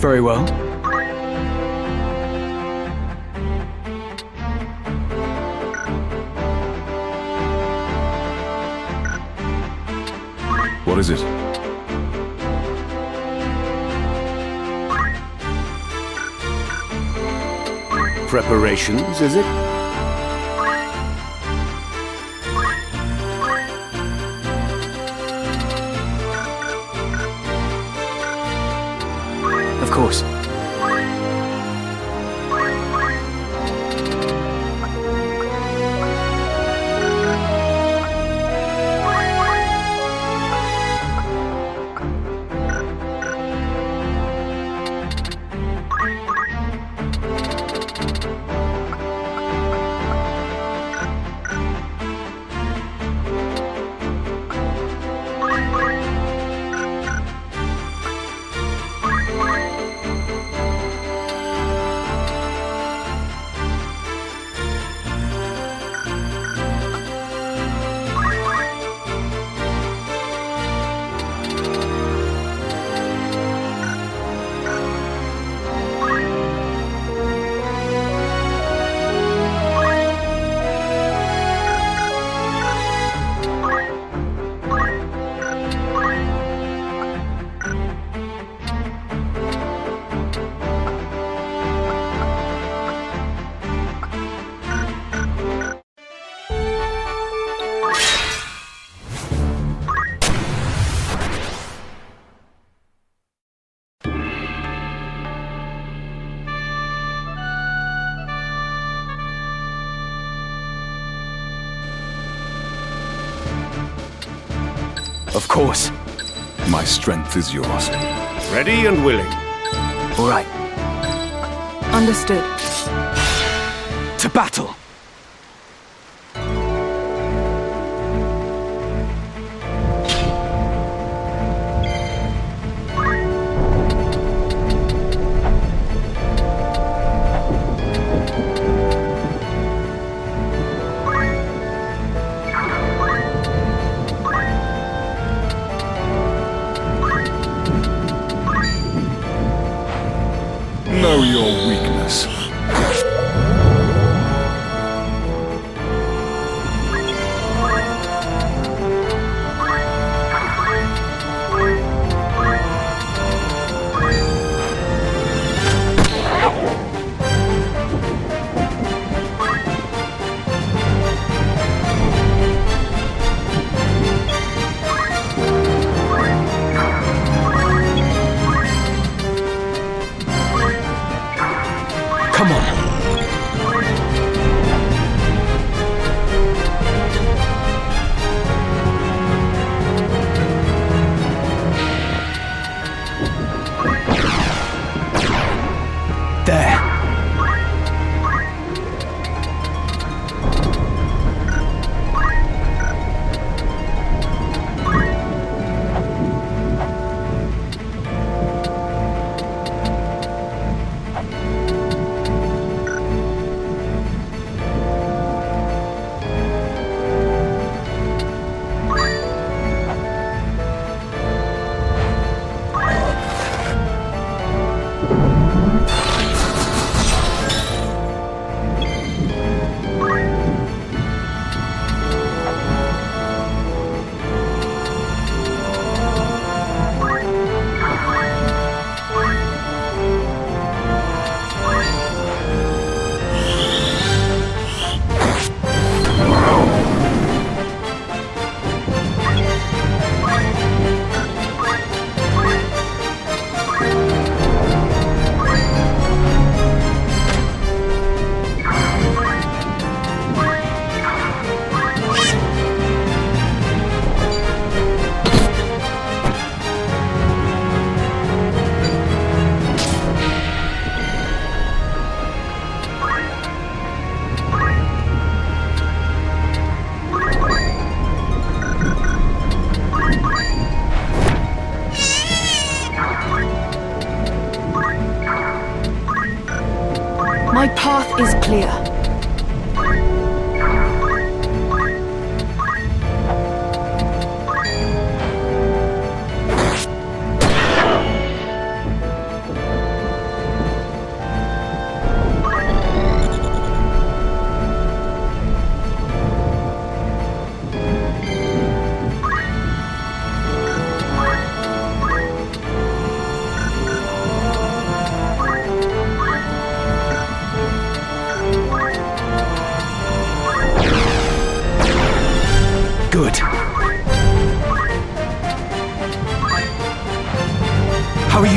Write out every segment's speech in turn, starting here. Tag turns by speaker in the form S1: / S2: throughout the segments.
S1: Very well.
S2: What is it?
S3: Preparations, is it?
S1: Of course. Of course.
S2: My strength is yours.
S3: Ready and willing.
S1: All right.
S4: Understood.
S1: To battle!
S2: Know your weakness.
S1: Come on. There.
S4: My path is clear.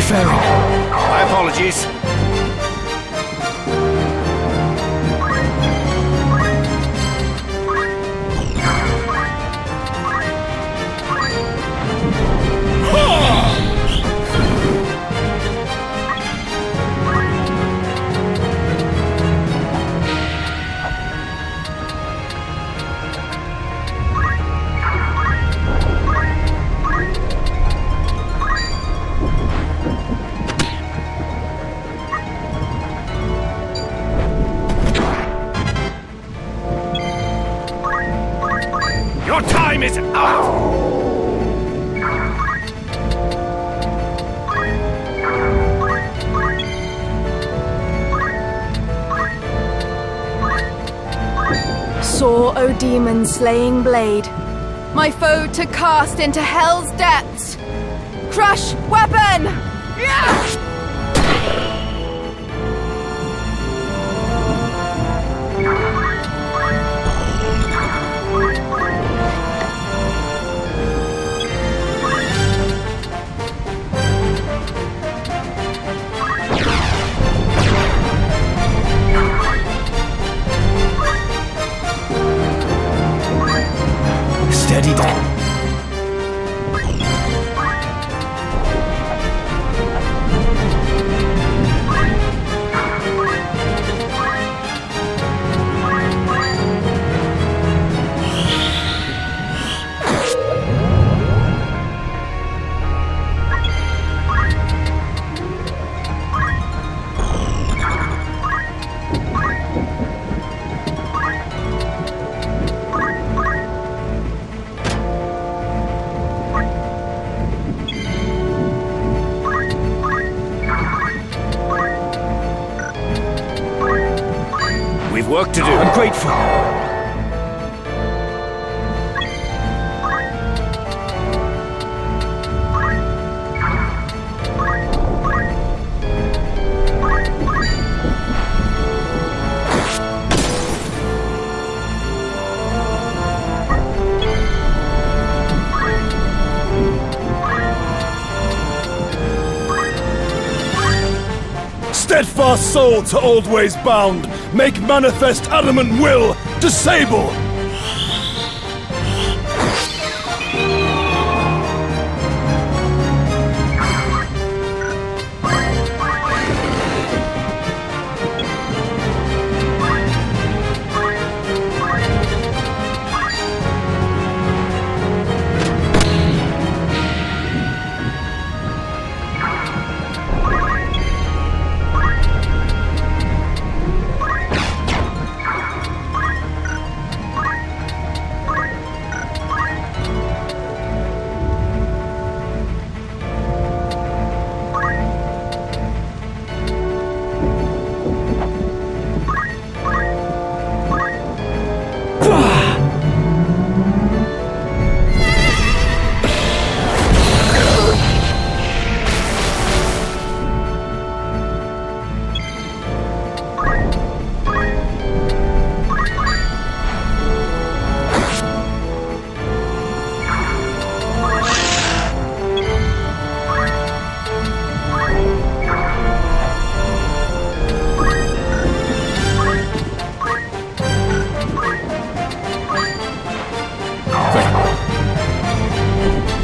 S1: faring?
S3: My apologies. Your time is up!
S4: Soar, O demon slaying blade, my foe to cast into hell's depths. Crush weapon! Yeah!
S1: Steady down.
S3: We've work to do.
S1: I'm grateful.
S5: Steadfast soul to old ways bound, make manifest adamant will, disable!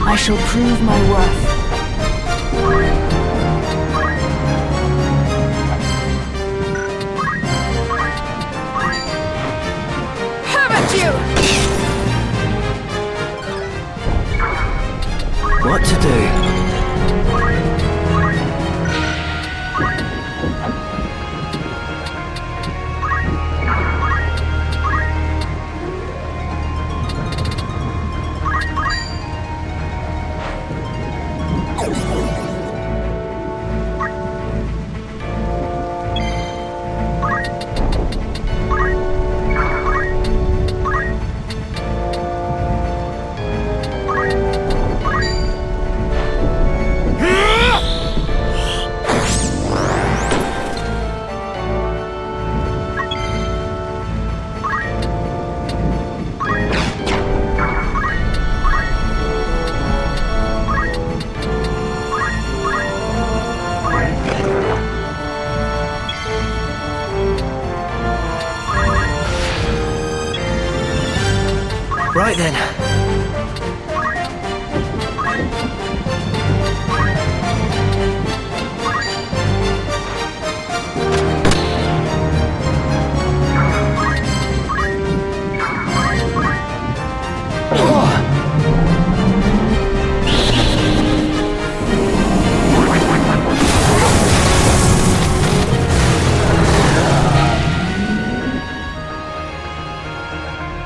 S4: I shall prove my worth. Have at you!
S1: What to do? right then.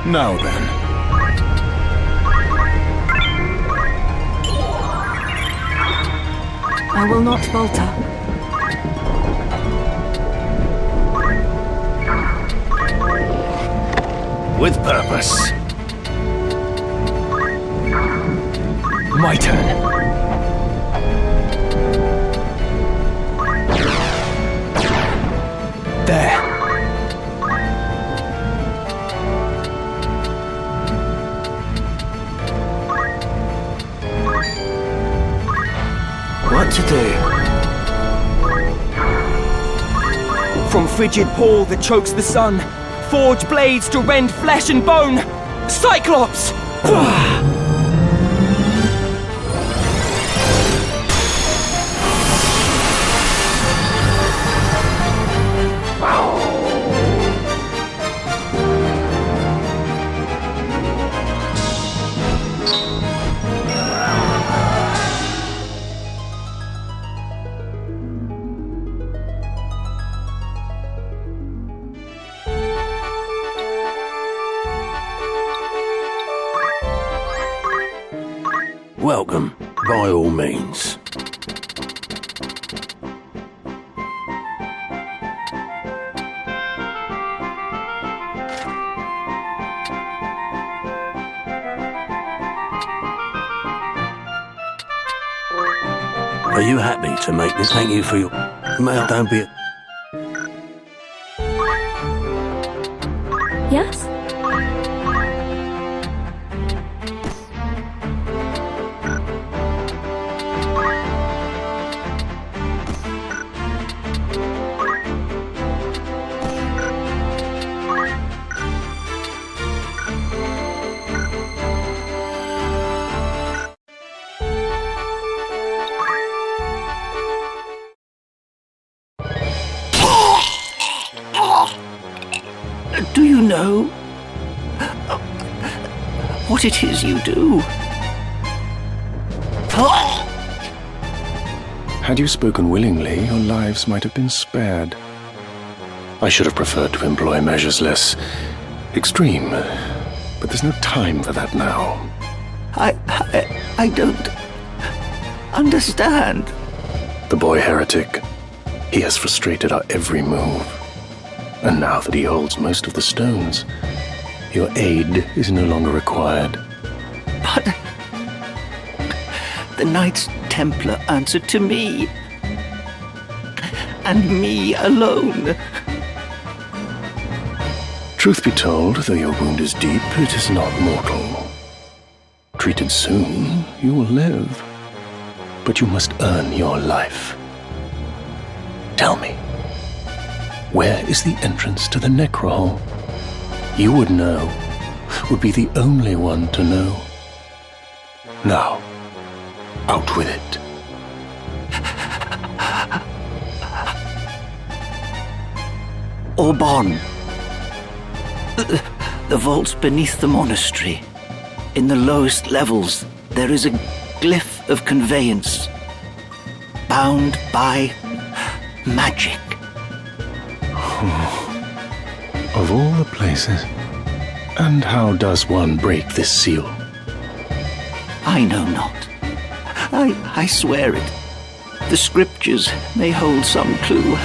S2: Now then.
S4: I will not falter.
S3: With purpose.
S1: My turn. There. What to do?
S6: From frigid pall that chokes the sun, forge blades to rend flesh and bone! Cyclops!
S3: Welcome, by all means. Are you happy to make this? Thank you for your mail. Don't be.
S4: Yes?
S3: Do you know what it is you do?
S7: Had you spoken willingly, your lives might have been spared. I should have preferred to employ measures less extreme, but there's no time for that now.
S3: I don't understand.
S7: The boy heretic, he has frustrated our every move. And now that he holds most of the stones, your aid is no longer required.
S3: But the Knights Templar answered to me. And me alone.
S7: Truth be told, though your wound is deep, it is not mortal. Treated soon, you will live. But you must earn your life. Tell me, where is the entrance to the Necrohole? You would know, would be the only one to know. Now, out with it.
S3: Orbon. The vaults beneath the monastery. In the lowest levels, there is a glyph of conveyance. Bound by magic.
S7: Of all the places. And how does one break this seal?
S3: I know not. I swear it. The scriptures may hold some clue.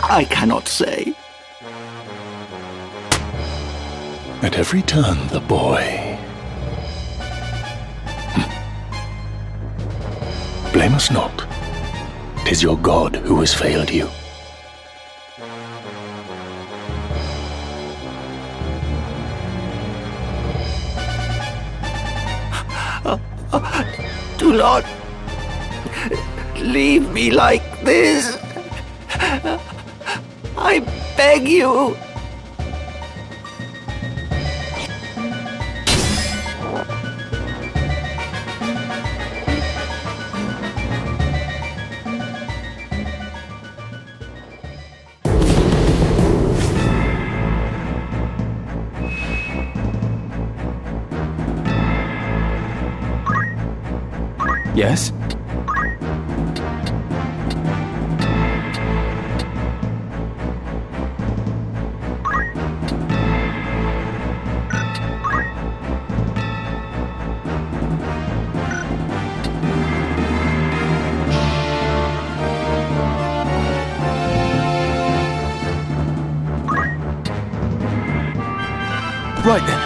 S3: I cannot say.
S7: At every turn, the boy. Blame us not. 'Tis your God who has failed you.
S3: Do not leave me like this. I beg you.
S1: Yes? Right then.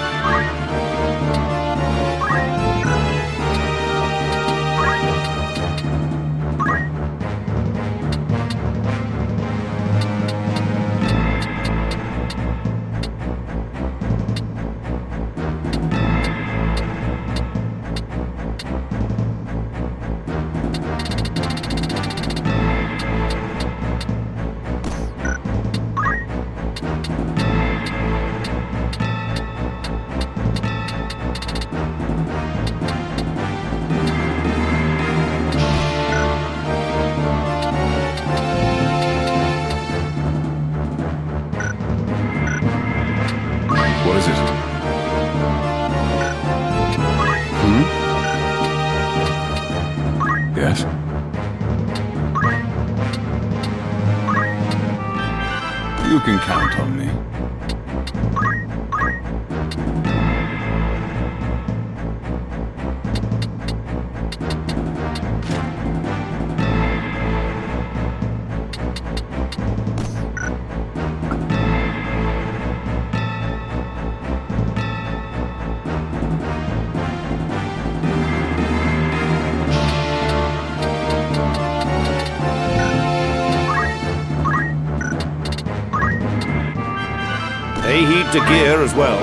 S2: What is it? Yes? You can count on me.
S5: Pay heed to gear as well.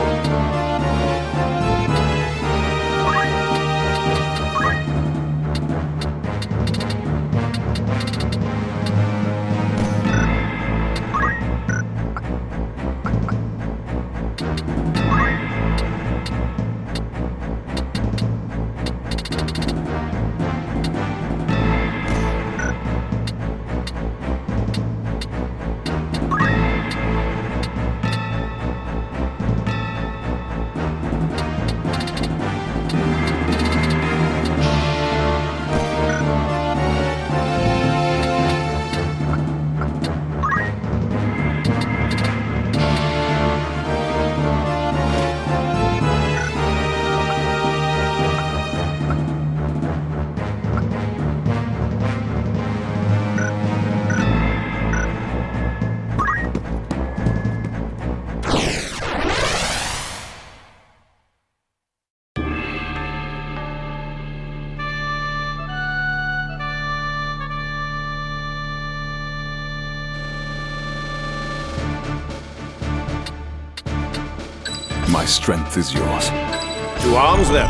S5: My strength is yours. To arms then.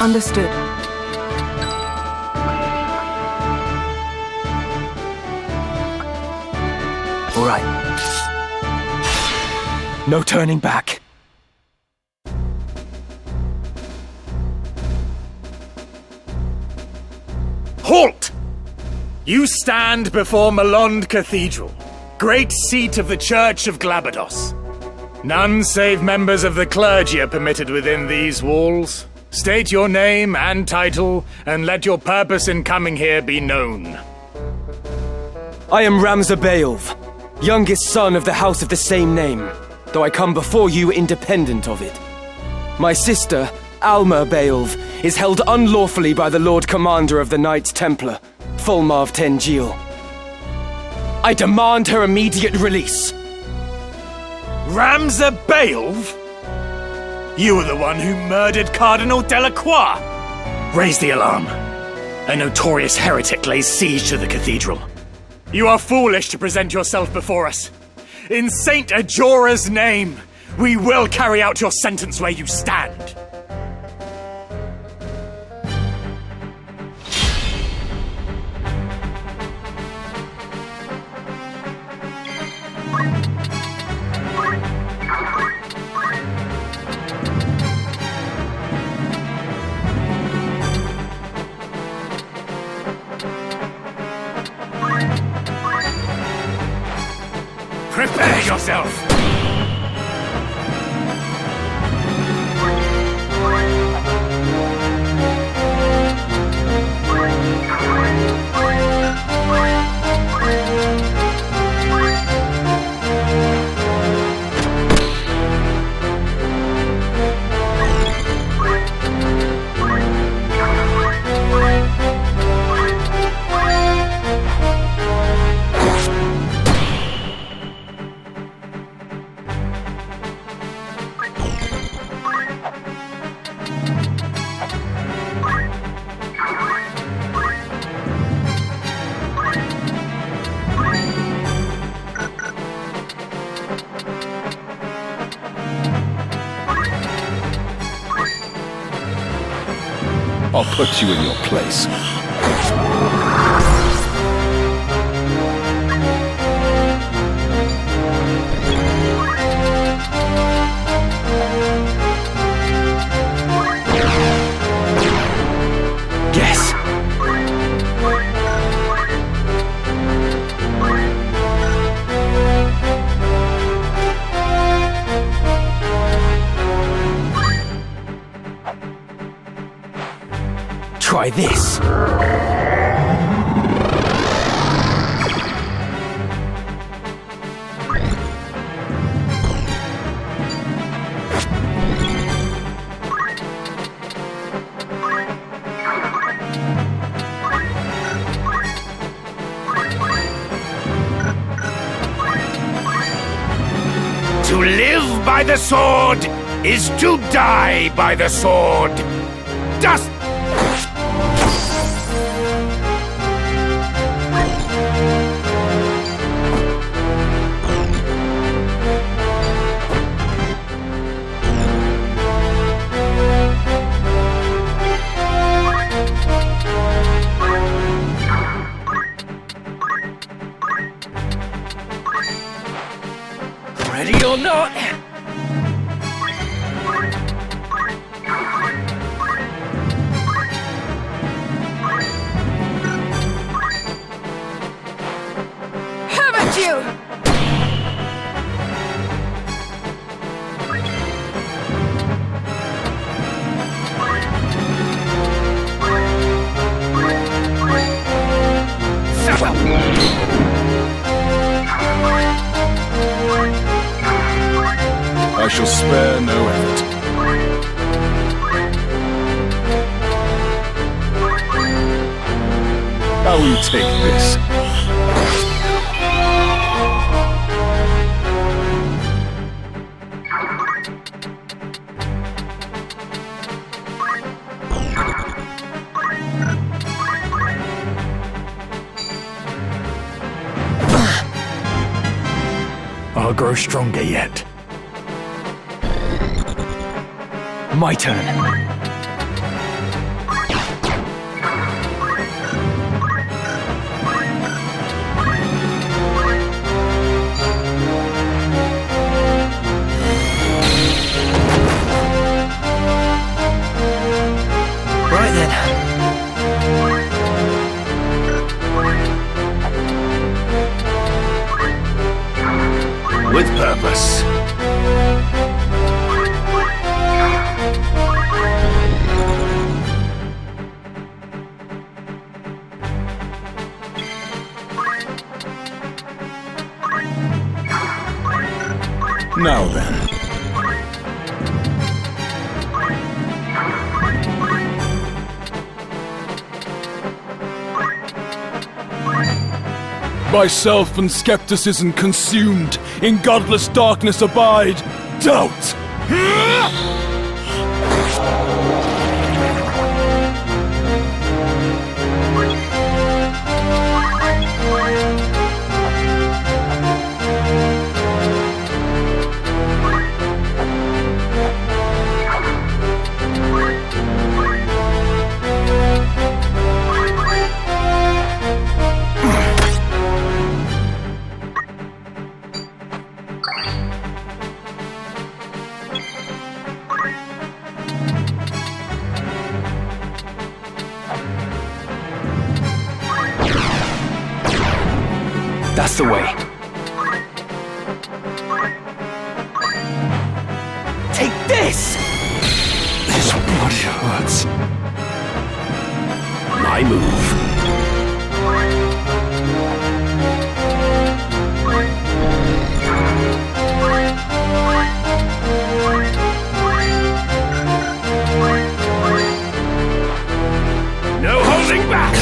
S4: Understood.
S1: All right. No turning back.
S8: Halt! You stand before Malond Cathedral, great seat of the Church of Glabados. None save members of the clergy are permitted within these walls. State your name and title, and let your purpose in coming here be known.
S6: I am Ramza Beowulf, youngest son of the house of the same name, though I come before you independent of it. My sister, Alma Beowulf, is held unlawfully by the Lord Commander of the Knights Templar, Fulmarv Tengil. I demand her immediate release.
S8: Ramza Beowulf? You were the one who murdered Cardinal Delacroix. Raise the alarm. A notorious heretic lays siege to the cathedral. You are foolish to present yourself before us. In Saint Ajora's name, we will carry out your sentence where you stand. Prepare yourself!
S2: I'll put you in your place.
S6: Guess. Try this.
S8: To live by the sword is to die by the sword. Dust!
S6: Ready or not?
S4: Haven't you?
S2: I shall spare no effort. How will you take this?
S8: I'll grow stronger yet.
S6: My turn. Right then.
S8: With purpose.
S2: Now then.
S5: Myself and skepticism consumed, in godless darkness abide. Doubt!
S6: That's the way. Take this!
S8: This bloody hurts. My move. No holding back!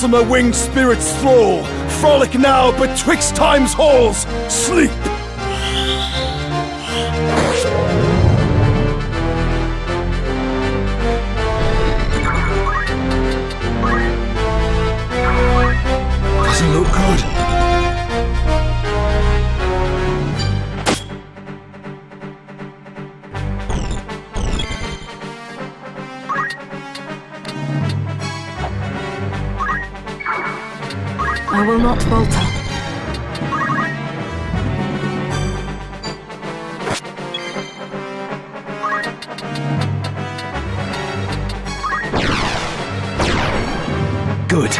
S5: gossamer winged spirits thrall, frolic now betwixt time's halls. Sleep!
S1: Doesn't look good.
S4: I will not falter.
S1: Good.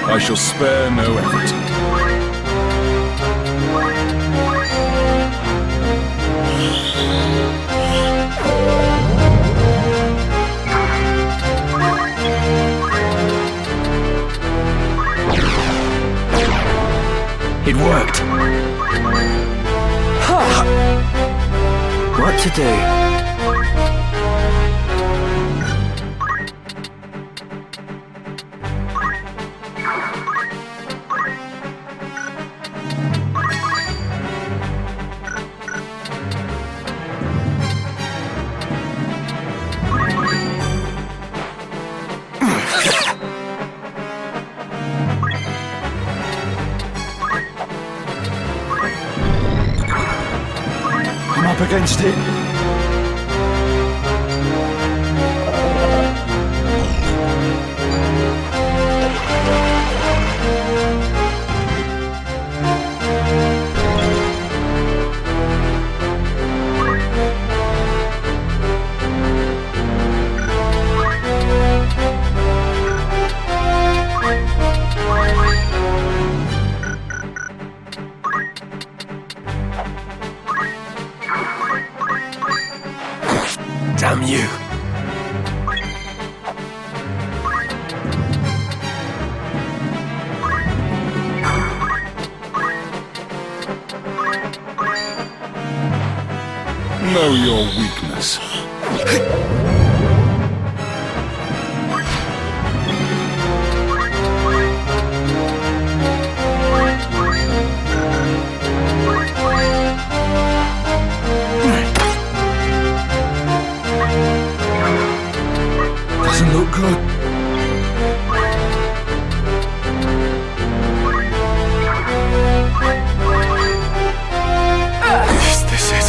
S2: I shall spare no effort.
S1: It worked.
S3: What to do?
S1: I'm up against it. Damn you.
S2: Know your weakness.
S1: Doesn't look good. Is this it?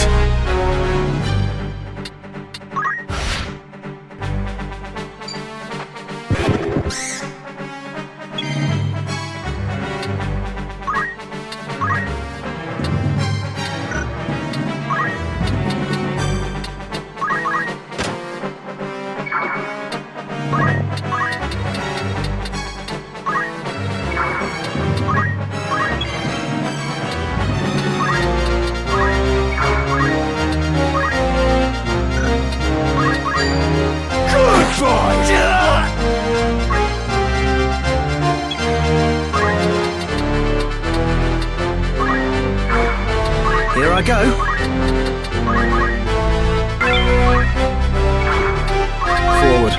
S3: Here I go.
S2: Forward.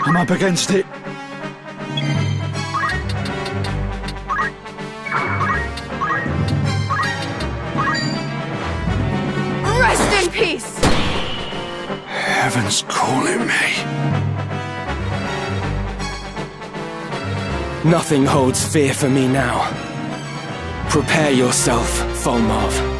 S1: I'm up against it.
S4: Rest in peace!
S1: Heaven's calling me.
S6: Nothing holds fear for me now. Prepare yourself, Fulmarv.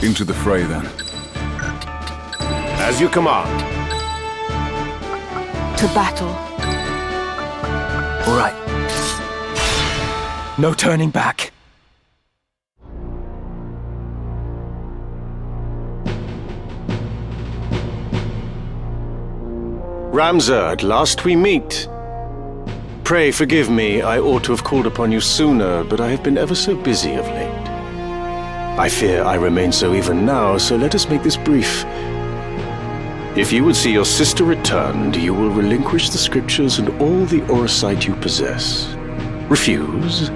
S2: Into the fray, then.
S1: As you command.
S4: To battle.
S6: All right. No turning back.
S7: Ramza, at last we meet. Pray forgive me, I ought to have called upon you sooner, but I have been ever so busy of late. I fear I remain so even now, so let us make this brief. If you would see your sister returned, you will relinquish the scriptures and all the Orosite you possess. Refuse,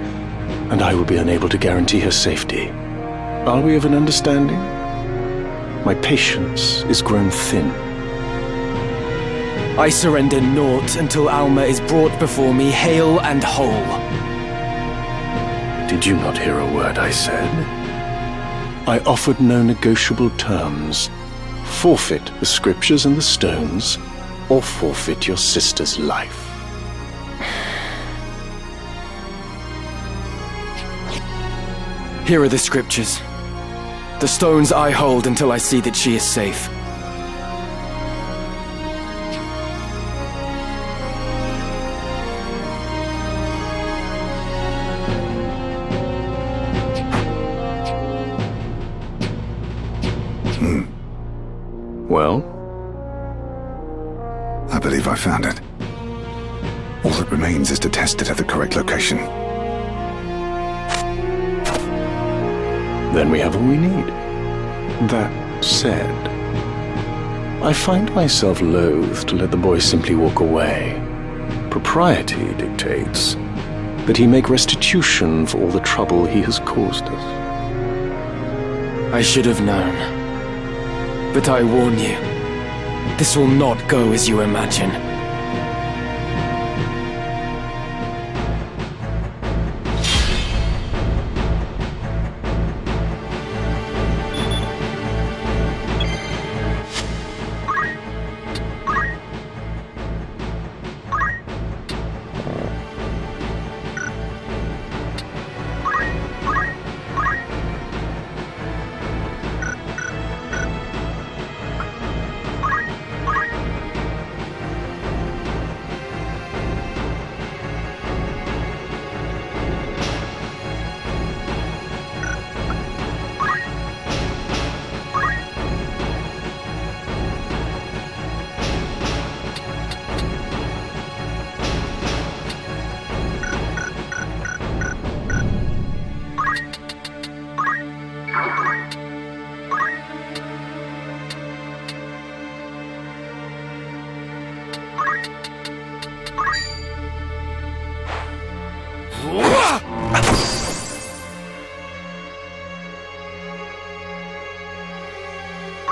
S7: and I will be unable to guarantee her safety. Are we of an understanding? My patience is grown thin.
S6: I surrender naught until Alma is brought before me hale and whole.
S7: Did you not hear a word I said? I offered no negotiable terms. Forfeit the scriptures and the stones, or forfeit your sister's life.
S6: Here are the scriptures. The stones I hold until I see that she is safe.
S7: Well?
S1: I believe I found it. All that remains is to test it at the correct location.
S7: Then we have all we need. That said, I find myself loath to let the boy simply walk away. Propriety dictates that he make restitution for all the trouble he has caused us.
S6: I should have known. But I warn you, this will not go as you imagine.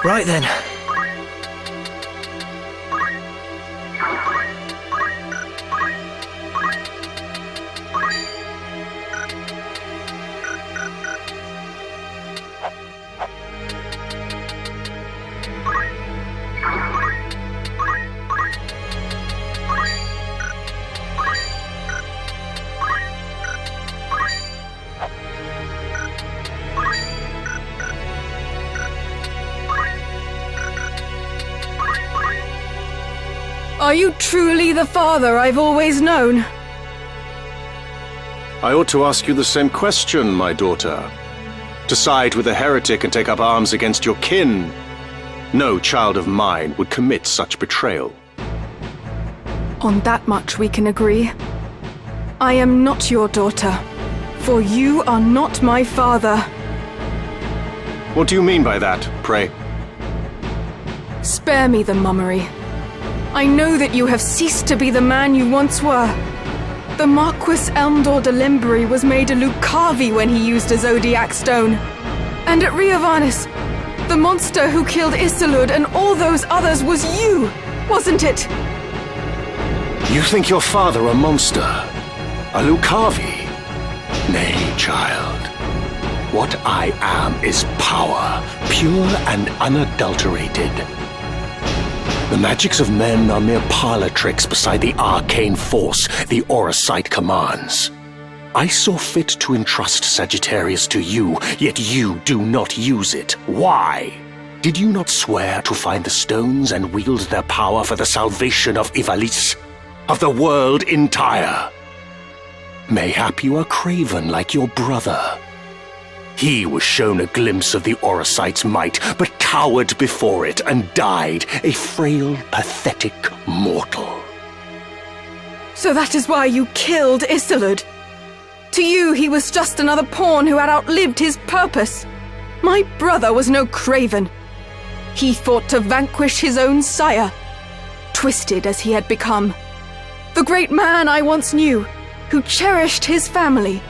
S3: Right then.
S4: Are you truly the father I've always known?
S7: I ought to ask you the same question, my daughter. To side with a heretic and take up arms against your kin. No child of mine would commit such betrayal.
S4: On that much we can agree. I am not your daughter, for you are not my father.
S7: What do you mean by that, pray?
S4: Spare me the mummery. I know that you have ceased to be the man you once were. The Marquis Elmdor de Limbury was made a Lucavi when he used a Zodiac stone. And at Ivalice, the monster who killed Isilud and all those others was you, wasn't it?
S7: You think your father a monster? A Lucavi? Nay, child. What I am is power, pure and unadulterated. The magics of men are mere parlor tricks beside the arcane force the Auracite commands. I saw fit to entrust Sagittarius to you, yet you do not use it. Why? Did you not swear to find the stones and wield their power for the salvation of Ivalice, of the world entire? Mayhap you are craven like your brother. He was shown a glimpse of the Auracite's might, but cowered before it and died, a frail, pathetic mortal.
S4: So that is why you killed Isilud. To you, he was just another pawn who had outlived his purpose. My brother was no craven. He fought to vanquish his own sire, twisted as he had become. The great man I once knew, who cherished his family,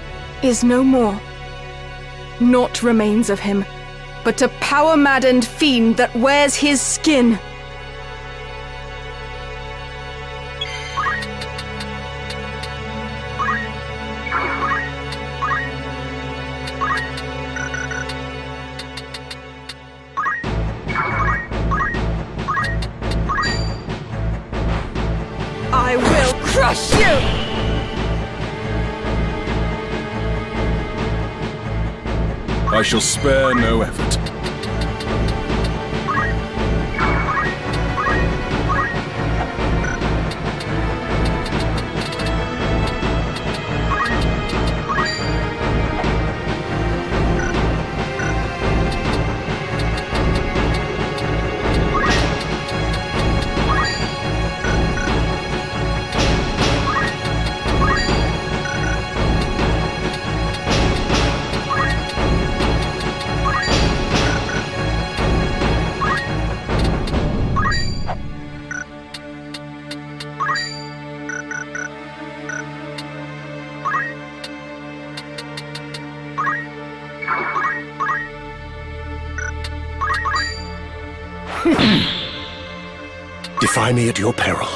S4: is no more. Naught remains of him, but a power-maddened fiend that wears his skin. I will crush you!
S2: I shall spare no effort.
S7: Defy me at your peril.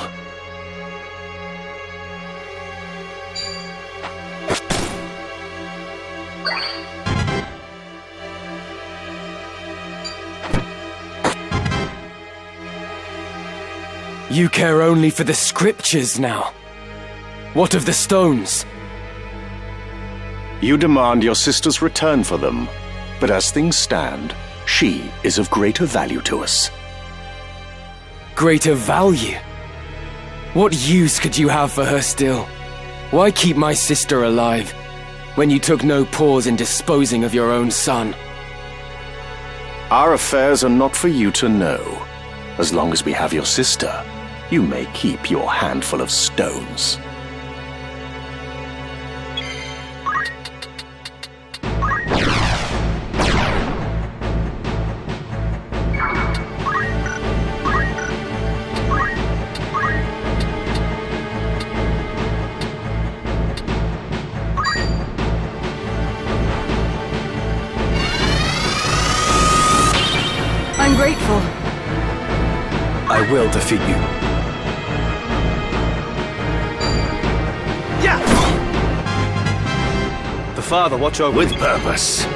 S6: You care only for the scriptures now. What of the stones?
S7: You demand your sister's return for them, but as things stand, she is of greater value to us.
S6: Greater value? What use could you have for her still? Why keep my sister alive, when you took no pause in disposing of your own son?
S7: Our affairs are not for you to know. As long as we have your sister, you may keep your handful of stones.
S4: I'm grateful.
S5: I will defeat you.
S7: Yeah!
S5: The Father watch over
S7: With purpose.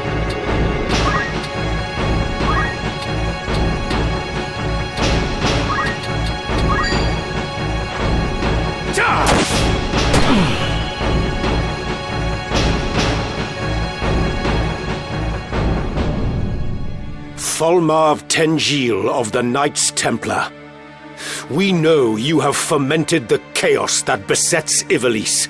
S9: Tholmarv Tengil of the Knights Templar. We know you have fomented the chaos that besets Ivalice.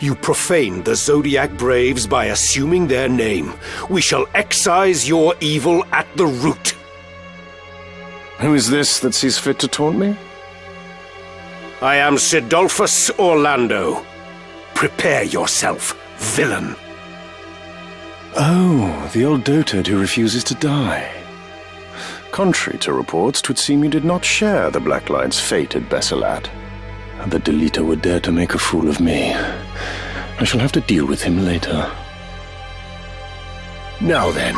S9: You profaned the Zodiac Braves by assuming their name. We shall excise your evil at the root.
S7: Who is this that sees fit to taunt me?
S9: I am Sidolphus Orlando. Prepare yourself, villain.
S7: Oh, the old dotard who refuses to die. Contrary to reports, 'twould seem you did not share the Black Light's fate at Bessalat. that Delita would dare to make a fool of me. I shall have to deal with him later.
S9: Now then.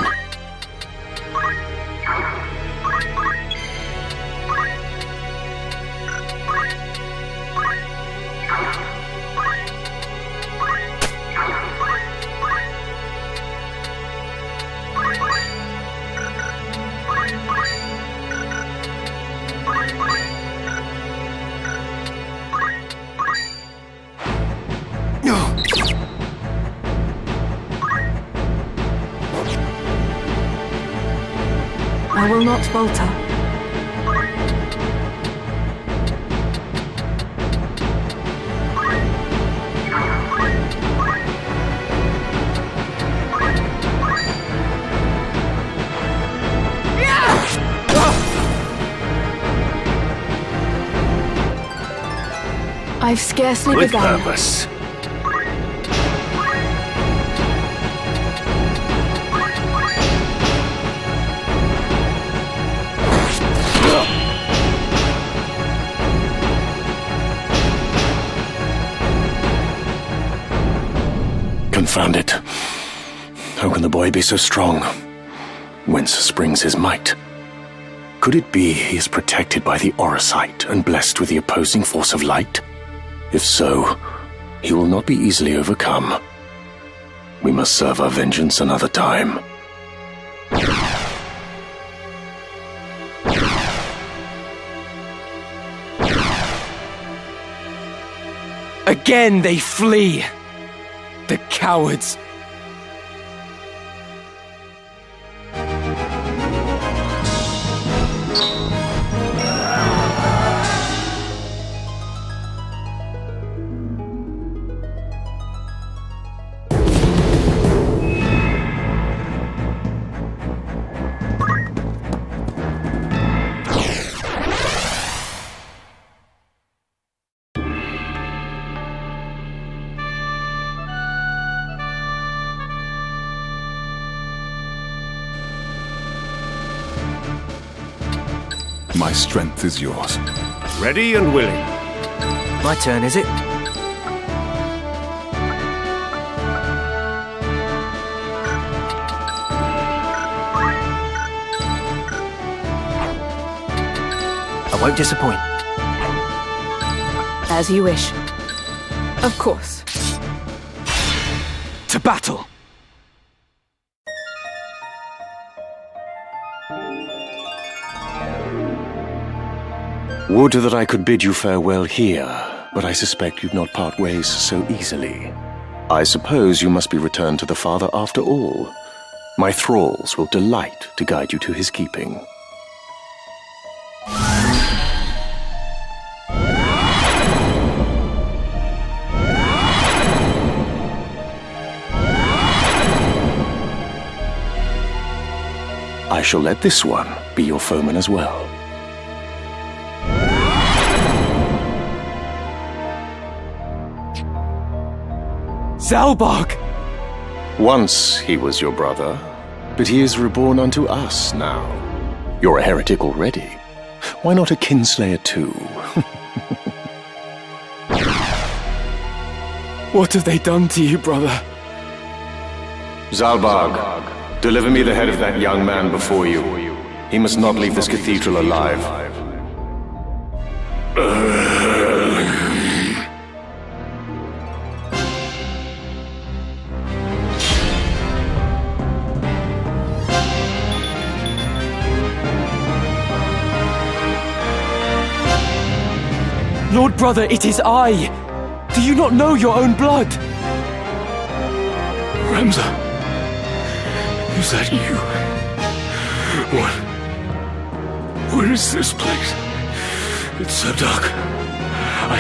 S4: I will not falter. I've scarcely
S9: With
S4: begun.
S9: purpose.
S7: Confound it. How can the boy be so strong? Whence springs his might? Could it be he is protected by the Orosite and blessed with the opposing force of light? If so, he will not be easily overcome. We must serve our vengeance another time.
S6: Again they flee! The cowards!
S1: My strength is yours.
S9: Ready and willing.
S3: My turn, is it? I won't disappoint.
S4: As you wish. Of course.
S6: To battle!
S7: Would that I could bid you farewell here, but I suspect you'd not part ways so easily. I suppose you must be returned to the father after all. My thralls will delight to guide you to his keeping. I shall let this one be your foeman as well.
S6: Zalbarg!
S7: Once he was your brother, but he is reborn unto us now. You're a heretic already. Why not a kinslayer too?
S6: What have they done to you, brother?
S7: Zalbarg, deliver me the head of that young man before you. He must not leave this cathedral alive.
S6: Lord brother, it is I! Do you not know your own blood?
S5: Ramza, is that you? What is this place? It's so dark. I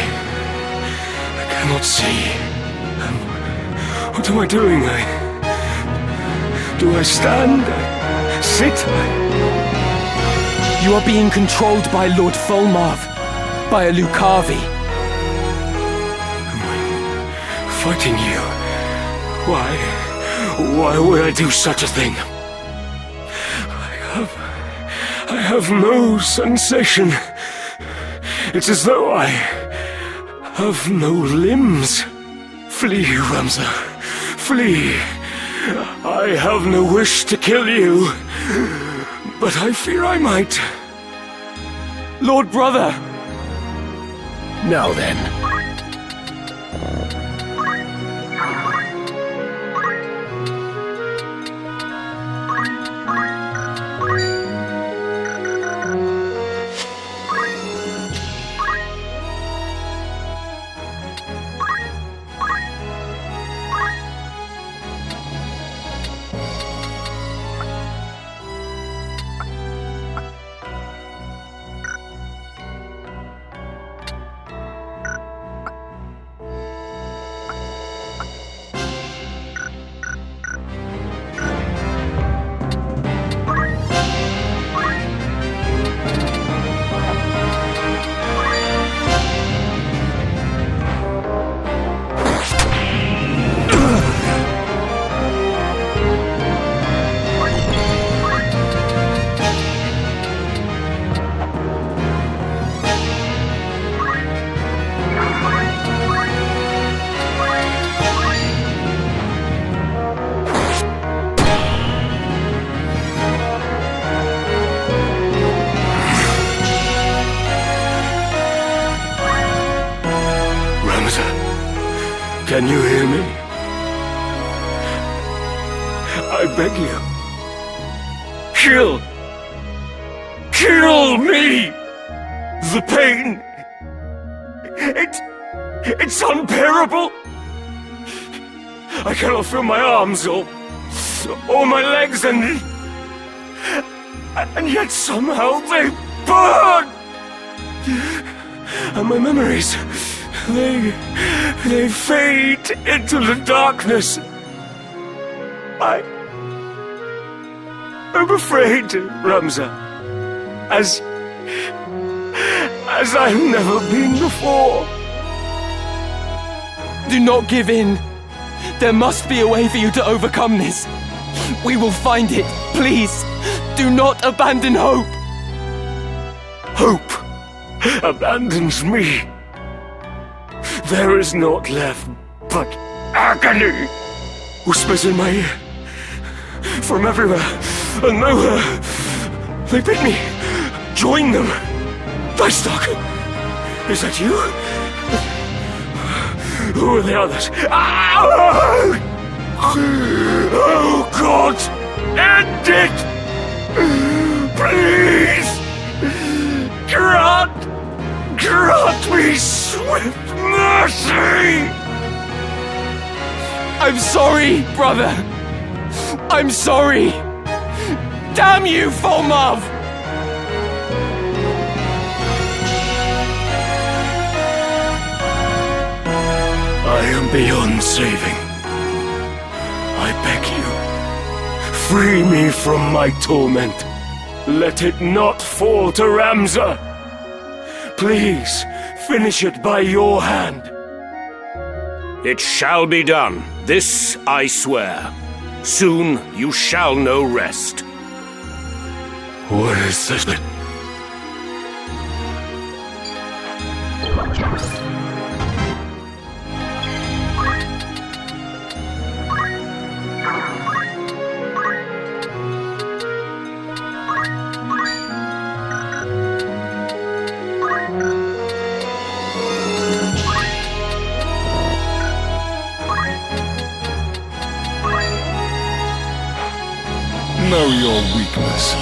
S5: cannot see. What am I doing? Do I stand? Sit?
S6: You are being controlled by Lord Fulmarv, by a Lucavi.
S5: Am I fighting you? Why would I do such a thing? I have no sensation. It's as though
S9: have no limbs. Flee, Ramza. Flee. I have no wish to kill you, but I fear I might.
S6: Lord Brother!
S7: Now then.
S9: Can you hear me? I beg you. Kill me! The pain! It's unbearable! I cannot feel my arms or my legs and yet somehow they burn! And my memories, they fade into the darkness. I'm afraid, Ramza, as I've never been before.
S6: Do not give in. There must be a way for you to overcome this. We will find it. Please, do not abandon hope.
S9: Hope abandons me. There is naught left but agony. Whispers in my ear from everywhere and nowhere. They bid me join them. Dicestock, is that you? Who are the others? Oh God, end it! Please, grant me swift mercy!
S6: I'm sorry, brother. I'm sorry. Damn you, Volmov!
S9: I am beyond saving. I beg you, free me from my torment. Let it not fall to Ramza. Please, finish it by your hand. It shall be done. This I swear. Soon you shall know rest. What is this?
S2: Know your weakness.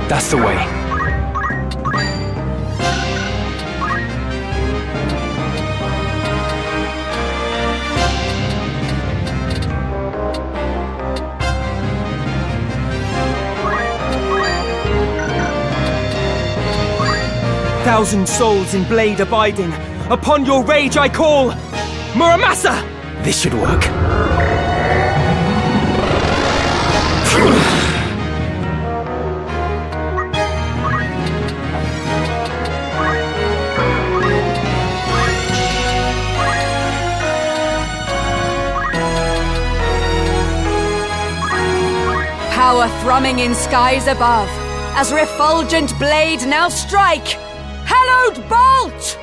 S6: That's the way. Thousand souls in blade abiding, upon your rage I call! Muramasa! This should work.
S10: power thrumming in skies above, as refulgent blade now strike! Hallowed bolt!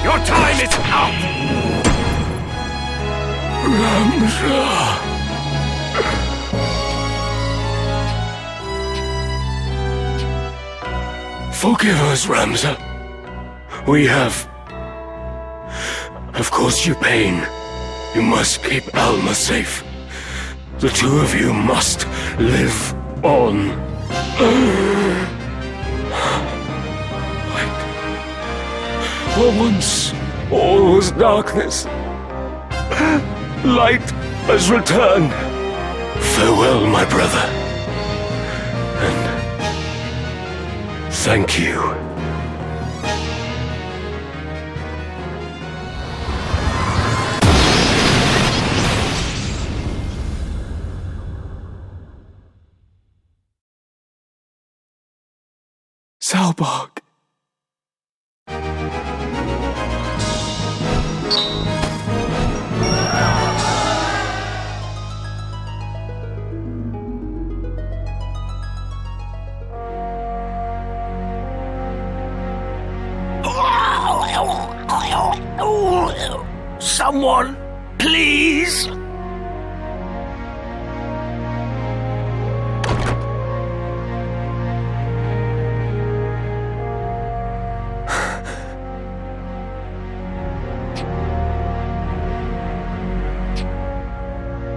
S9: Your time is up!
S7: Forgive us, Ramza. We have caused you pain. You must keep Alma safe. The two of you must live on. For once, all was darkness. Light has returned. Farewell, my brother. And thank you.
S6: Salbog.
S3: Someone, please.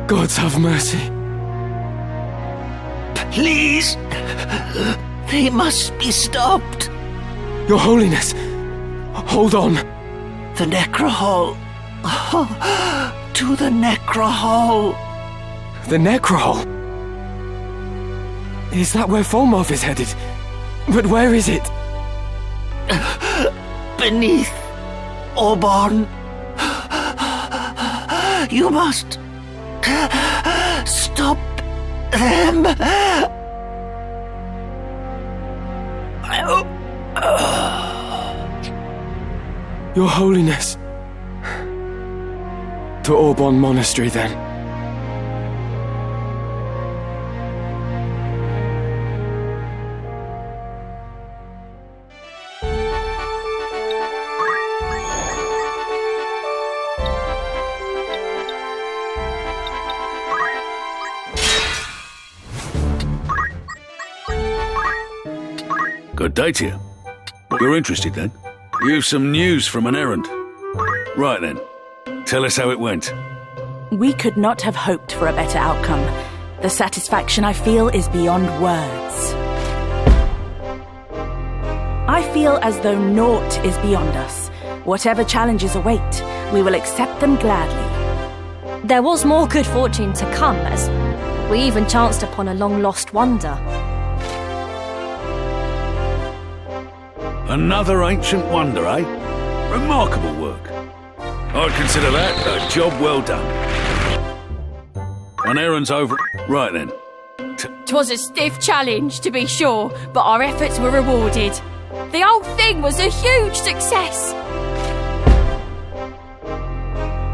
S6: Gods have mercy.
S3: Please. They must be stopped.
S6: Your Holiness, hold on.
S3: The Necrohall. To the Necrohall.
S6: The Necrohall? Is that where Folmarth is headed? But where is it?
S3: Beneath Orban. You must stop them.
S6: Your Holiness. To Orban Monastery, then.
S11: Good day to you. You're interested, then? You've some news from an errand. Right then. Tell us how it went.
S12: We could not have hoped for a better outcome. The satisfaction I feel is beyond words. I feel as though naught is beyond us. Whatever challenges await, we will accept them gladly.
S13: There was more good fortune to come, as we even chanced upon a long-lost wonder.
S11: Another ancient wonder, eh? Remarkable work. I'd consider that a job well done. An errand's over. Right then.
S10: 'Twas a stiff challenge, to be sure, but our efforts were rewarded. The whole thing was a huge success.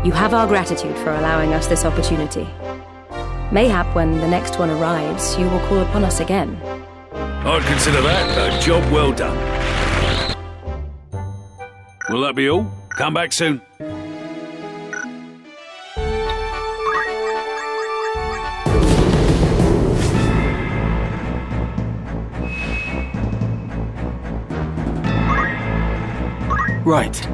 S13: You have our gratitude for allowing us this opportunity. Mayhap when the next one arrives, you will call upon us again.
S11: I'd consider that a job well done. Will that be all? Come back soon.
S6: Right.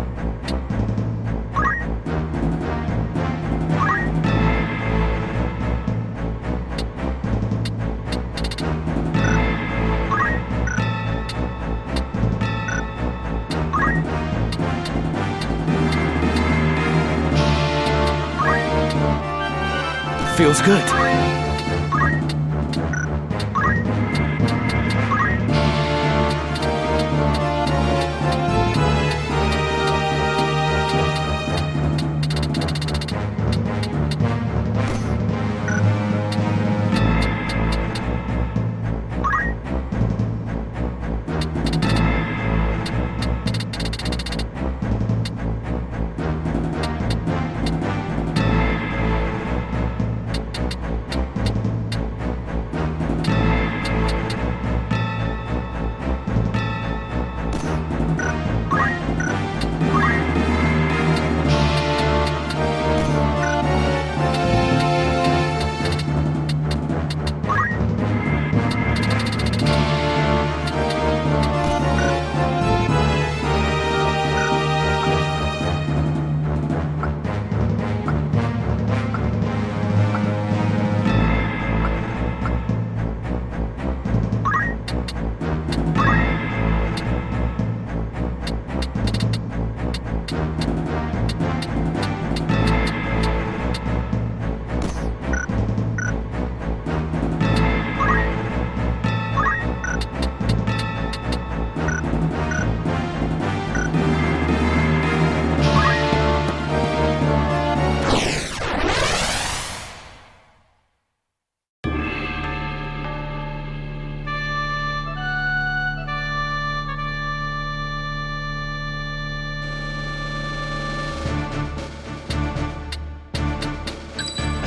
S6: Feels good.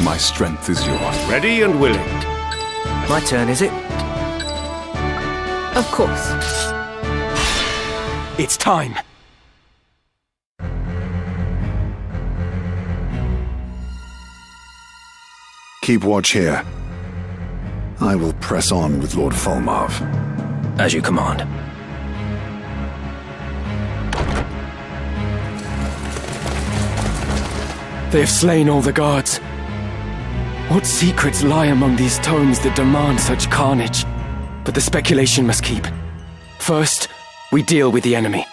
S1: My strength is yours.
S9: Ready and willing.
S3: My turn, is it?
S4: Of course.
S6: It's time.
S1: Keep watch here. I will press on with Lord Fulmarv.
S3: As you command.
S6: They have slain all the guards. What secrets lie among these tomes that demand such carnage? But the speculation must keep. First, we deal with the enemy.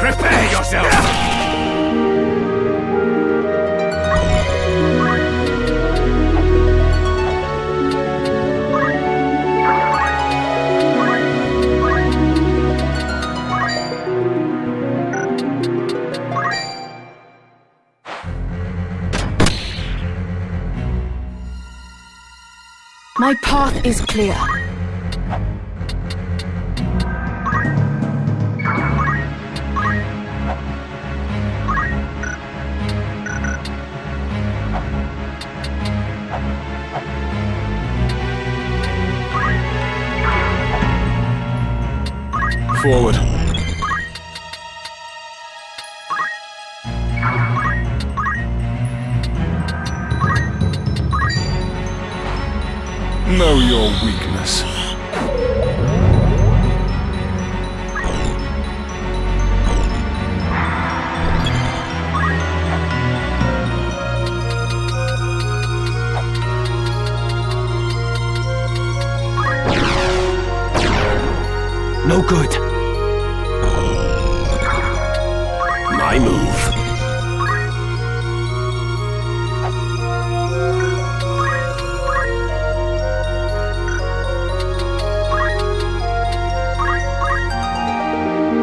S8: Prepare yourself!
S4: My path is clear.
S2: Forward. Know your weakness.
S6: No good.
S9: My move.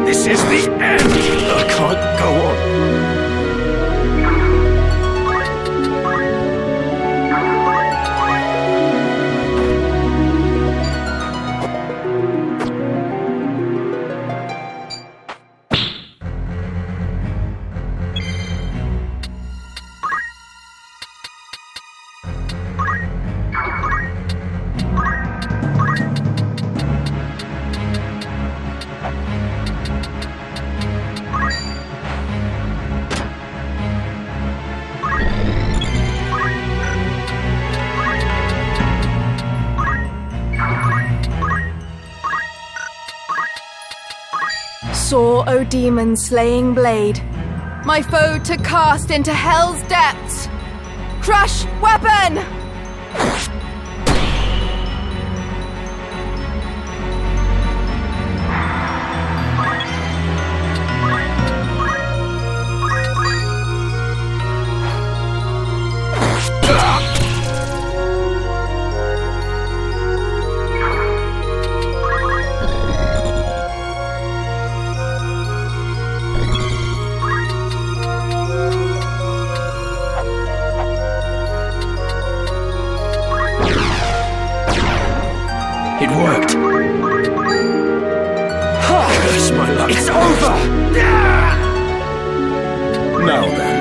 S9: This is the end. I can't go on.
S4: Soar, O demon-slaying blade, my foe to cast into hell's depths! Crush weapon!
S3: It worked. Curse my luck. It's over!
S2: Now then.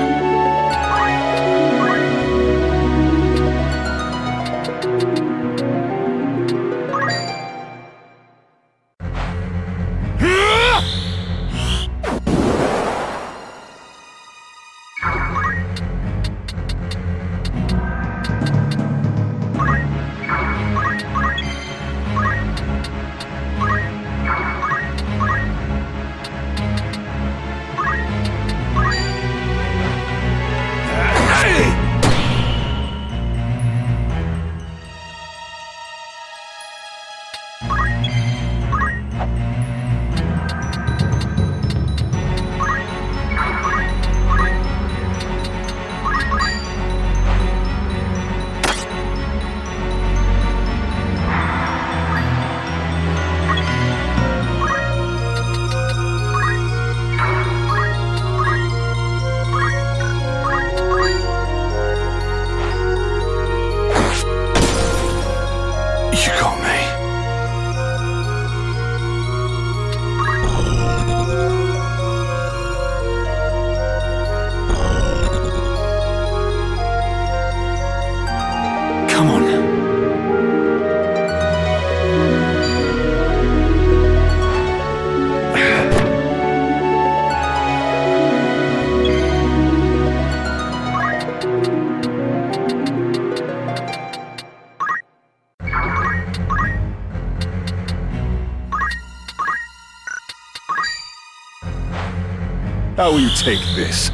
S2: How will you take this?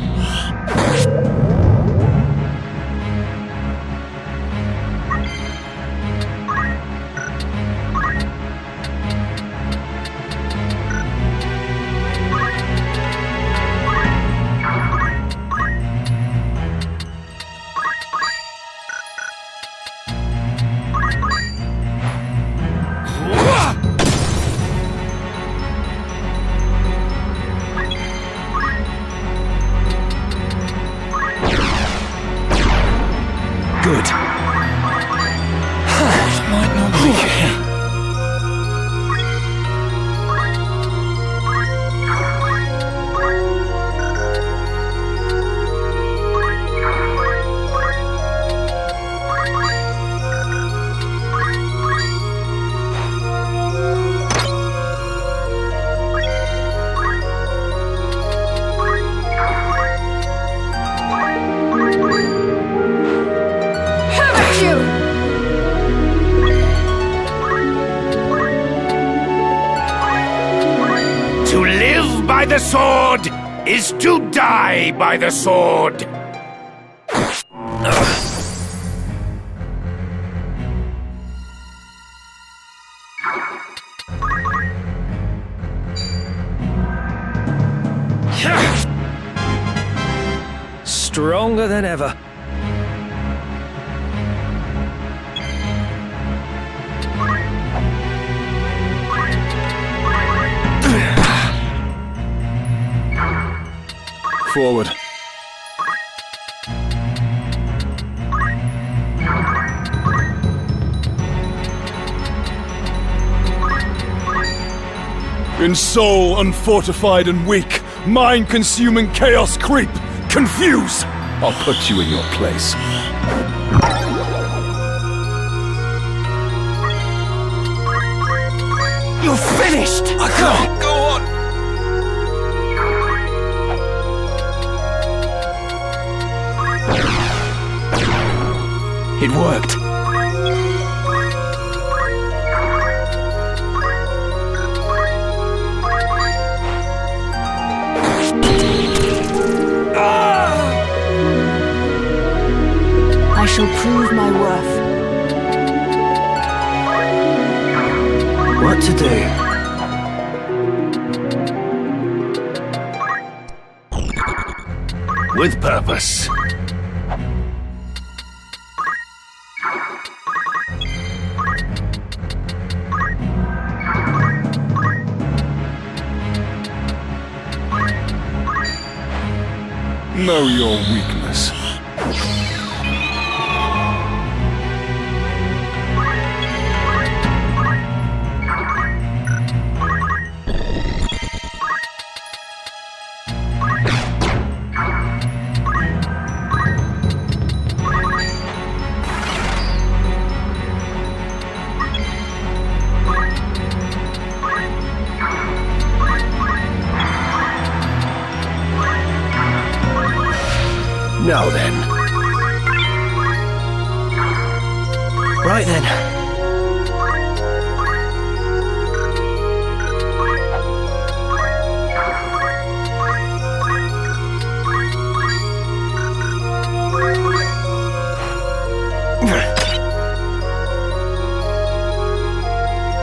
S3: Good. Might not be here.
S9: To live by the sword is to die by the sword.
S6: Stronger than ever.
S2: Forward.
S5: In soul unfortified and weak, mind-consuming chaos creep, confuse!
S2: I'll put you in your place.
S3: You're finished!
S2: I can't go on!
S3: It worked.
S4: shall prove my worth.
S3: What to do?
S9: With purpose.
S2: Know your weakness.
S9: Now then.
S3: Right then.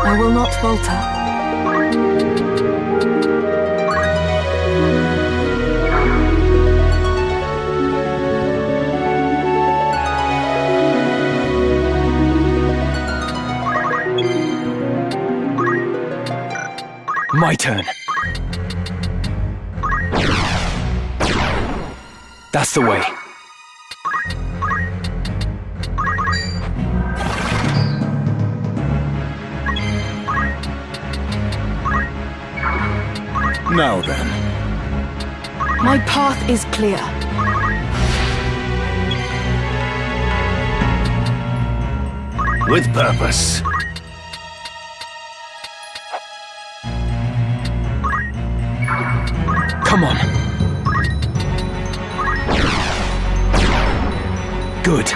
S4: I will not falter.
S6: My turn. That's the way.
S2: Now then.
S4: My path is clear.
S9: With purpose.
S6: Come on. Good.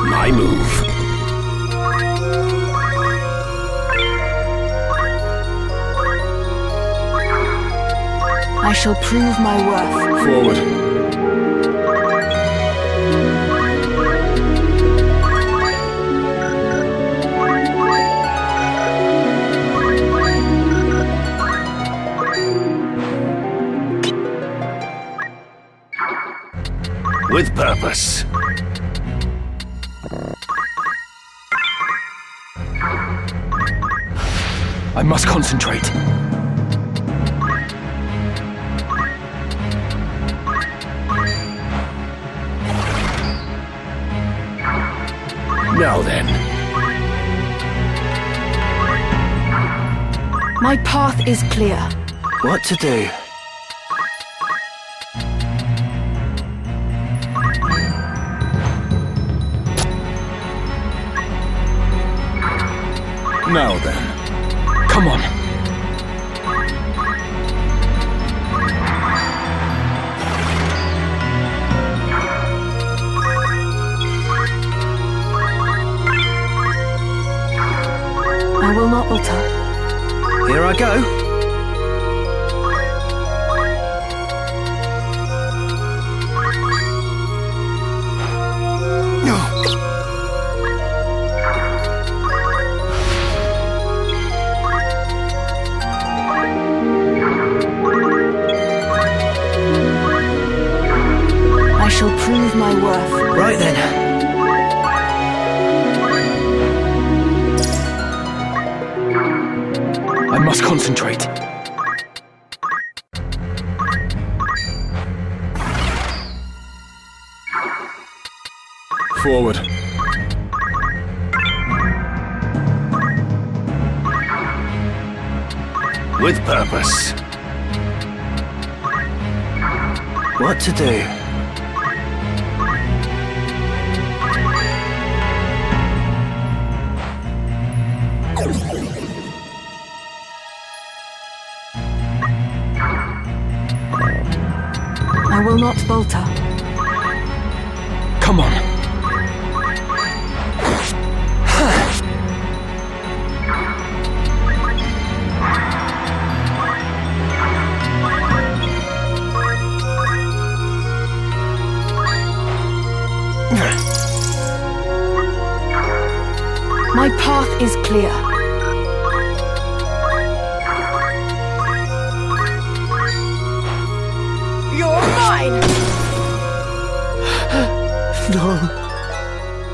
S9: My move.
S4: I shall prove my worth.
S2: Forward.
S9: With purpose.
S6: I must concentrate.
S9: Now then.
S4: My path is clear.
S3: What to do?
S2: Now then.
S6: Come on.
S4: I will not alter.
S3: Here I go.
S4: I shall prove my worth.
S3: Right then.
S6: I must concentrate.
S2: Forward.
S9: With purpose.
S3: What to do?
S4: will not falter.
S6: Come on.
S4: My path is clear. You're mine!
S6: No.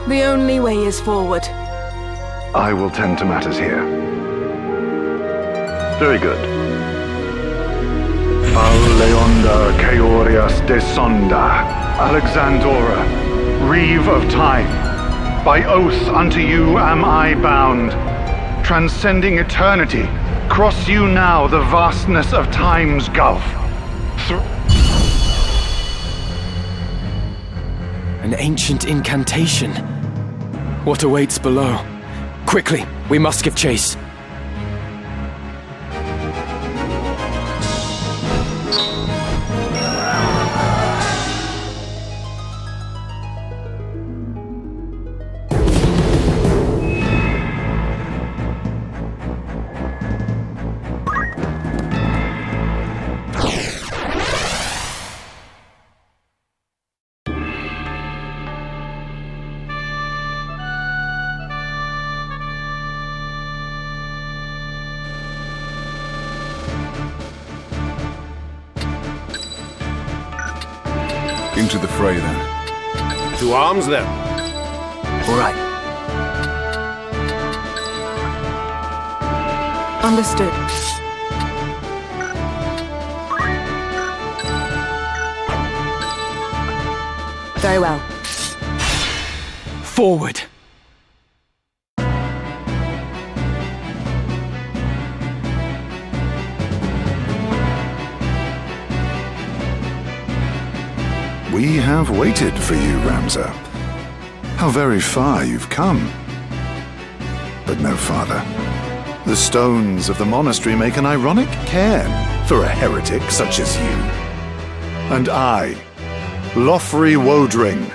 S4: The only way is forward.
S1: I will tend to matters here. Very good. Leonda Chaorias de Sonda, Alexandora, Reeve of Time. By oath unto you am I bound. Transcending eternity, cross you now the vastness of time's gulf.
S6: An ancient incantation. What awaits below? Quickly, we must give chase.
S2: Into the fray, then.
S9: To arms, then.
S3: All right.
S4: Understood.
S12: Very well.
S6: Forward.
S1: We have waited for you, Ramza. How very far you've come. But no farther. The stones of the monastery make an ironic cairn for a heretic such as you. And I, Lothry Wodring,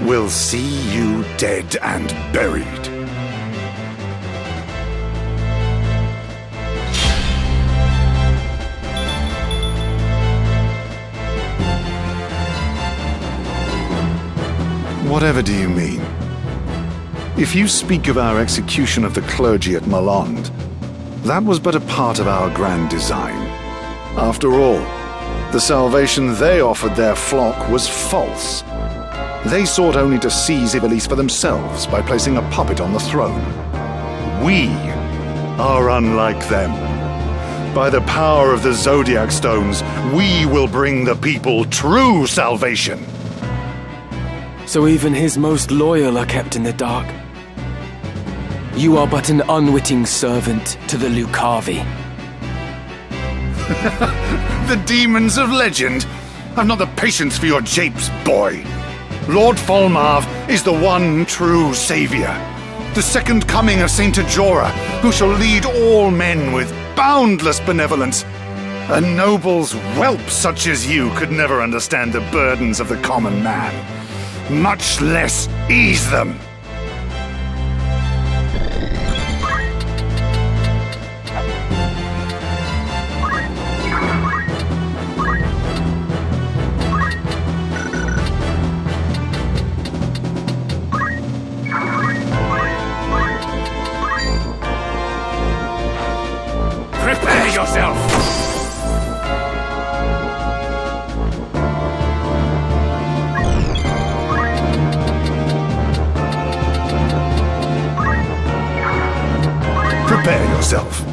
S1: will see you dead and buried. Whatever do you mean? If you speak of our execution of the clergy at Malond, that was but a part of our grand design. After all, the salvation they offered their flock was false. They sought only to seize Ivalice for themselves by placing a puppet on the throne. We are unlike them. By the power of the Zodiac Stones, we will bring the people true salvation.
S6: So even his most loyal are kept in the dark. You are but an unwitting servant to the Lucavi.
S1: The demons of legend. I've not the patience for your japes, boy. Lord Folmarv is the one true savior. The second coming of Saint Ajora, who shall lead all men with boundless benevolence. A noble's whelp such as you could never understand the burdens of the common man, much less ease them.
S8: Prepare yourself!
S1: Prepare yourself.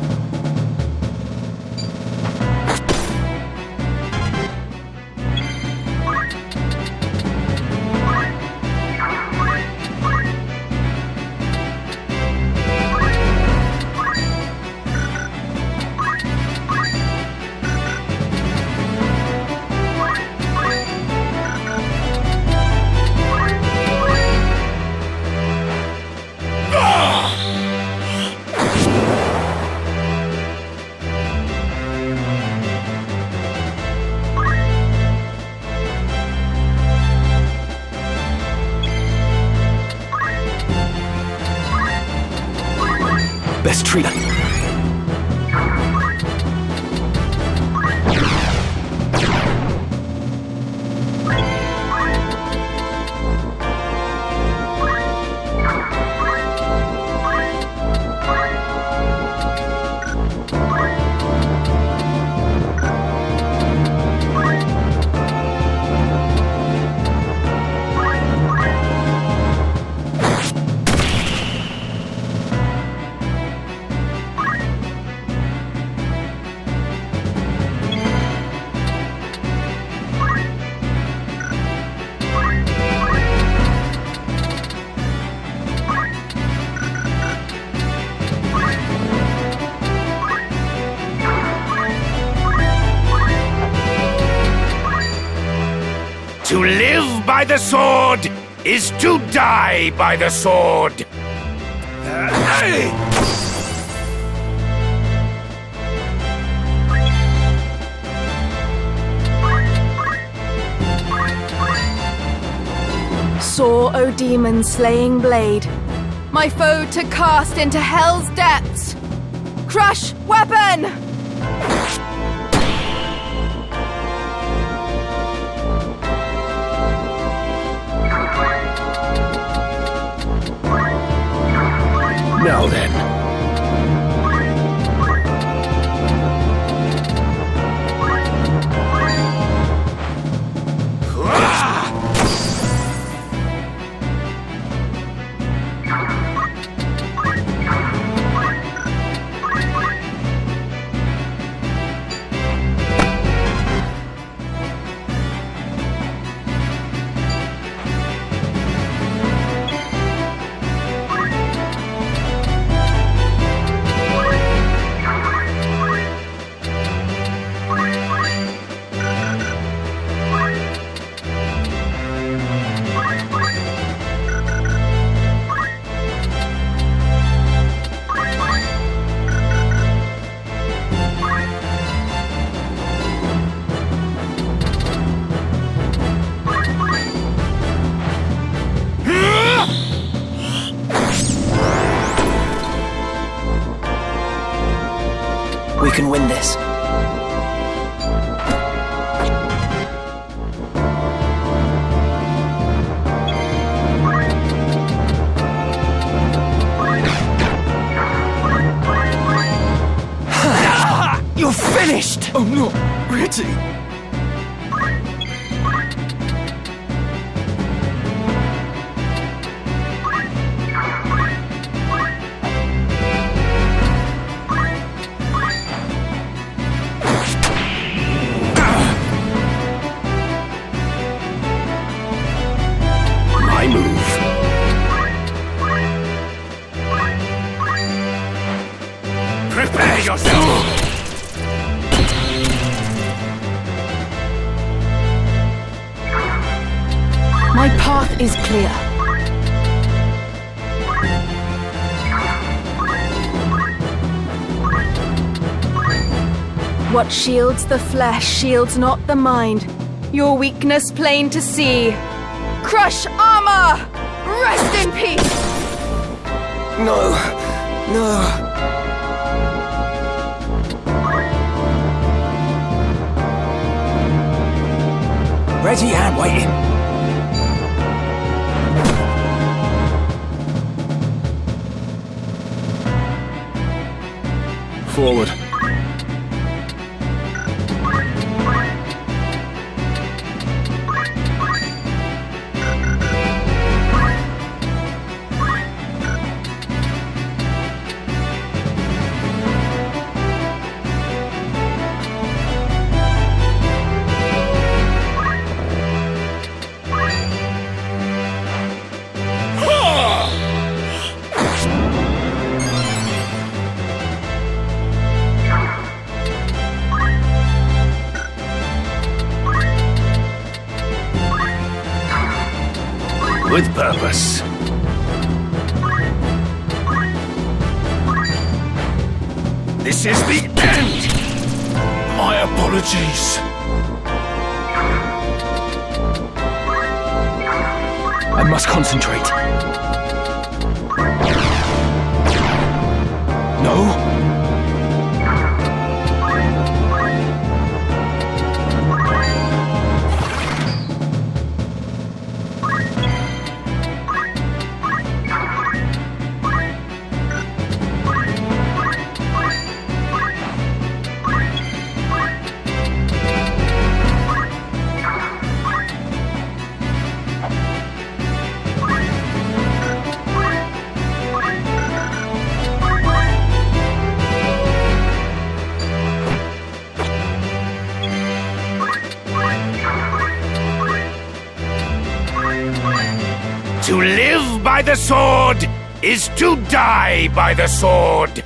S6: best treat.
S14: To live by the sword is to die by the sword.
S4: Soar, O demon slaying blade, my foe to cast into hell's depths. Crush weapon!
S9: Now then.
S3: We can win this.
S6: You're finished!
S2: I'm not ready.
S9: My move.
S14: Prepare yourself!
S4: My path is clear. What shields the flesh shields not the mind. Your weakness plain to see. Crush armor! Rest in peace!
S6: No. No. Ready and waiting.
S2: Forward.
S14: With purpose. This is the end!
S2: My apologies.
S6: I must concentrate. No?
S14: To live by the sword is to die by the sword.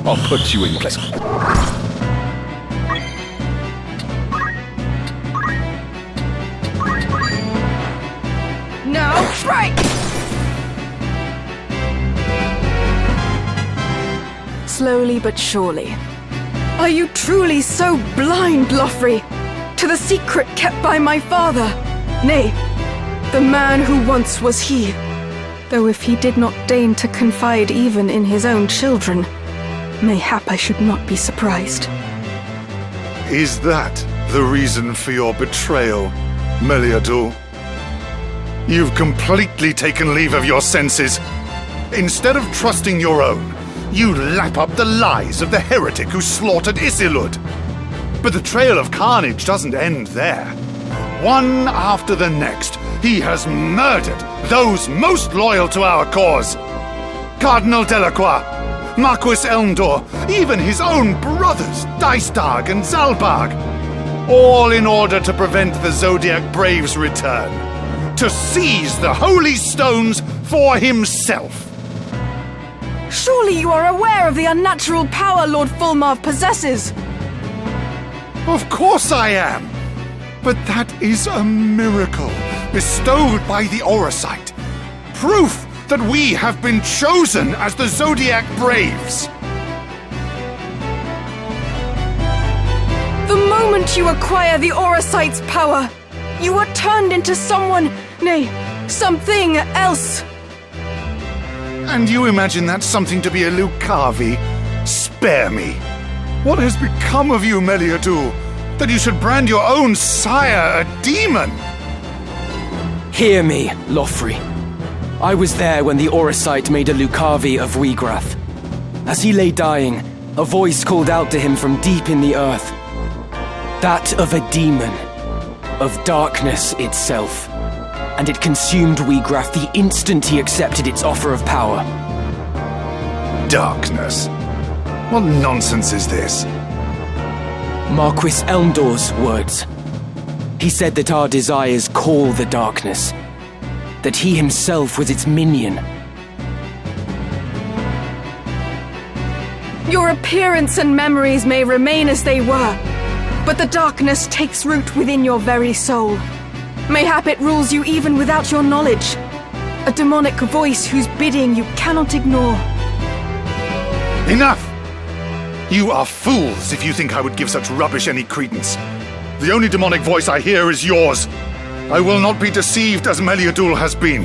S2: I'll put you in place.
S4: Now, break! Slowly but surely. Are you truly so blind, Lothry, to the secret kept by my father? Nay, the man who once was he. Though if he did not deign to confide even in his own children, mayhap I should not be surprised.
S1: Is that the reason for your betrayal, Meliadul? You've completely taken leave of your senses. Instead of trusting your own, you lap up the lies of the heretic who slaughtered Isilud. But the trail of carnage doesn't end there. One after the next, he has murdered those most loyal to our cause. Cardinal Delacroix, Marquis Elmdor, even his own brothers, Dystarg and Zalbarg. All in order to prevent the Zodiac Braves' return. To seize the holy stones for himself.
S4: Surely you are aware of the unnatural power Lord Fulmarv possesses.
S1: Of course I am. But that is a miracle bestowed by the Orosite. Proof that we have been chosen as the Zodiac Braves.
S4: The moment you acquire the Orosite's power, you are turned into someone, nay, something else.
S1: And you imagine that's something to be a Lucavi? Spare me. What has become of you, Meliadul, that you should brand your own sire a demon?
S6: Hear me, Lothry. I was there when the Orosite made a Lucavi of Weegrath. As he lay dying, a voice called out to him from deep in the earth. That of a demon, of darkness itself. And it consumed Weegrath the instant he accepted its offer of power.
S1: Darkness? What nonsense is this?
S6: Marquis Elmdor's words. He said that our desires call the darkness. That he himself was its minion.
S4: Your appearance and memories may remain as they were, but the darkness takes root within your very soul. Mayhap it rules you even without your knowledge. A demonic voice whose bidding you cannot ignore.
S1: Enough! You are fools if you think I would give such rubbish any credence. The only demonic voice I hear is yours. I will not be deceived as Meliadul has been.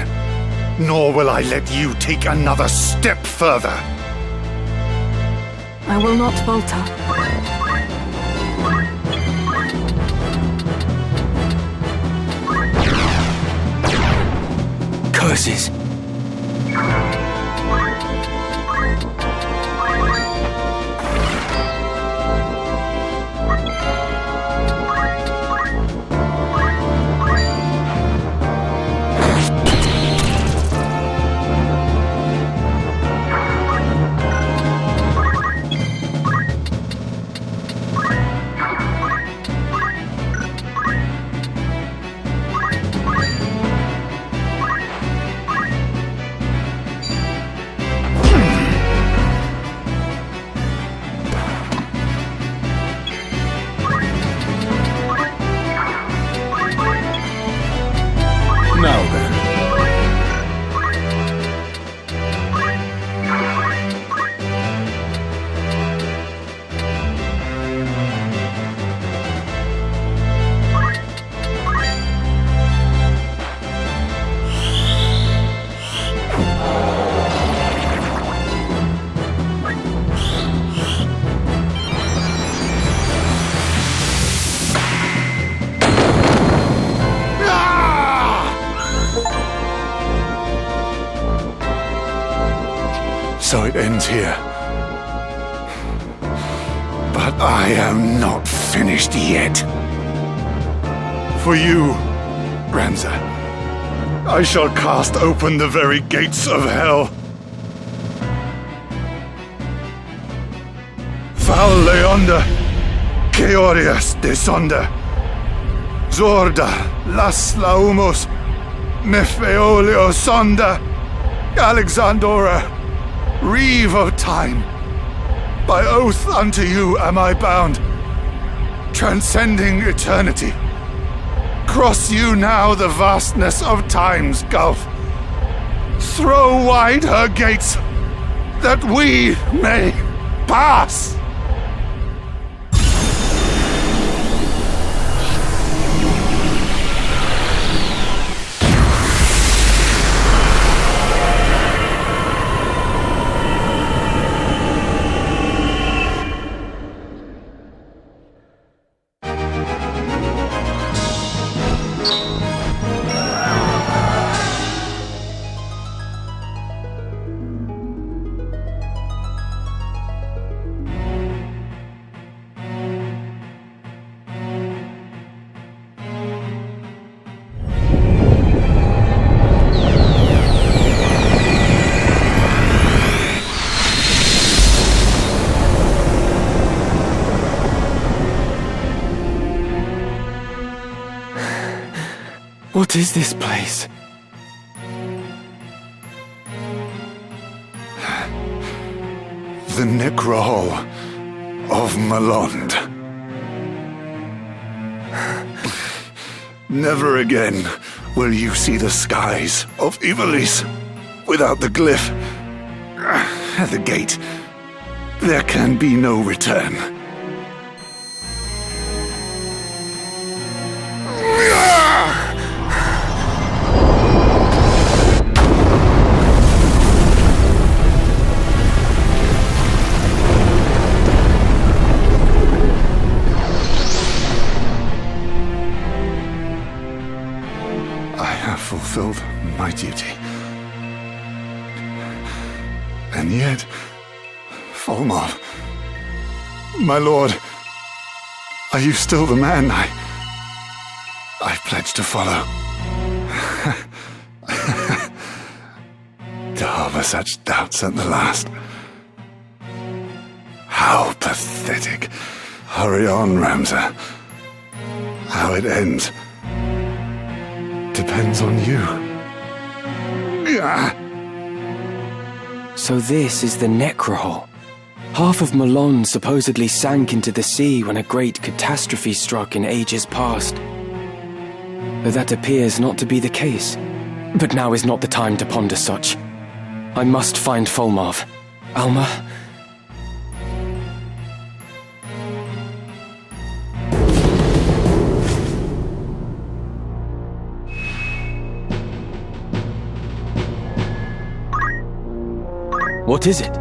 S1: Nor will I let you take another step further.
S4: I will not falter.
S6: Curses.
S1: So it ends here. But I am not finished yet. For you, Ramza, I shall cast open the very gates of hell. Val Leonda, Keorias desonda, Zorda, las laumos, Nefeolio sonda, Alexandora, reeve of time. By oath unto you am I bound, transcending eternity. Cross you now the vastness of time's gulf. Throw wide her gates, that we may pass.
S6: What is this place?
S1: The Necrohol of Malond. Never again will you see the skies of Ivalice without the glyph. At the gate, there can be no return. Fulfilled my duty. And yet, Folmov, my lord, are you still the man I pledged to follow? To harbor such doubts at the last. How pathetic. Hurry on, Ramza. How it ends depends on you.
S6: So this is the Necrohol. Half of Malon supposedly sank into the sea when a great catastrophe struck in ages past. But that appears not to be the case. But now is not the time to ponder such. I must find Folmarv. Alma? What is it?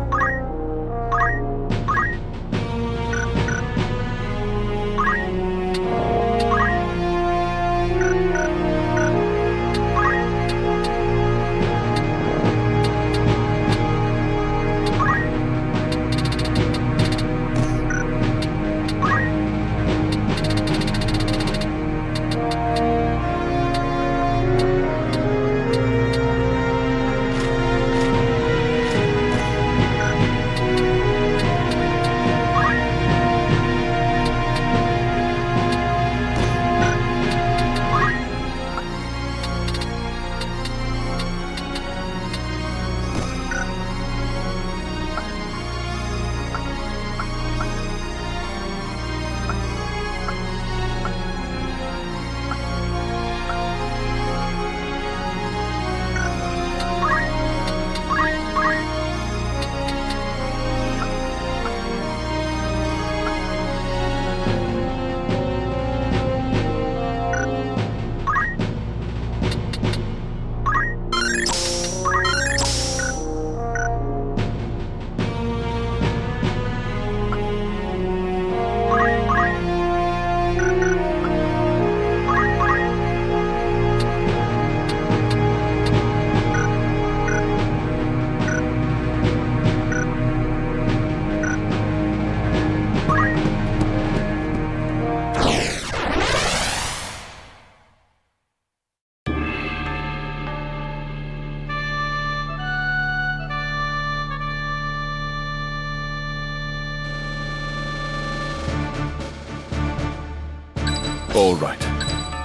S11: All right.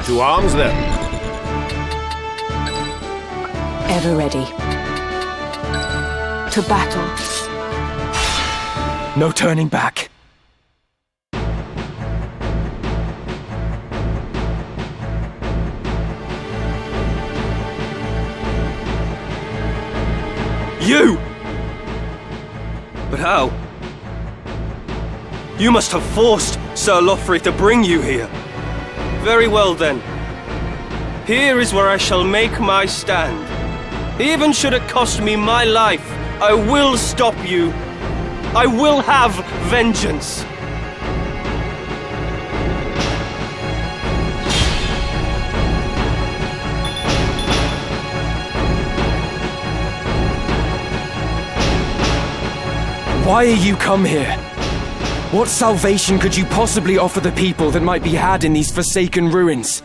S14: To arms, then.
S12: Ever ready. To battle.
S6: No turning back. You! But how? You must have forced Sir Lothry to bring you here. Very well then. Here is where I shall make my stand. Even should it cost me my life, I will stop you. I will have vengeance. Why are you come here? What salvation could you possibly offer the people that might be had in these forsaken ruins?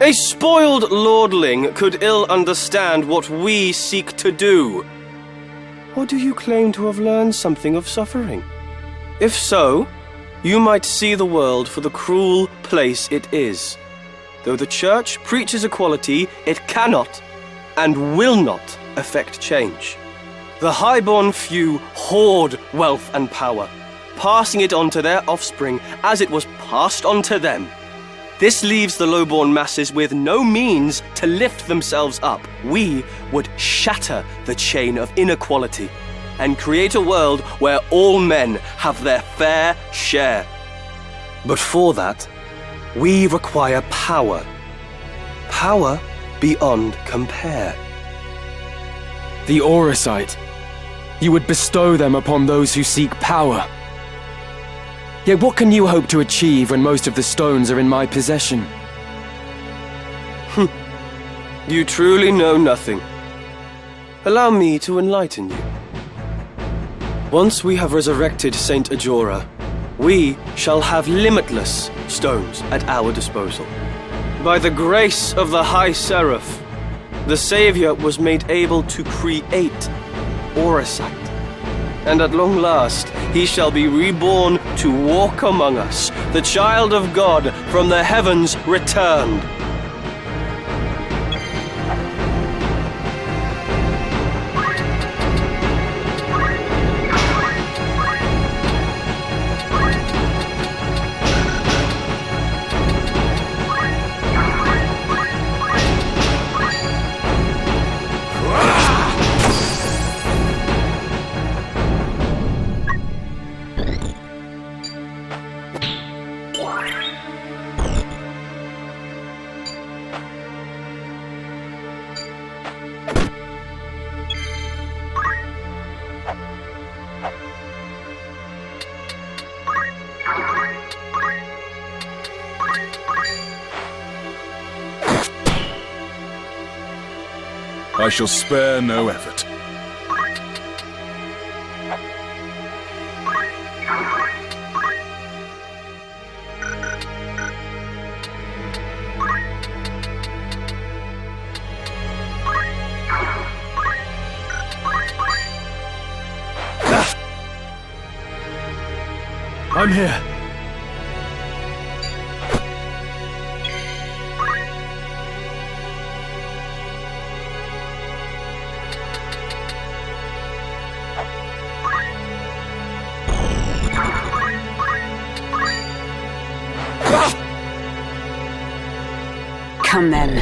S6: A spoiled lordling could ill understand what we seek to do. Or do you claim to have learned something of suffering? If so, you might see the world for the cruel place it is. Though the Church preaches equality, it cannot and will not effect change. The highborn few hoard wealth and power, passing it on to their offspring as it was passed on to them. This leaves the lowborn masses with no means to lift themselves up. We would shatter the chain of inequality and create a world where all men have their fair share. But for that, we require power. Power beyond compare. The Auracite. You would bestow them upon those who seek power. Yet what can you hope to achieve when most of the stones are in my possession? You truly know nothing. Allow me to enlighten you. Once we have resurrected Saint Ajora, we shall have limitless stones at our disposal. By the grace of the High Seraph, the Savior was made able to create Auracite. And at long last, he shall be reborn to walk among us, the child of God from the heavens returned.
S2: I shall spare no effort.
S6: I'm here.
S12: Come then.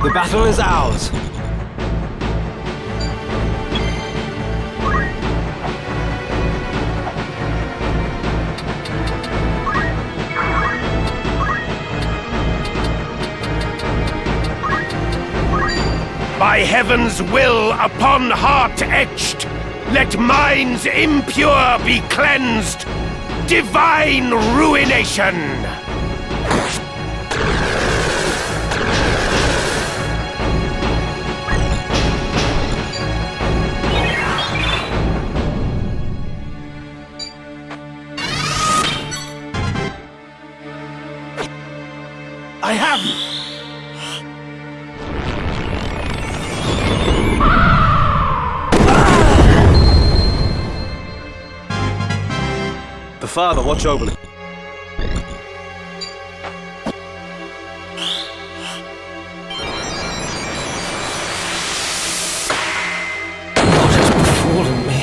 S6: The battle is ours.
S14: By heaven's will upon heart etched, let minds impure be cleansed. Divine ruination!
S8: I have
S6: father watch over me. What has befallen me?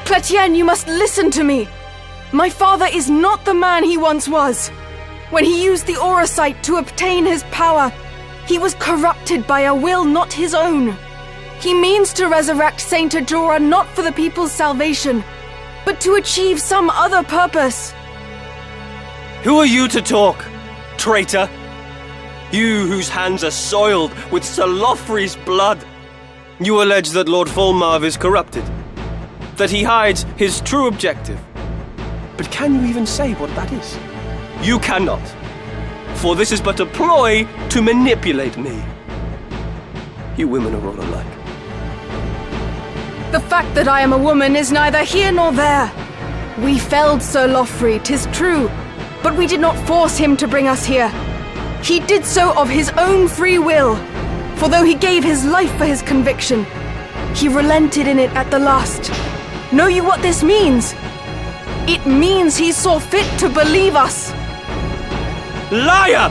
S4: Chrétien, you must listen to me. My father is not the man he once was. When he used the aura sight to obtain his power, he was corrupted by a will not his own. He means to resurrect Saint Ajora not for the people's salvation, but to achieve some other purpose.
S6: Who are you to talk, traitor? You whose hands are soiled with Sir Lothry's blood. You allege that Lord Fulmarv is corrupted, that he hides his true objective. But can you even say what that is? You cannot, for this is but a ploy to manipulate me. You women are all alike.
S4: The fact that I am a woman is neither here nor there. We felled Sir Lothry, 'tis true, but we did not force him to bring us here. He did so of his own free will, for though he gave his life for his conviction, he relented in it at the last. Know you what this means? It means he saw fit to believe us.
S6: Liar!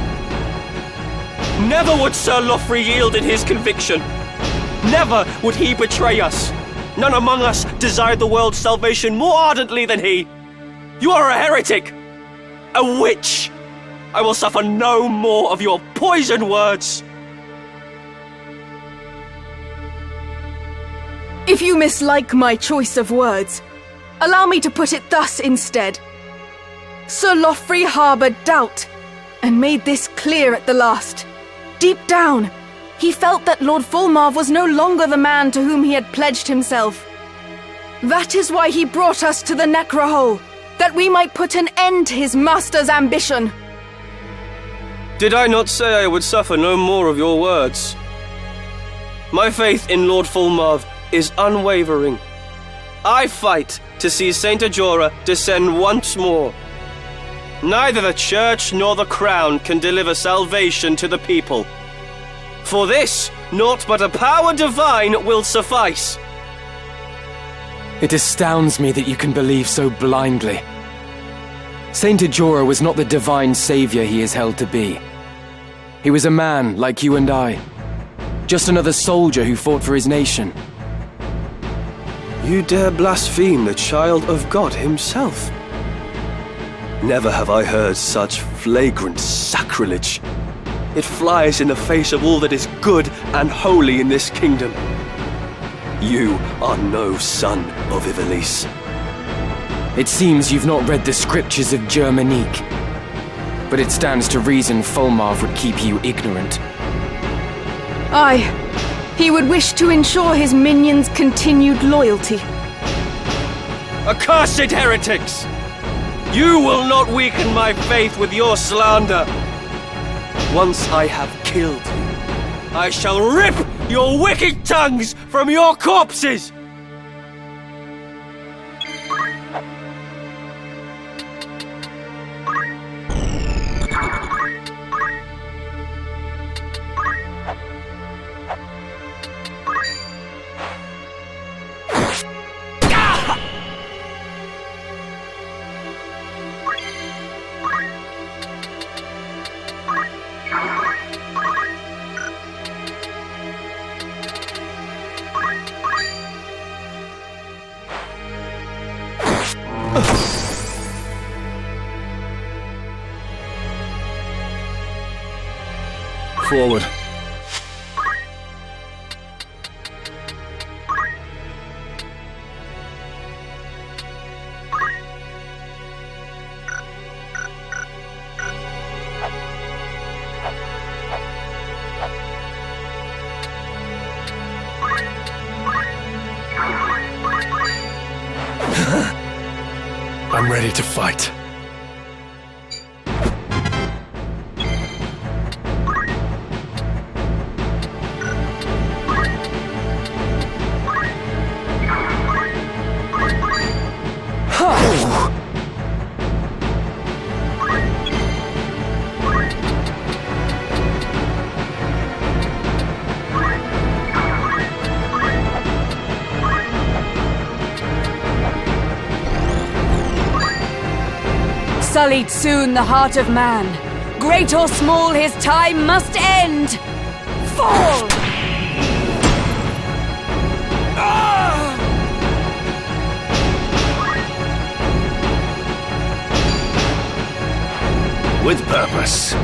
S6: Never would Sir Lothry yield in his conviction. Never would he betray us. None among us desired the world's salvation more ardently than he. You are a heretic, a witch. I will suffer no more of your poison words.
S4: If you mislike my choice of words, allow me to put it thus instead. Sir Lothry harboured doubt, and made this clear at the last. Deep down, he felt that Lord Fulmarv was no longer the man to whom he had pledged himself. That is why he brought us to the Necrohole, that we might put an end to his master's ambition.
S6: Did I not say I would suffer no more of your words? My faith in Lord Fulmarv is unwavering. I fight to see Saint Ajora descend once more. Neither the church nor the crown can deliver salvation to the people. For this, naught but a power divine will suffice. It astounds me that you can believe so blindly. Saint Ajora was not the divine savior he is held to be. He was a man like you and I, just another soldier who fought for his nation. You dare blaspheme the child of God himself? Never have I heard such flagrant sacrilege. It flies in the face of all that is good and holy in this kingdom. You are no son of Ivalice. It seems you've not read the scriptures of Germanique, but it stands to reason Fulmarv would keep you ignorant.
S4: Aye, he would wish to ensure his minions' continued loyalty.
S6: Accursed heretics! You will not weaken my faith with your slander. Once I have killed you, I shall rip your wicked tongues from your corpses!
S2: Forward.
S5: I'm ready to fight.
S12: sullied soon the heart of man. Great or small, his time must end. Fall!
S14: With purpose.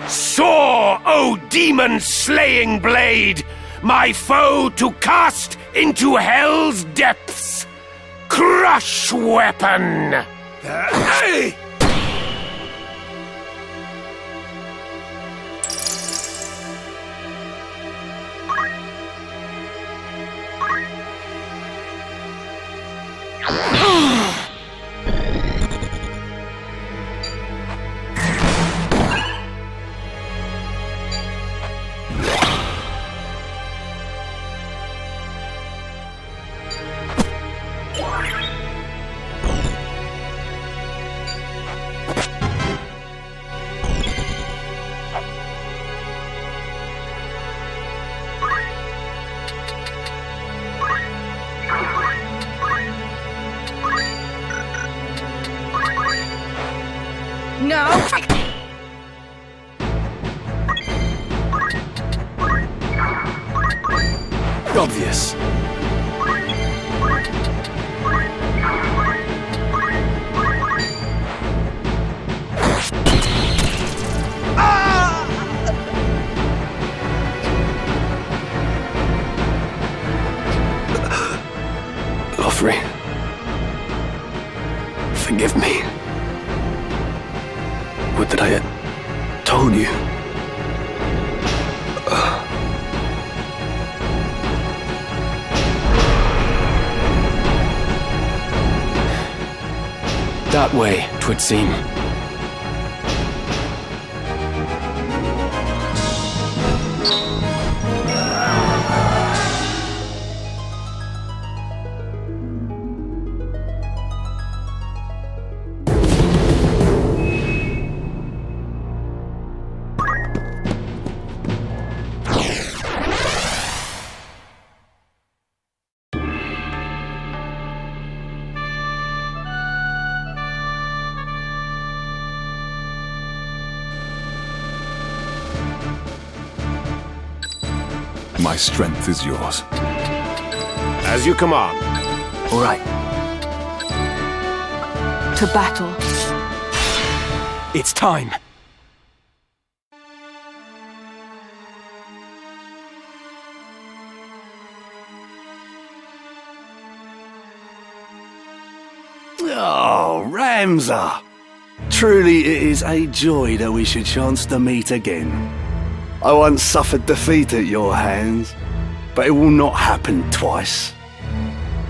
S14: Soar, O demon-slaying blade, my foe to cast into hell's depths! Crush weapon!
S4: No!
S6: Obvious.
S7: Joffrey, forgive me. Would that I had told you.
S6: That way, 'twould seem.
S2: My strength is yours.
S9: As you command.
S3: All right.
S4: To battle.
S6: It's time.
S15: Oh, Ramsar! Truly it is a joy that we should chance to meet again. I once suffered defeat at your hands, but it will not happen twice.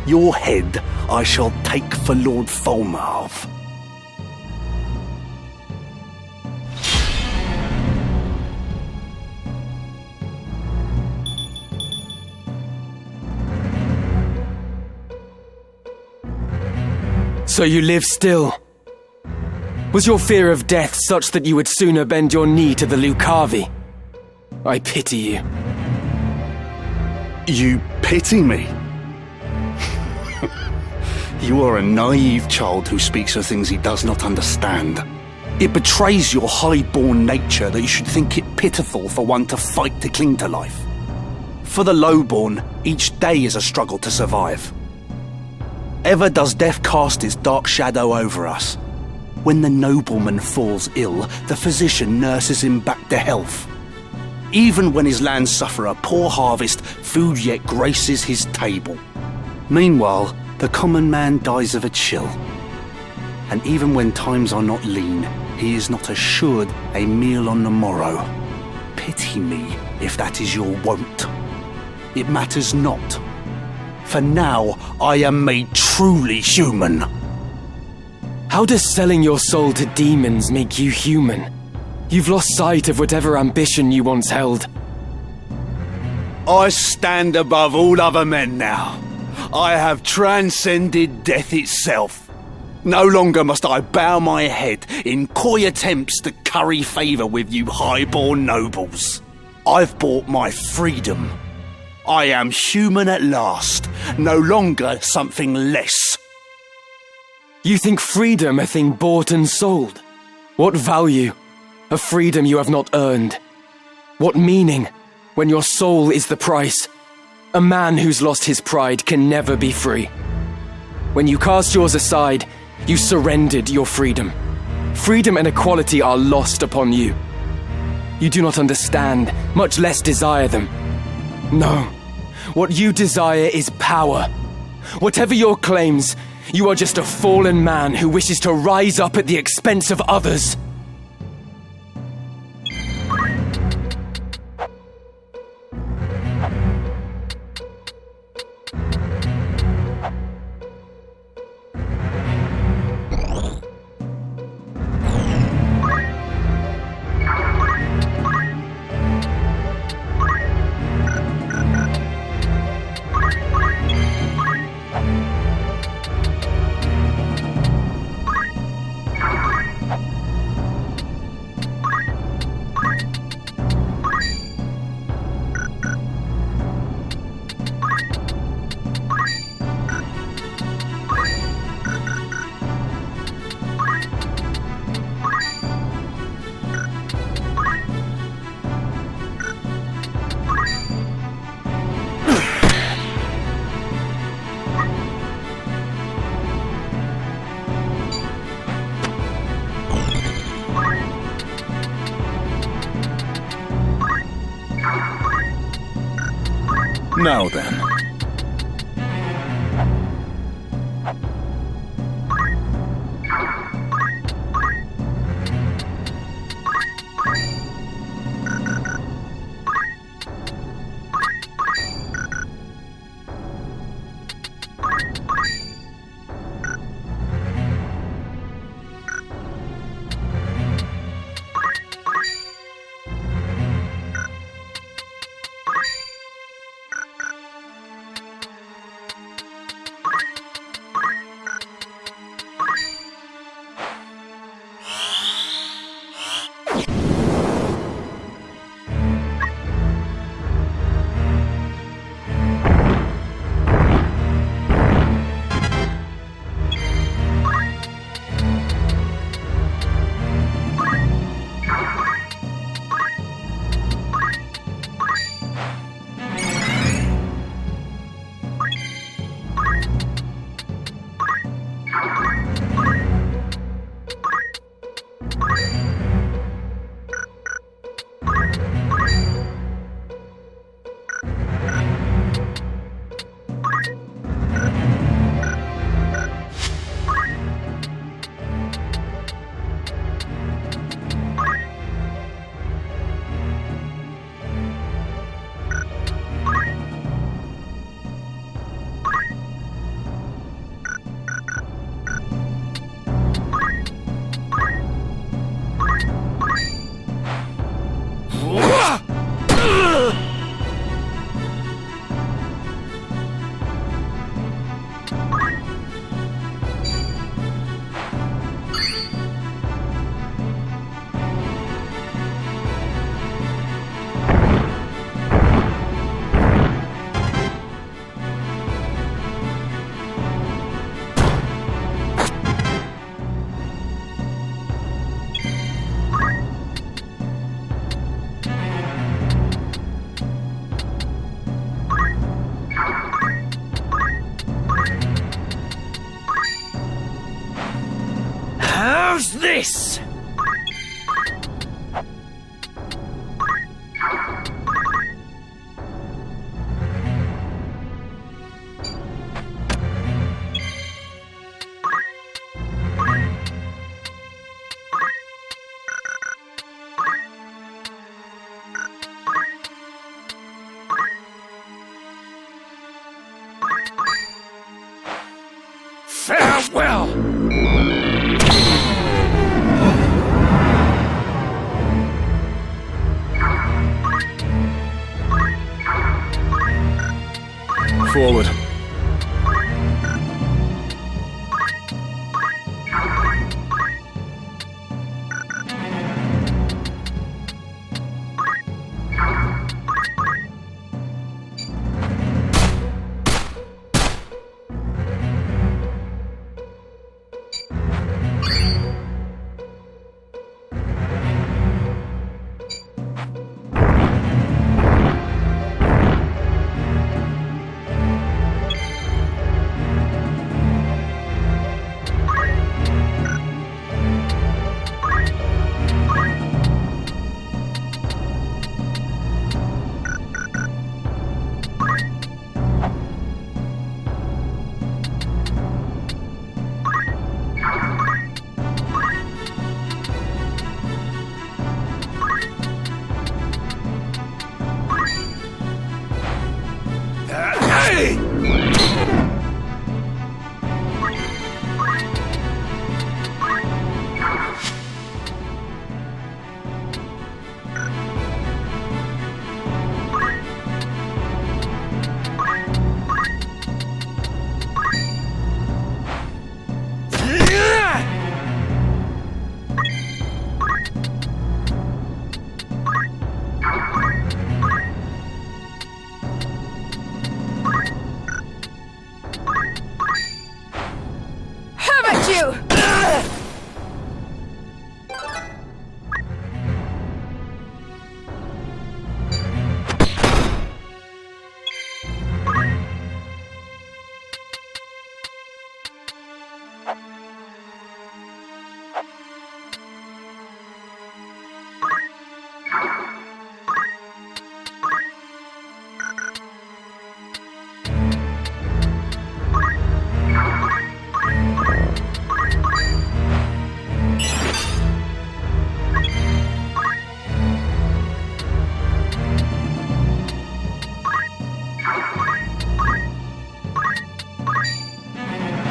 S15: Your head I shall take for Lord Folmarv.
S6: So you live still? Was your fear of death such that you would sooner bend your knee to the Lucavi? I pity you.
S15: You pity me? You are a naive child who speaks of things he does not understand. It betrays your high-born nature that you should think it pitiful for one to fight to cling to life. For the low-born, each day is a struggle to survive. Ever does death cast its dark shadow over us. When the nobleman falls ill, the physician nurses him back to health. Even when his lands suffer a poor harvest, food yet graces his table. Meanwhile, the common man dies of a chill. And even when times are not lean, he is not assured a meal on the morrow. Pity me if that is your wont. It matters not. For now, I am made truly human.
S6: How does selling your soul to demons make you human? You've lost sight of whatever ambition you once held.
S15: I stand above all other men now. I have transcended death itself. No longer must I bow my head in coy attempts to curry favour with you high-born nobles. I've bought my freedom. I am human at last, no longer something less.
S6: You think freedom a thing bought and sold? What value? A freedom you have not earned. What meaning, when your soul is the price? A man who's lost his pride can never be free. When you cast yours aside, you surrendered your freedom. Freedom and equality are lost upon you. You do not understand, much less desire them. No, what you desire is power. Whatever your claims, you are just a fallen man who wishes to rise up at the expense of others.
S2: Now then.
S14: How's this? Farewell!
S2: Forward.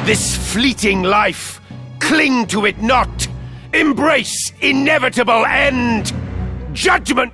S14: This fleeting life, cling to it not. Embrace inevitable end. Judgment.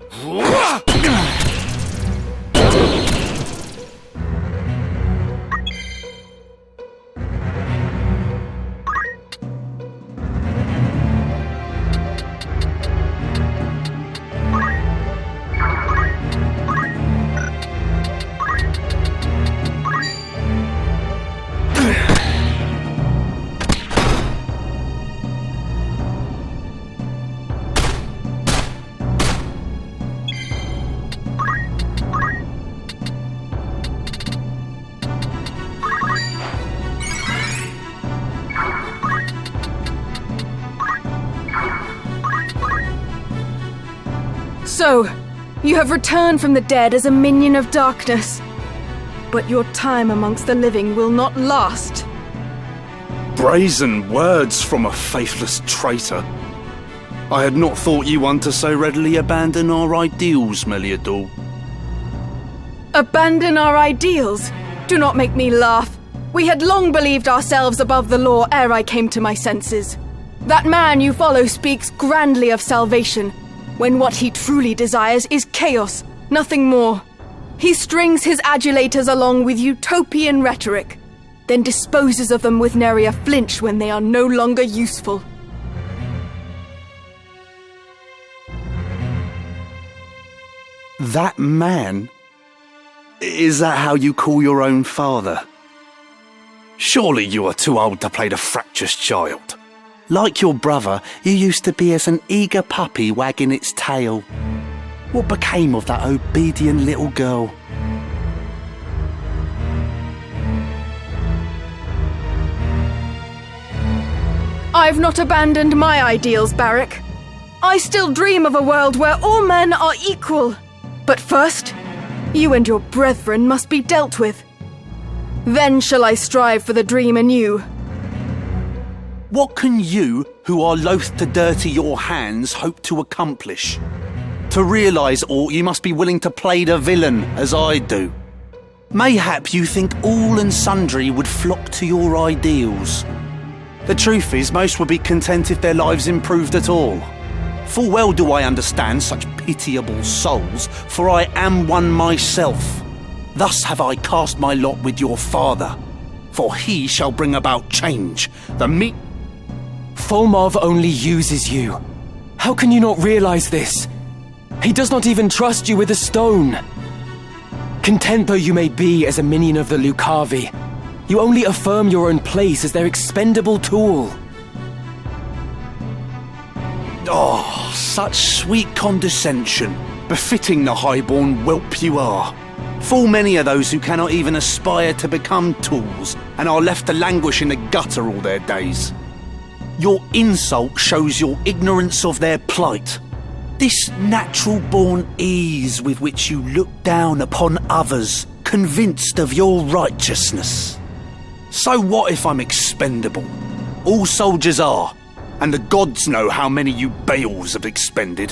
S4: So, you have returned from the dead as a minion of darkness. But your time amongst the living will not last.
S15: Brazen words from a faithless traitor. I had not thought you one to so readily abandon our ideals, Meliador.
S4: Abandon our ideals? Do not make me laugh. We had long believed ourselves above the law ere I came to my senses. That man you follow speaks grandly of salvation, when what he truly desires is chaos, nothing more. He strings his adulators along with utopian rhetoric, then disposes of them with nary a flinch when they are no longer useful.
S15: That man? Is that how you call your own father? Surely you are too old to play the fractious child. Like your brother, you used to be as an eager puppy wagging its tail. What became of that obedient little girl?
S4: I've not abandoned my ideals, Barrack. I still dream of a world where all men are equal. But first, you and your brethren must be dealt with. Then shall I strive for the dream anew.
S15: What can you, who are loath to dirty your hands, hope to accomplish? To realise aught, you must be willing to play the villain, as I do. Mayhap you think all and sundry would flock to your ideals. The truth is, most would be content if their lives improved at all. Full well do I understand such pitiable souls, for I am one myself. Thus have I cast my lot with your father, for he shall bring about change.
S6: Folmarv only uses you. How can you not realize this? He does not even trust you with a stone. Content though you may be as a minion of the Lucavi, you only affirm your own place as their expendable tool.
S15: Oh, such sweet condescension, befitting the highborn whelp you are. Full many are those who cannot even aspire to become tools, and are left to languish in the gutter all their days. Your insult shows your ignorance of their plight. This natural-born ease with which you look down upon others, convinced of your righteousness. So what if I'm expendable? All soldiers are, and the gods know how many you Beowulfs have expended.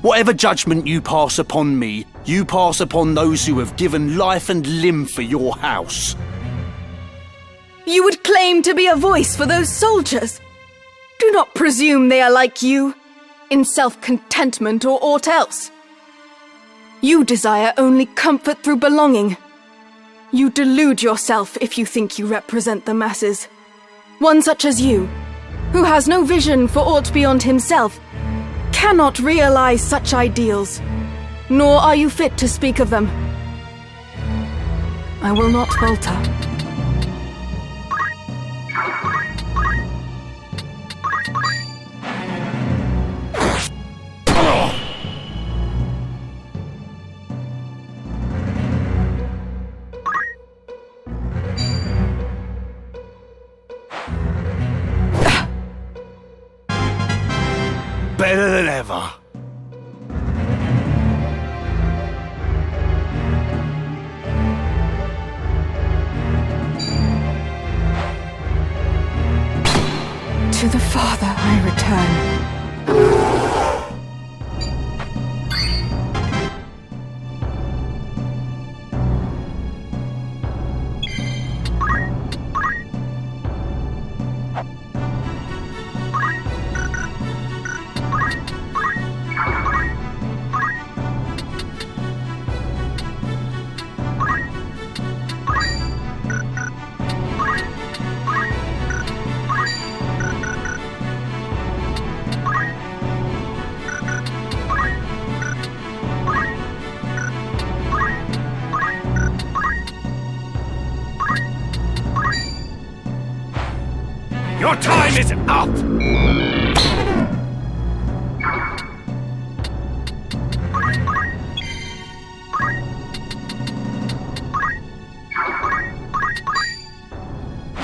S15: Whatever judgment you pass upon me, you pass upon those who have given life and limb for your house.
S4: You would claim to be a voice for those soldiers? Do not presume they are like you, in self-contentment or aught else. You desire only comfort through belonging. You delude yourself if you think you represent the masses. One such as you, who has no vision for aught beyond himself, cannot realize such ideals, nor are you fit to speak of them. I will not falter.
S15: Better than ever.
S4: To the Father I return.
S14: time is up!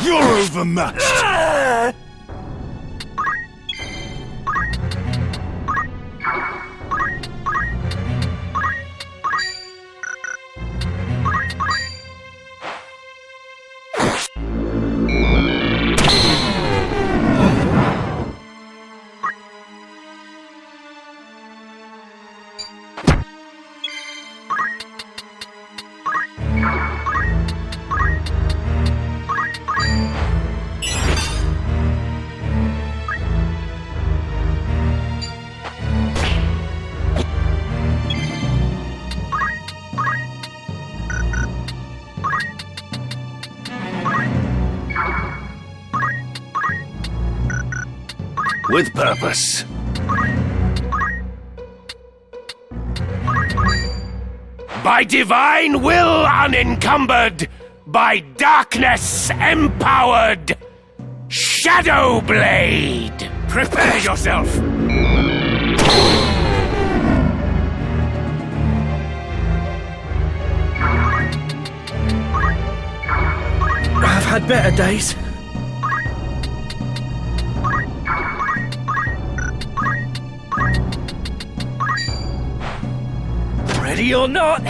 S5: You're overmatched!
S14: With purpose. By divine will unencumbered, by darkness empowered, Shadow Blade! Prepare yourself!
S6: I've had better days. Ready or not?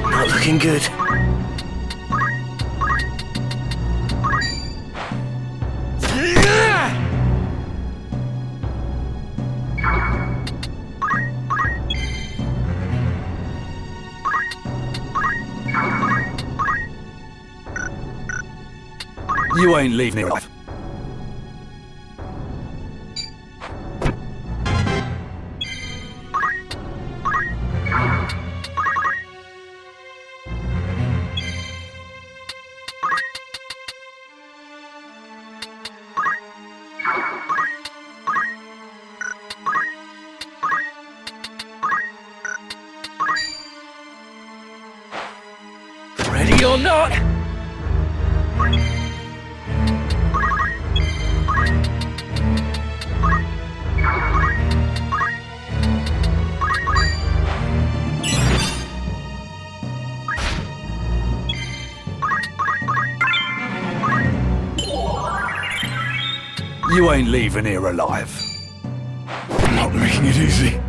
S6: Not looking good.
S15: You ain't leaving it off.
S6: Ready or not?
S15: You ain't leaving here alive.
S5: Not making it easy.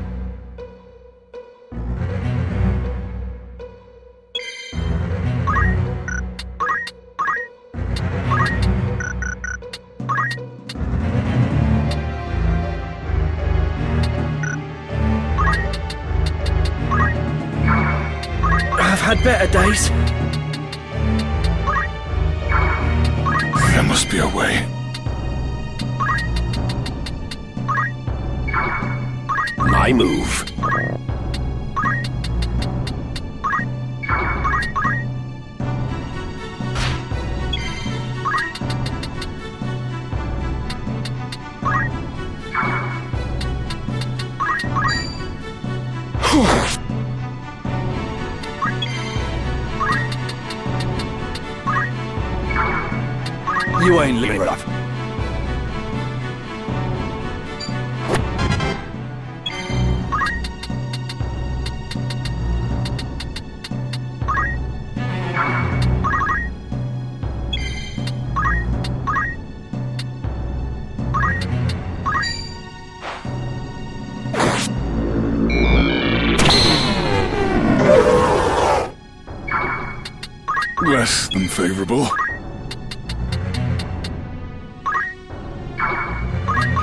S6: I've had better days.
S5: There must be a way.
S14: My move.
S15: You ain't leaving here alive.
S5: Less than favorable.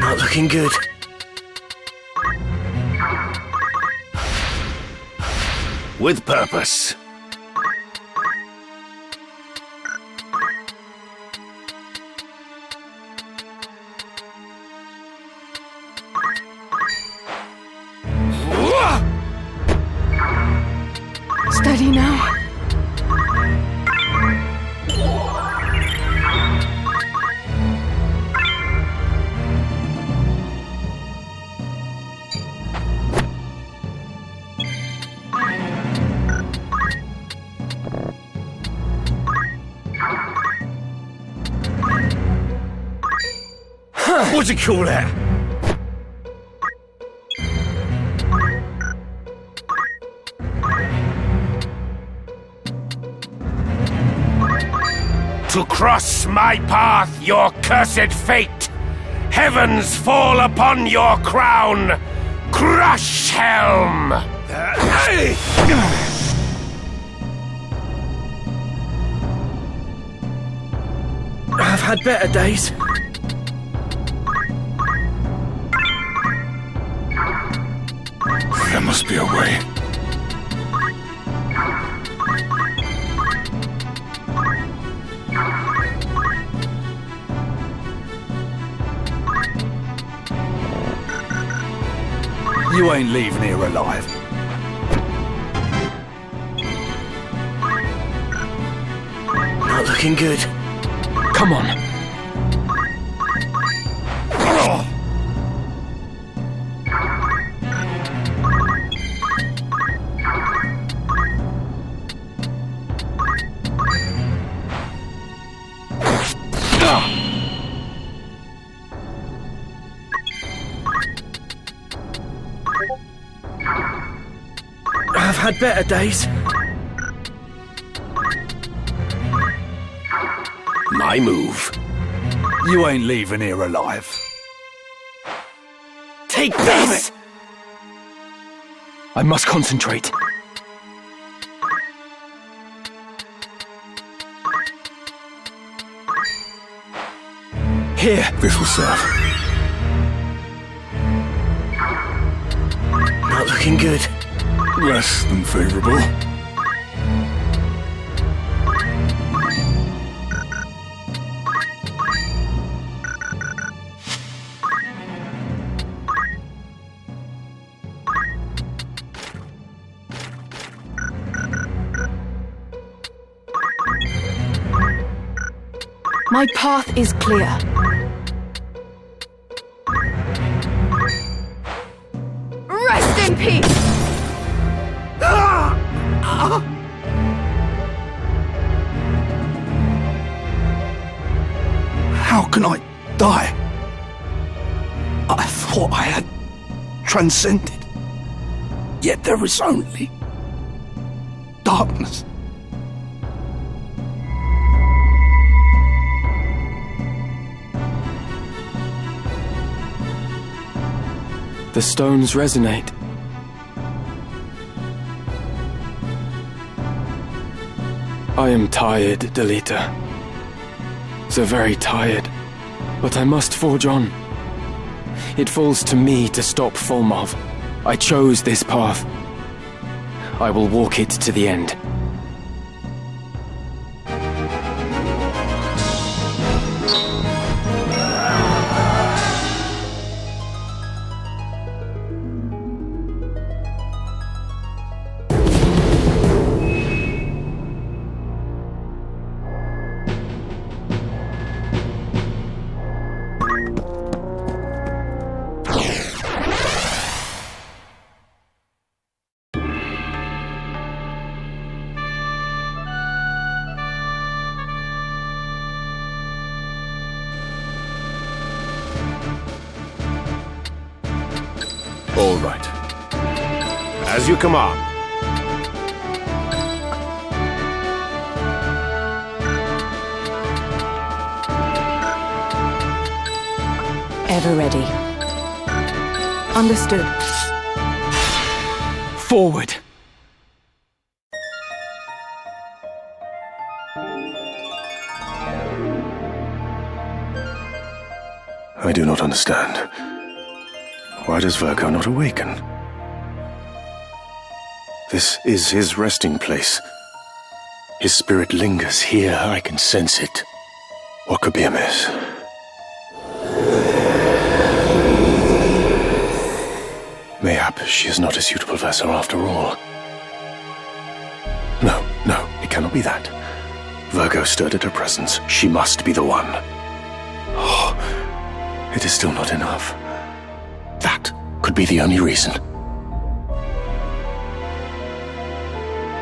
S6: Not looking good.
S14: With purpose.
S4: ready now?
S14: What do you call that? To cross my path, your cursed fate. Heavens fall upon your crown. Crush helm!
S6: I've had better days.
S2: There must be a way.
S15: You ain't leaving here alive.
S6: Not looking good. Come on. I've had better days.
S14: My move.
S15: You ain't leaving here alive.
S6: Take this! I must concentrate. Here.
S2: This will serve.
S6: Not looking good.
S2: Less than favorable.
S4: My path is clear. Rest in peace!
S15: How can I die? I thought I had transcended. Yet there is only darkness.
S6: The stones resonate. I am tired, Delita. So very tired. But I must forge on. It falls to me to stop Fulmov. I chose this path. I will walk it to the end.
S14: All right. As you command.
S12: Ever ready.
S4: Understood.
S6: Forward!
S7: I do not understand. Why does Virgo not awaken? This is his resting place. His spirit lingers here. I can sense it. What could be amiss? Mayhap she is not a suitable vessel after all. cannot be that. Virgo stirred at her presence. She must be the one. Oh, it is still not enough. That could be the only reason.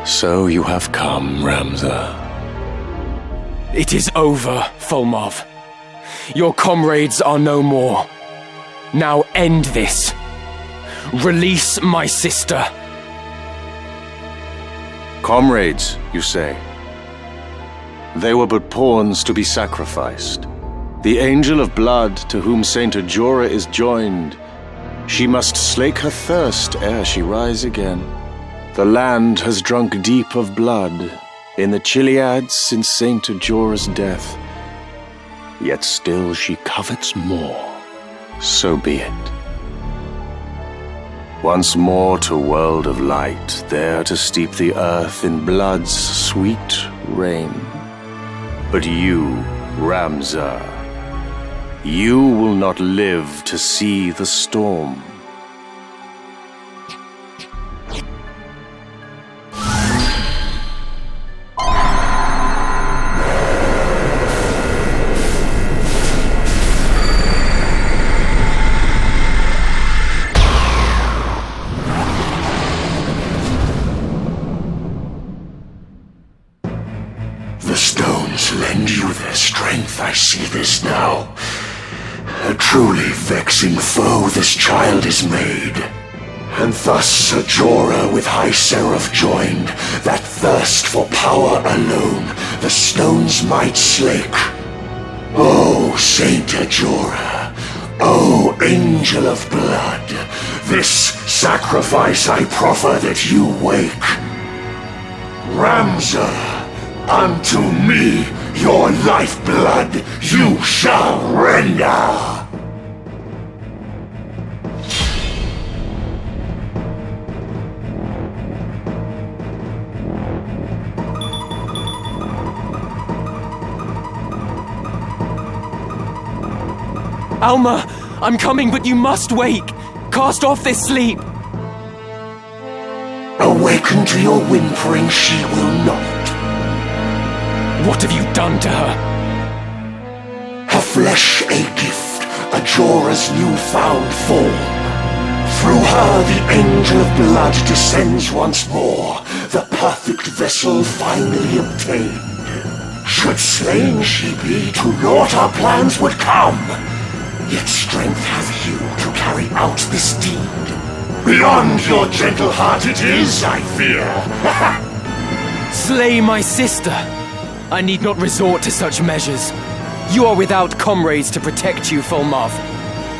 S7: So you have come, Ramza.
S6: It is over, Fulmov. Your comrades are no more. Now end this. Release my sister.
S7: Comrades, you say? They were but pawns to be sacrificed. The angel of blood to whom Saint Ajora is joined. She must slake her thirst ere she rise again. The land has drunk deep of blood in the Chiliads since Saint Ajora's death. Yet still she covets more. So be it. Once more to world of light, there to steep the earth in blood's sweet rain. But you, Ramza, you will not live to see the storm.
S14: I see this now. A truly vexing foe this child is made. And thus Ajora with High Seraph joined, that thirst for power alone the stones might slake. O Saint Ajora, O Angel of Blood, this sacrifice I proffer that you wake. Ramza, unto me your lifeblood you shall render!
S6: Alma, I'm coming, but you must wake. Cast off this sleep.
S14: Awaken to your whimpering she will not.
S6: What have you done to her?
S14: Her flesh a gift, Ajora's newfound form. Through her the angel of blood descends once more, the perfect vessel finally obtained. Should slain she be, to naught our plans would come. Yet strength hath you to carry out this deed. Beyond your gentle heart it is, I fear.
S6: Slay my sister. I need not resort to such measures. You are without comrades to protect you, Fulmov.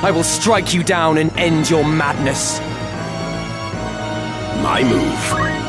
S6: I will strike you down and end your madness.
S9: My move.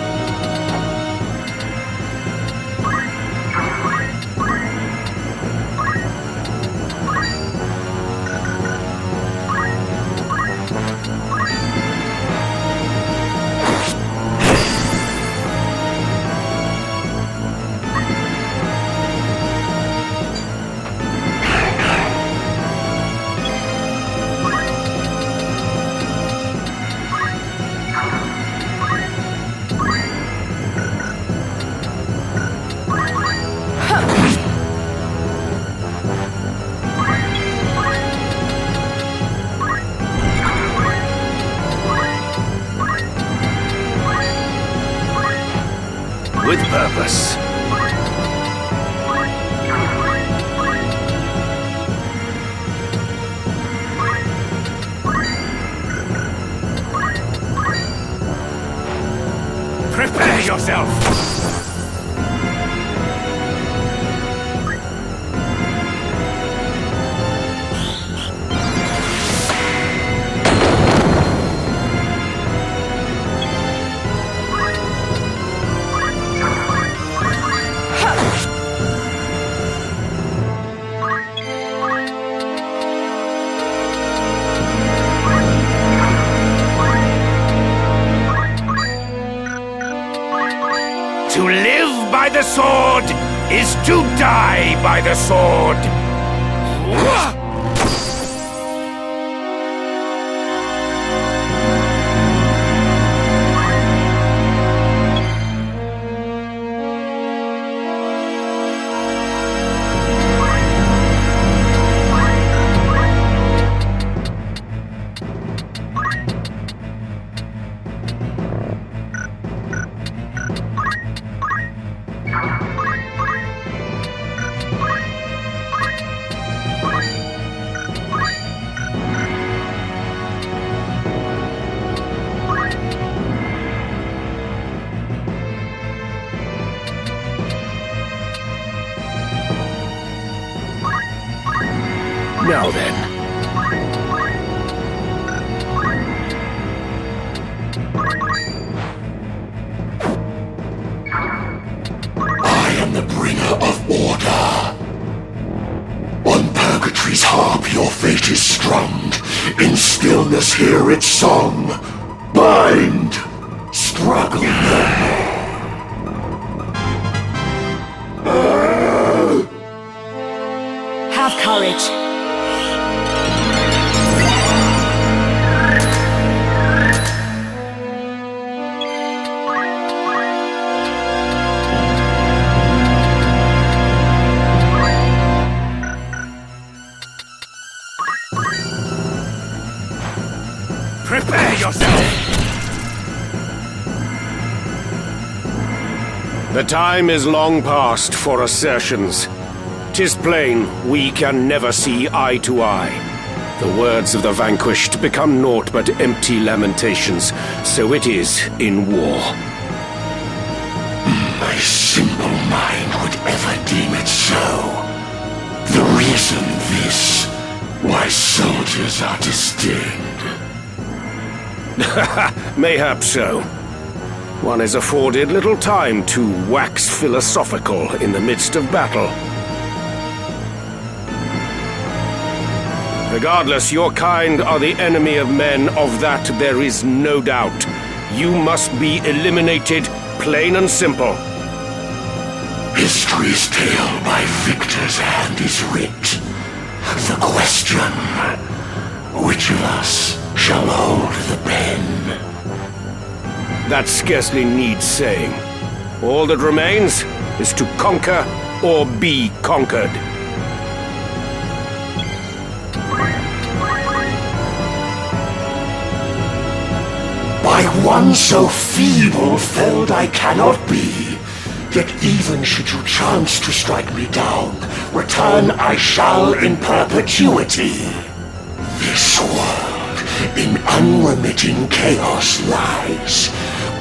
S9: With purpose.
S14: Prepare yourself! To live by the sword is to die by the sword.
S9: Now then.
S14: I am the bringer of order. On Purgatory's harp your fate is strummed. In stillness hear its song. Bind! Struggle no more.
S12: Have courage.
S9: Prepare yourself! The time is long past for assertions. 'Tis plain we can never see eye to eye. The words of the vanquished become naught but empty lamentations. So it is in war.
S14: My simple mind would ever deem it so. The reason this, why soldiers are destined.
S9: Mayhap so. One is afforded little time to wax philosophical in the midst of battle. Regardless, your kind are the enemy of men, of that there is no doubt. You must be eliminated, plain and simple.
S14: History's tale by victor's hand is writ. The question, which of us shall hold the pen?
S9: That scarcely needs saying. All that remains is to conquer or be conquered.
S14: By one so feeble felled I cannot be. Yet even should you chance to strike me down, return I shall in perpetuity. This world in unremitting chaos lies.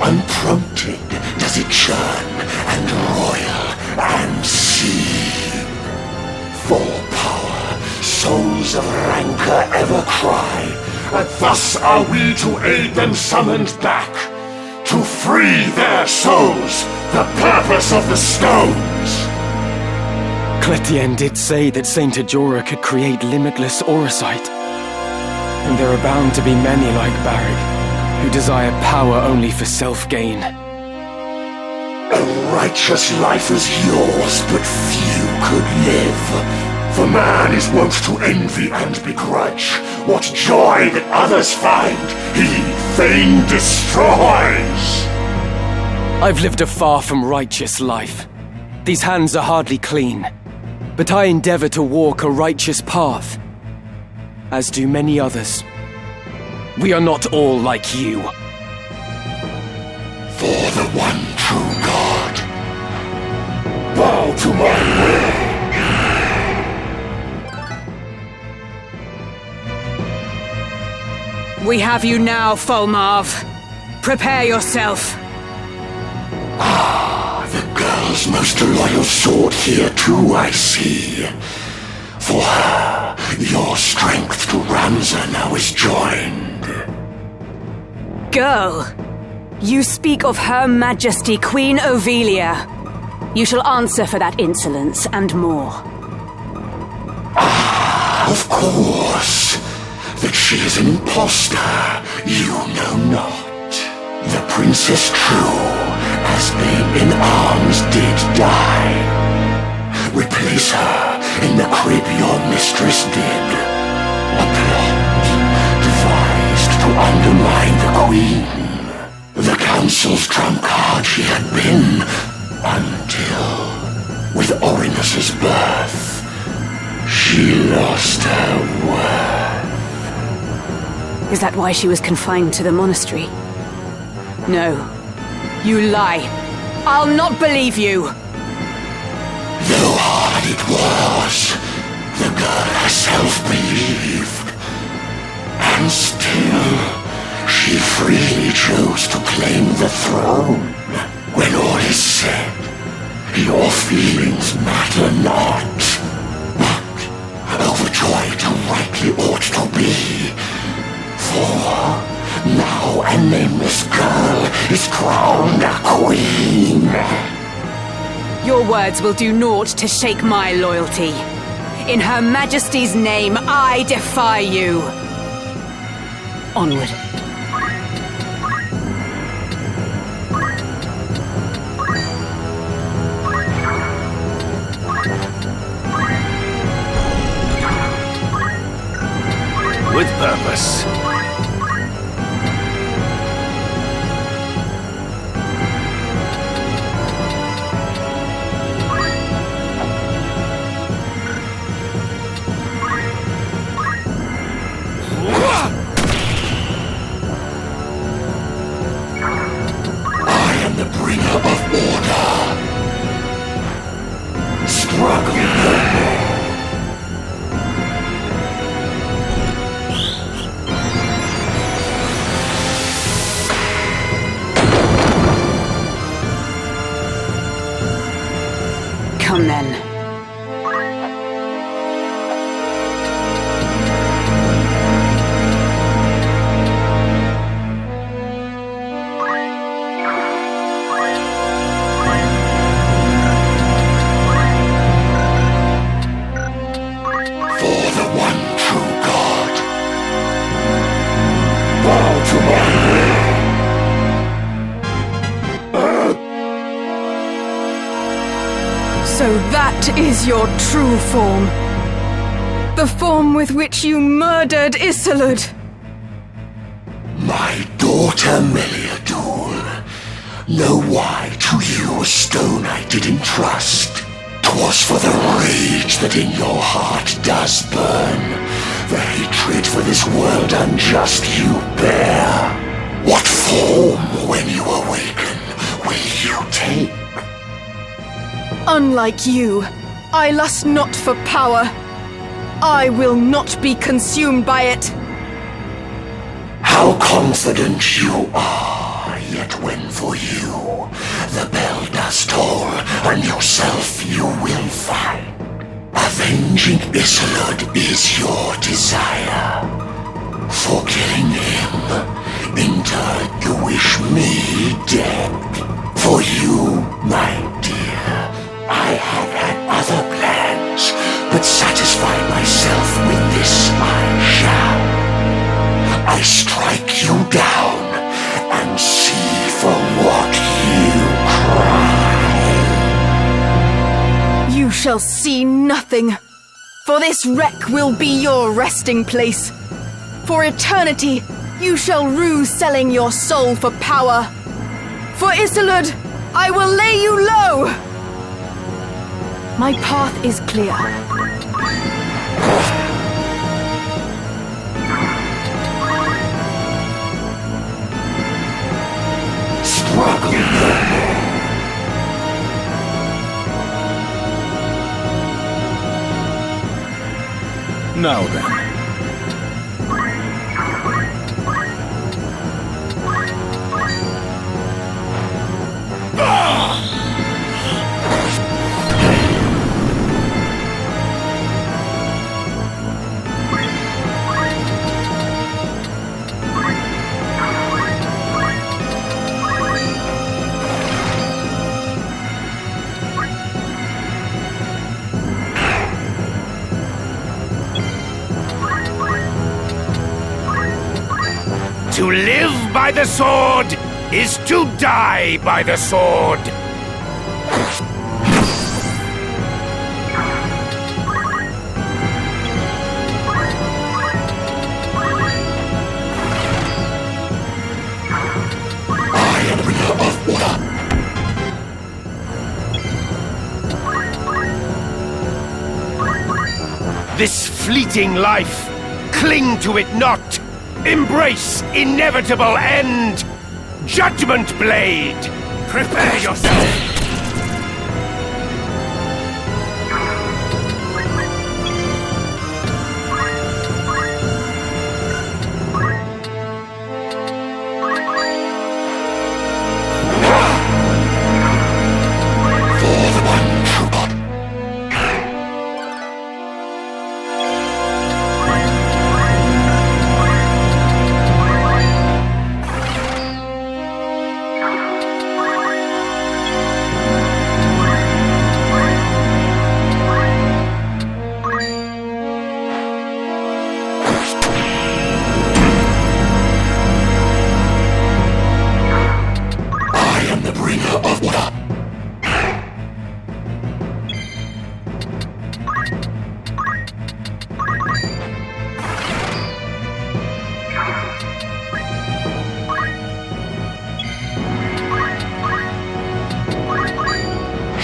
S14: Unprompted does it churn and roil and seethe. For power, souls of rancor ever cry, and thus are we to aid them summoned back, to free their souls, the purpose of the stones.
S6: Cletien did say that Saint Ajora could create limitless auracite. And there are bound to be many like Barrick, who desire power only for self-gain.
S14: A righteous life is yours, but few could live. For man is wont to envy and begrudge. What joy that others find, he fain destroys.
S6: I've lived a far from righteous life. These hands are hardly clean. But I endeavor to walk a righteous path, as do many others. We are not all like you.
S14: For the one true God, bow to my will.
S16: We have you now, Fulmarv. Prepare yourself.
S14: Ah, the girl's most loyal sword here too I see. For her, your strength to Ramza now is joined.
S12: Girl, you speak of Her Majesty Queen Ovelia. You shall answer for that insolence and more.
S14: Ah, of course. That she is an impostor, you know not. The princess true, as babe in arms did die. Replace her in the crib your mistress did. A plot devised to undermine the queen. The council's trump card she had been, until, with Orinus's birth, she lost her worth.
S12: Is that why she was confined to the monastery? No. You lie. I'll not believe you.
S14: Though hard it was, the girl herself believed. And still, she freely chose to claim the throne. When all is said, your feelings matter not. But, overjoyed to is crowned a queen.
S12: Your words will do naught to shake my loyalty. In Her Majesty's name, I defy you. Onward.
S9: With purpose.
S14: I am the bringer of order. Struggle no more.
S12: Come then.
S14: For the one true God. Bow to my will.
S4: So that is your true form. The form with which you murdered Isilud.
S14: My daughter Meliadul. Know why to you a stone I did entrust. 'Twas for the rage that in your heart does burn. The hatred for this world unjust you bear. What form, when you awaken, will you take?
S4: Unlike you, I lust not for power. I will not be consumed by it.
S14: How confident you are, yet when for you the bell does toll, and yourself you will find. Avenging Isilud is your desire. For killing him, in turn you wish me dead. For you, my dear, I have had other plans, but satisfied myself with this I shall. I strike you down and see for what you cry.
S4: You shall see nothing, for this wreck will be your resting place. For eternity, you shall rue selling your soul for power. For Isilud, I will lay you low. My path is clear.
S14: Struggle no more.
S11: Now then.
S9: To live by the sword is to die by the sword.
S14: I am bringer of order.
S9: This fleeting life, cling to it not. Embrace inevitable end. Judgment Blade, prepare yourself.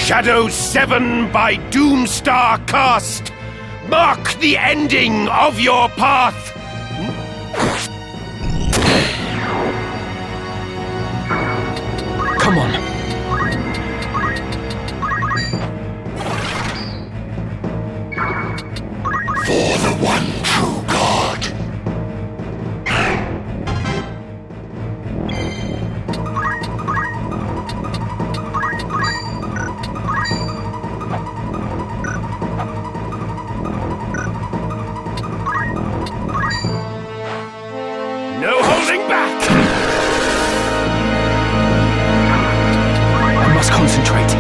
S9: Shadow 7 by Doomstar cast, mark the ending of your path.
S6: Come on.
S14: For the one true God.
S9: No holding back!
S6: I must concentrate.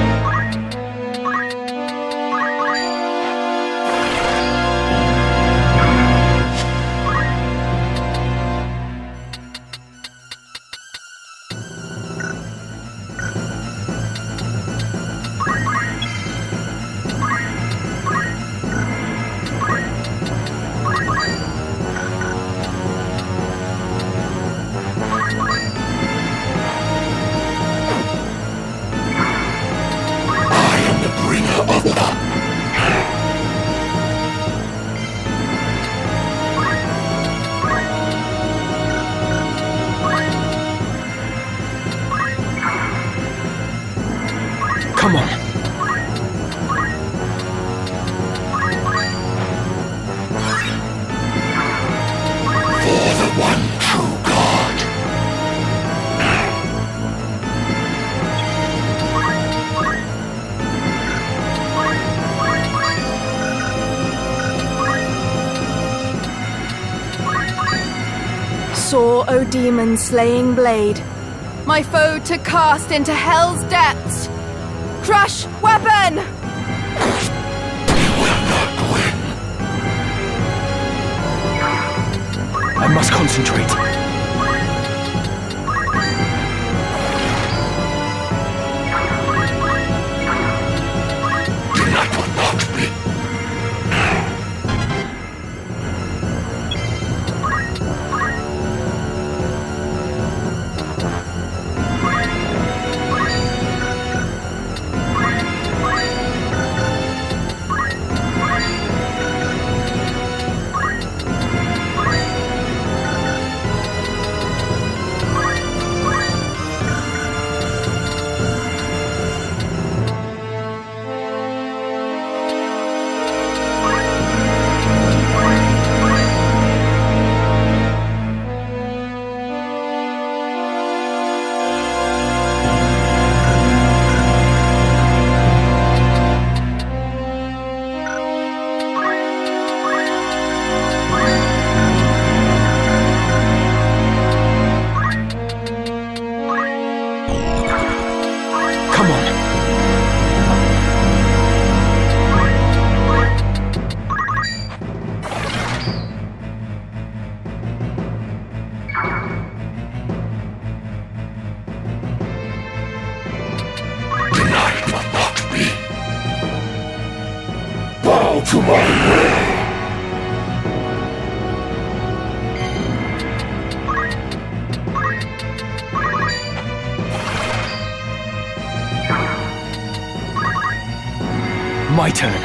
S6: Come on.
S14: For the one true God.
S4: Soar, O demon slaying blade, my foe to cast into hell's depths. Crush weapon!
S6: I must concentrate.
S14: To my will.
S6: My turn.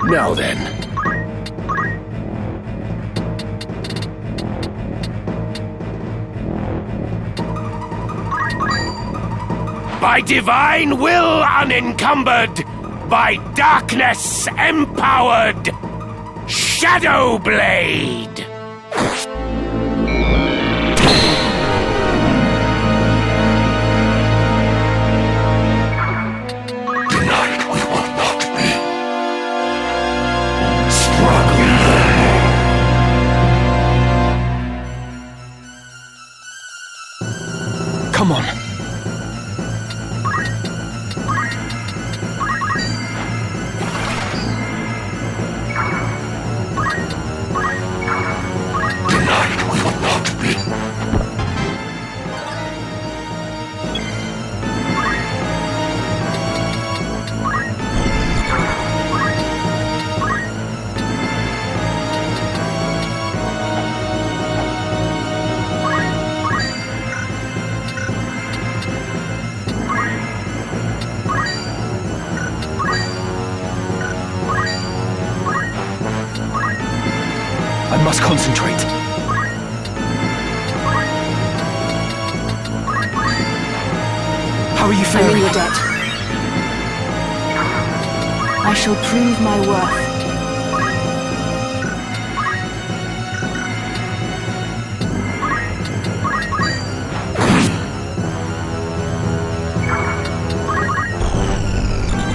S9: Now then. By divine will unencumbered, by darkness empowered, Shadow Blade!
S14: Tonight we will not be struggling
S6: there. Come on. concentrate. How are you
S12: I'm
S6: faring?
S12: in your debt. I shall prove my worth.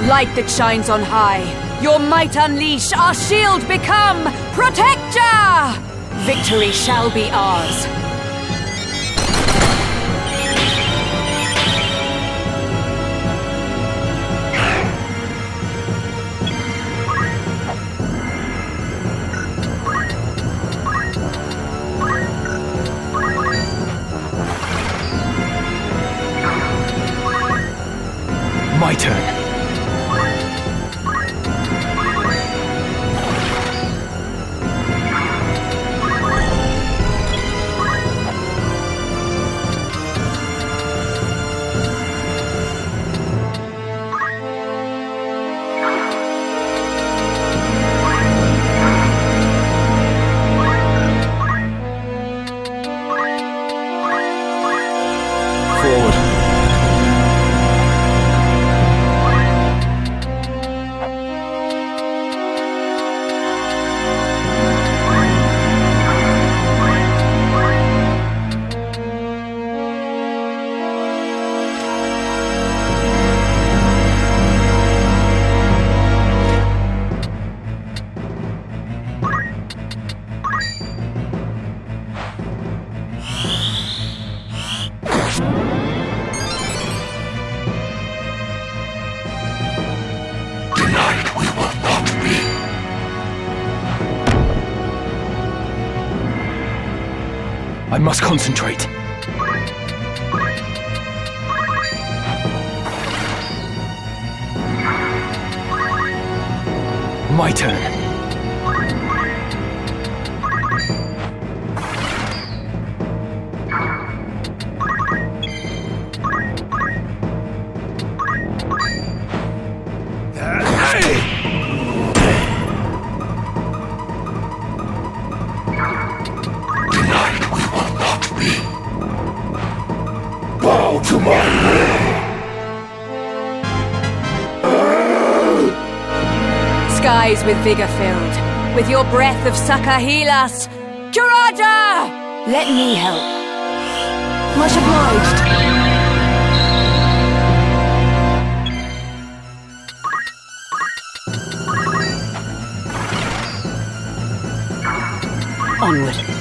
S12: Light that shines on high, your might unleash, our shield become Protector! Victory shall be ours.
S6: My turn. I must concentrate. My turn.
S14: To my will.
S12: Skies with vigor filled, with your breath of succor heal us. Jurada! Let me help.
S4: Much obliged.
S12: Onward.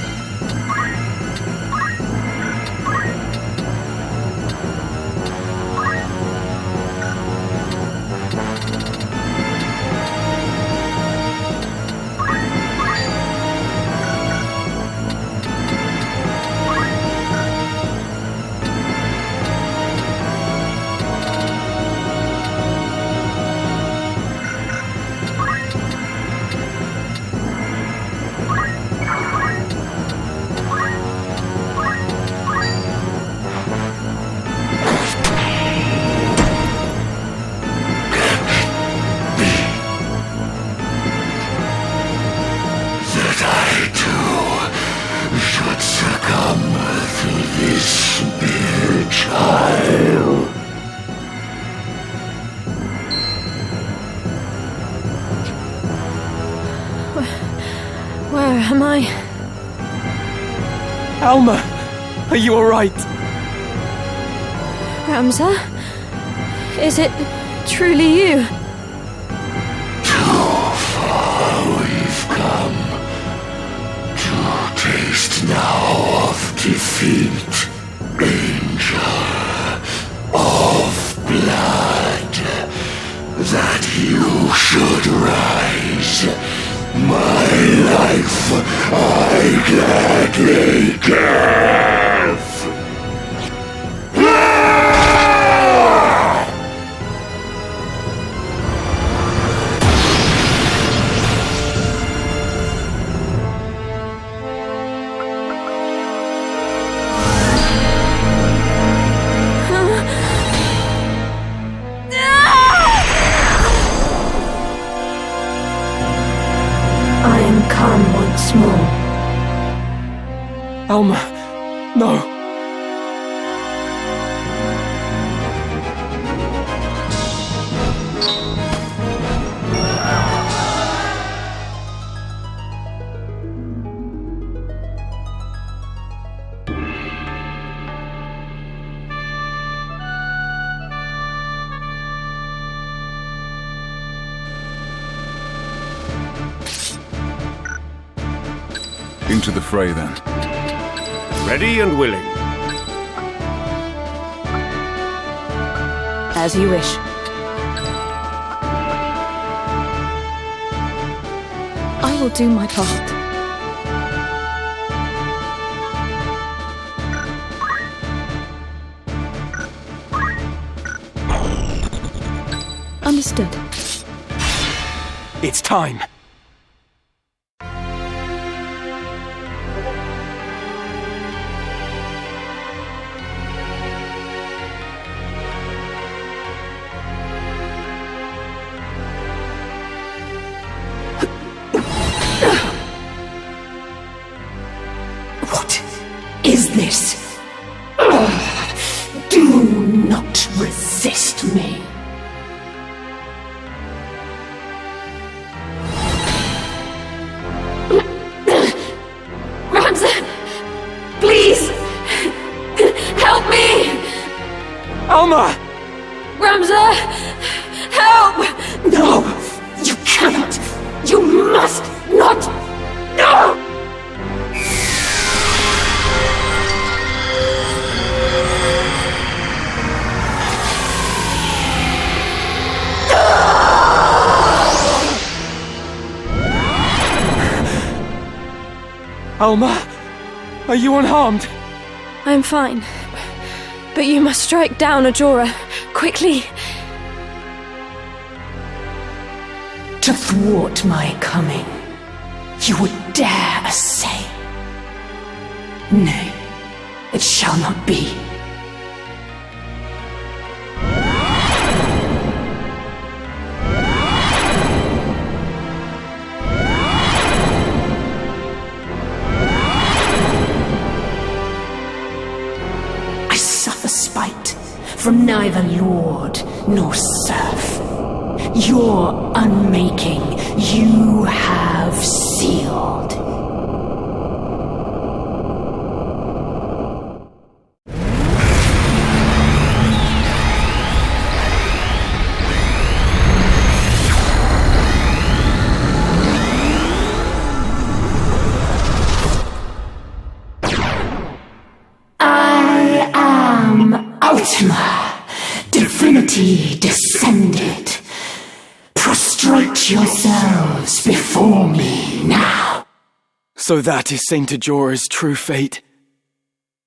S4: Where am I?
S6: Alma! Are you alright?
S4: Ramza? Is it truly you?
S14: Too far we've come. To taste now of defeat. Angel of blood. That you should rise. My life I gladly give!
S13: I am come once more.
S6: Alma, no.
S2: Into the fray, then.
S9: Ready and willing.
S13: As you wish.
S4: I will do my part. Understood.
S6: It's time.
S14: What is this? Do not resist me.
S10: Ramza! Please! Help me!
S6: Alma!
S10: Ramza! Help!
S14: No! You cannot! You must not! No!
S6: Alma, are you unharmed?
S4: I am fine. But you must strike down Ajora. Quickly.
S14: To thwart my coming, you would dare essay. Nay, it shall not be. I suffer spite from neither lord nor serf. Your unmaking you have sealed. I am Ultima, divinity descended. Prostrate yourselves before me now.
S6: So that is Saint Ajora's true fate?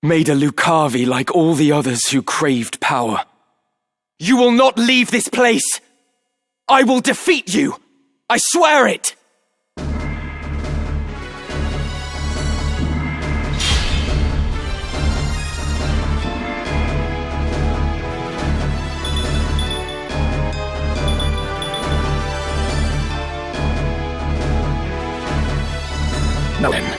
S6: Made a Lucavi like all the others who craved power. You will not leave this place! I will defeat you! I swear it!
S2: Now then.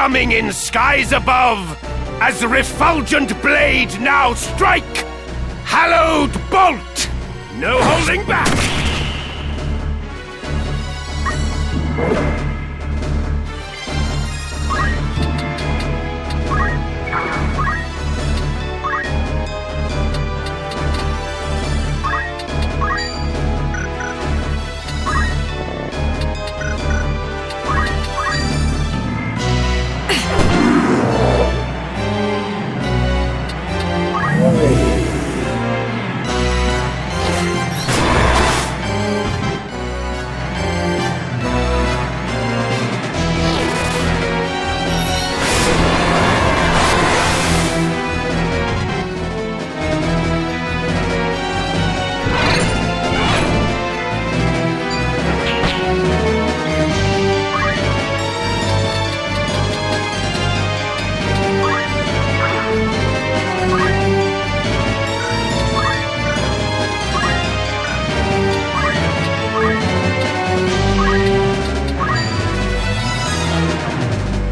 S9: coming in skies above, as the refulgent blade now strike! Hallowed bolt! No holding back!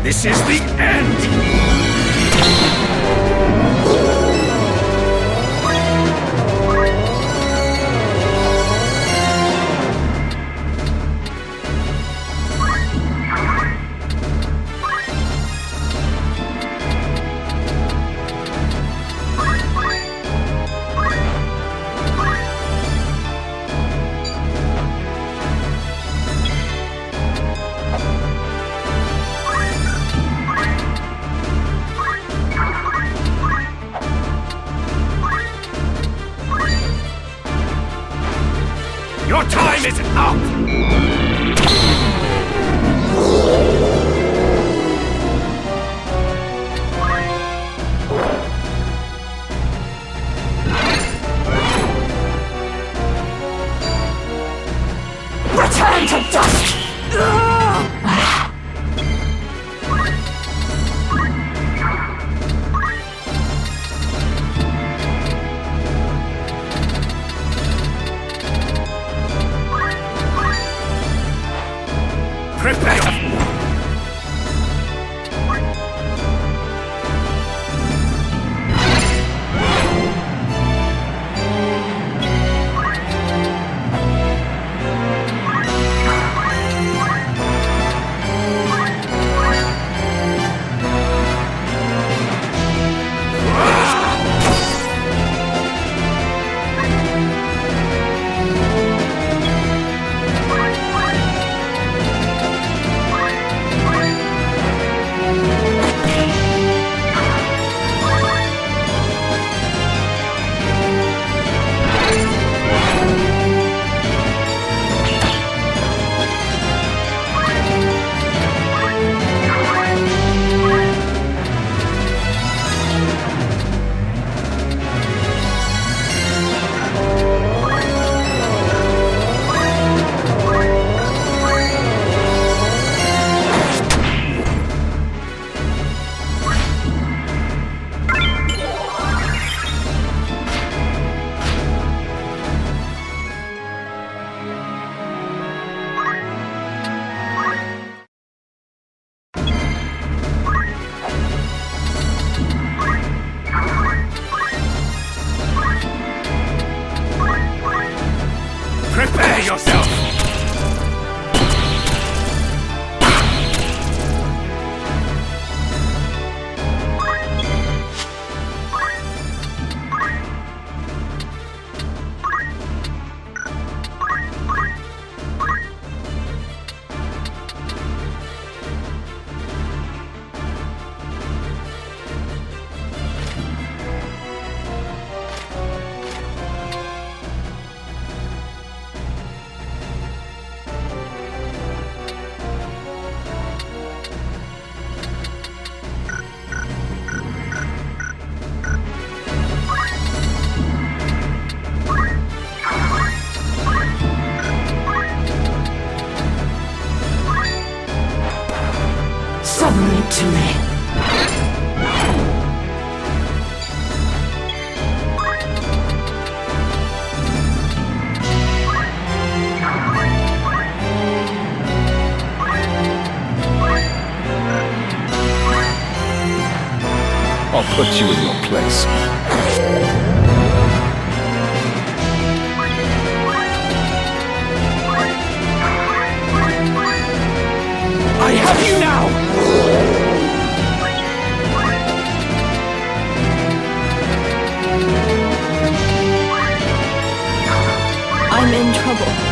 S9: This is the end! Your time is up!
S14: Return to dust!
S9: Prepare! Prepare yourself!
S2: put you in your place.
S6: I have you now!
S4: I'm in trouble.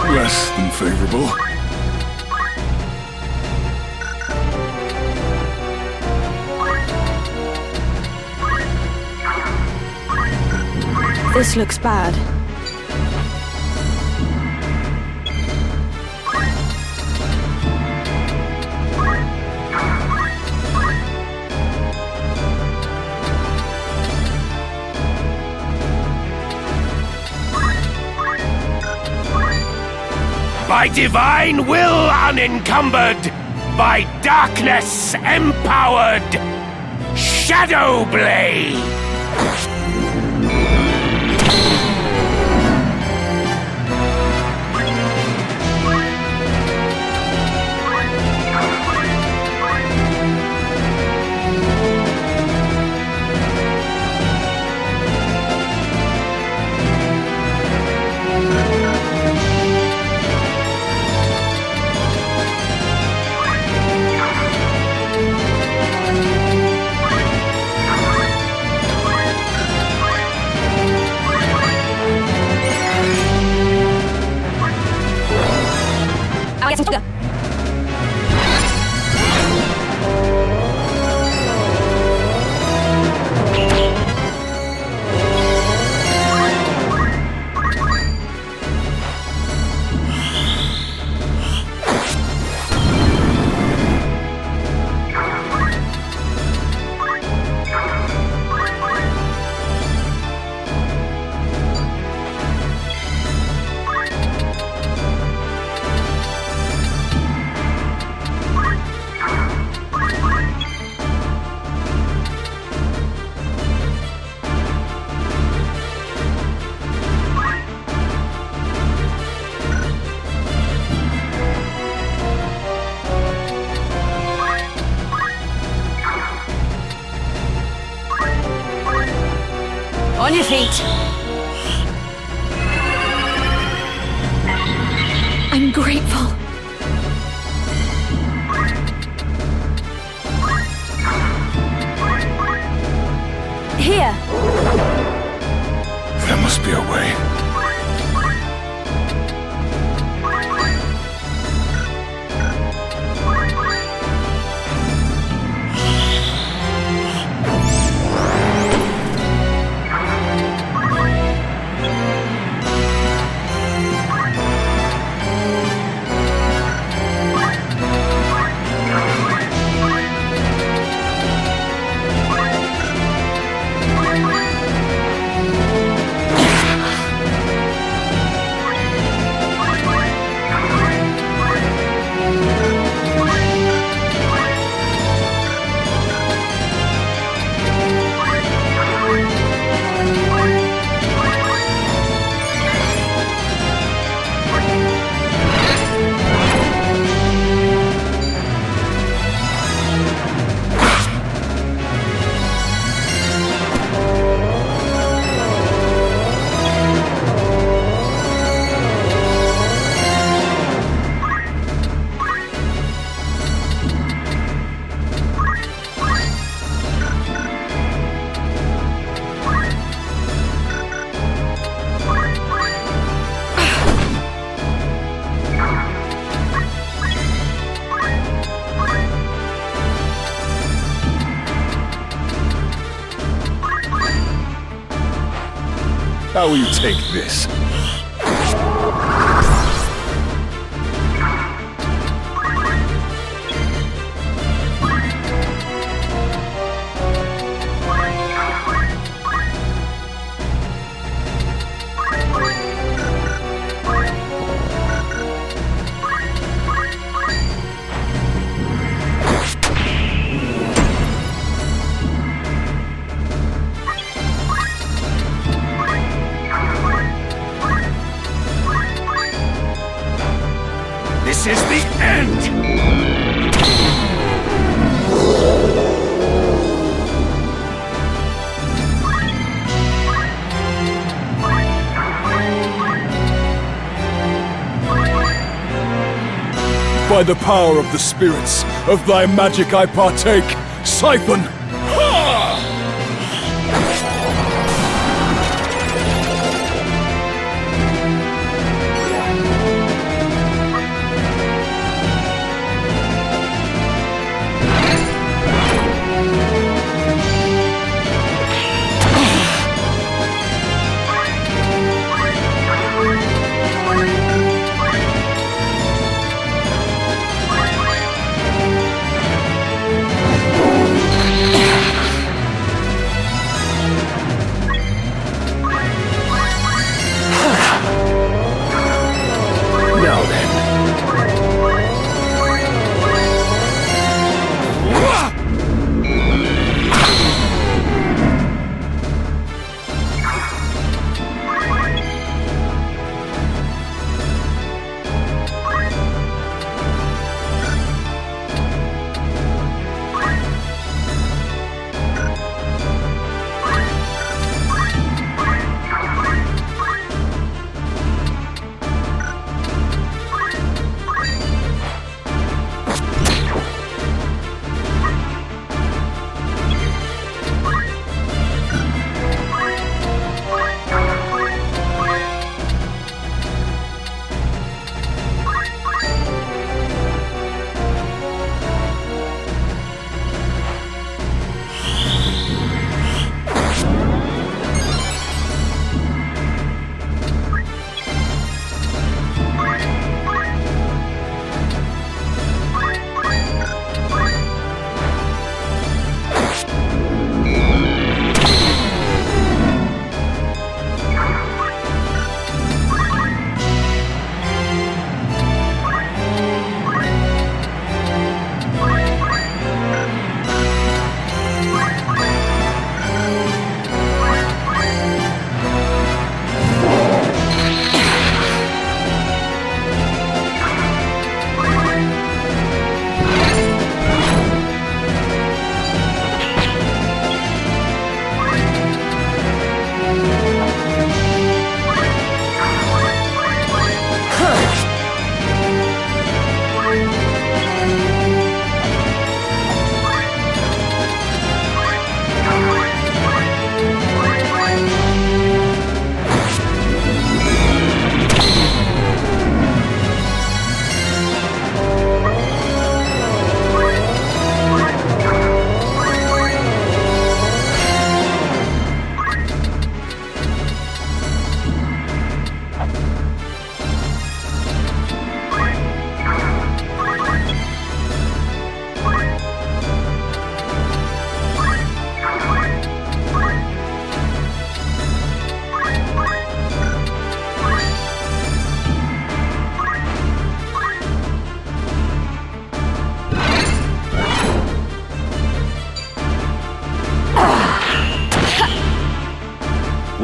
S2: Less than favorable.
S4: This looks bad.
S9: By divine will unencumbered, by darkness empowered, Shadow Blade!
S12: On your feet.
S4: I'm grateful. Here.
S2: There must be a way. How will you take this?
S8: This is the end!
S5: By the power of the spirits, of thy magic I partake. Siphon!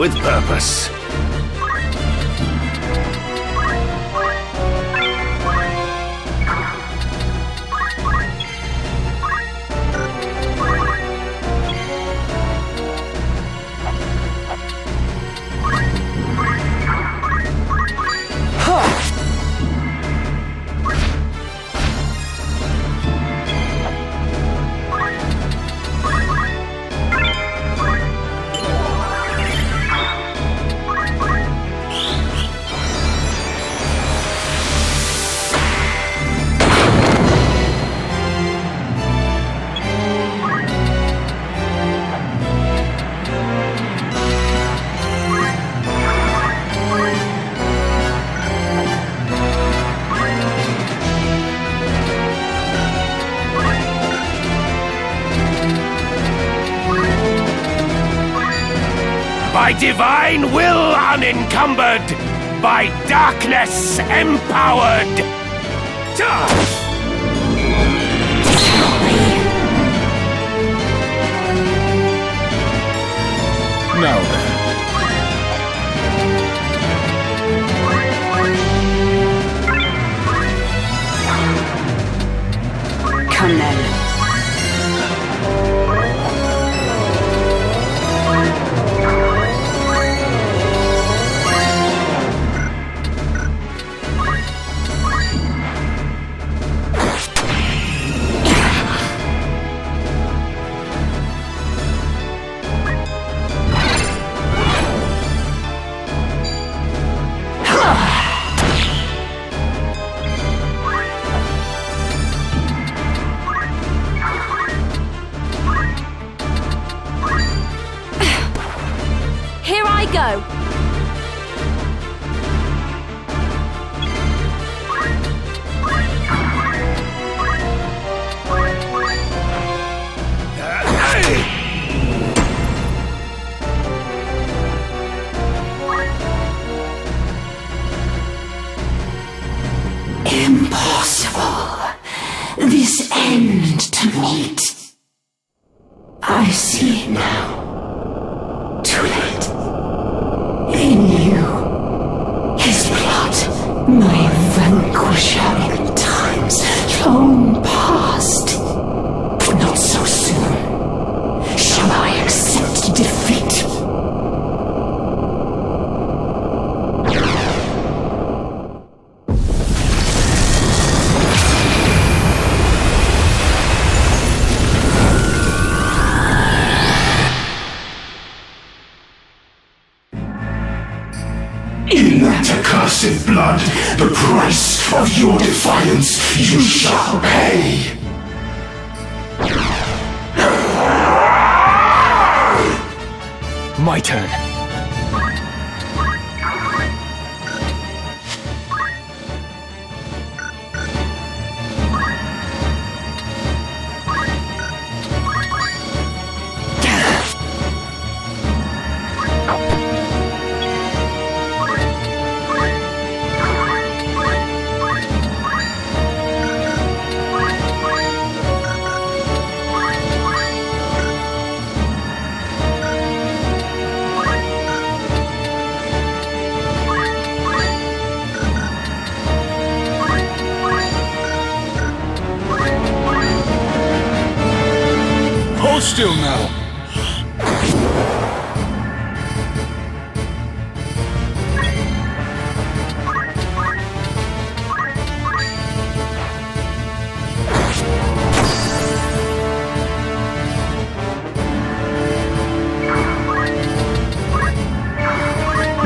S9: with purpose. By divine will unencumbered, by darkness empowered.
S2: Now then.
S12: Come then.
S10: Here I go.
S14: Impossible. This end to meet. I see it now. Too late. In you. His blood. My vanquisher in times long past. But not so soon. Shall I accept defeat? In that accursed blood, the price of your defiance you shall pay.
S6: My turn.
S2: Hold still now.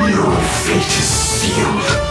S14: Your fate is sealed.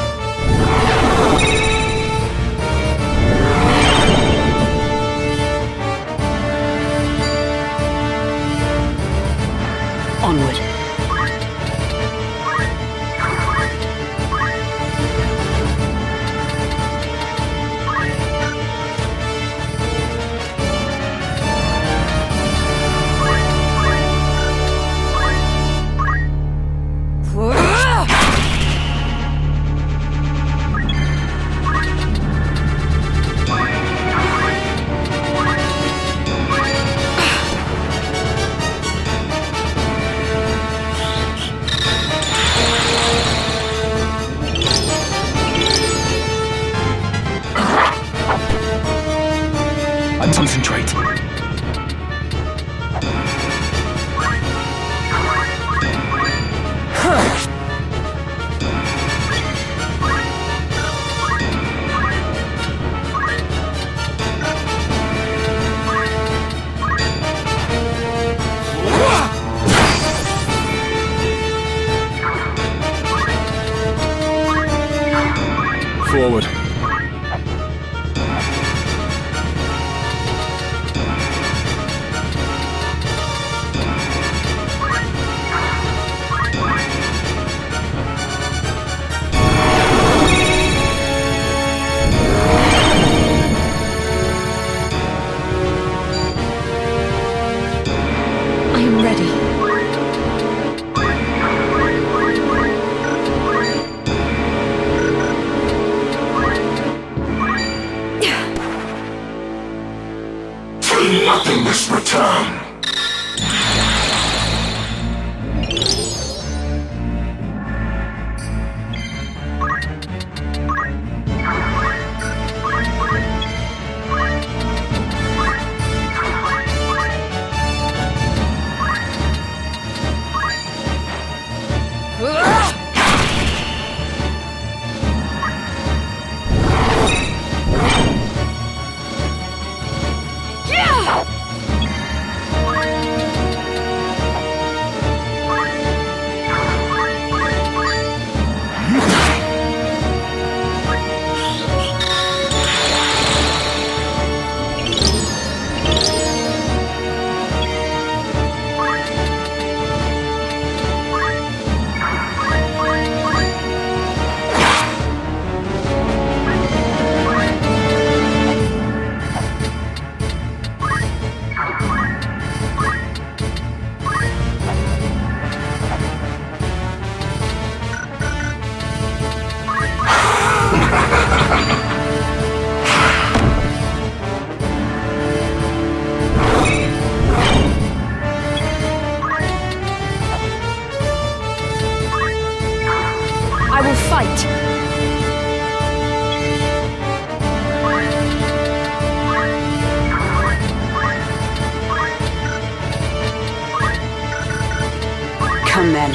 S2: forward.
S13: I am ready.
S14: To nothingness return.
S13: I will fight.
S12: Come then.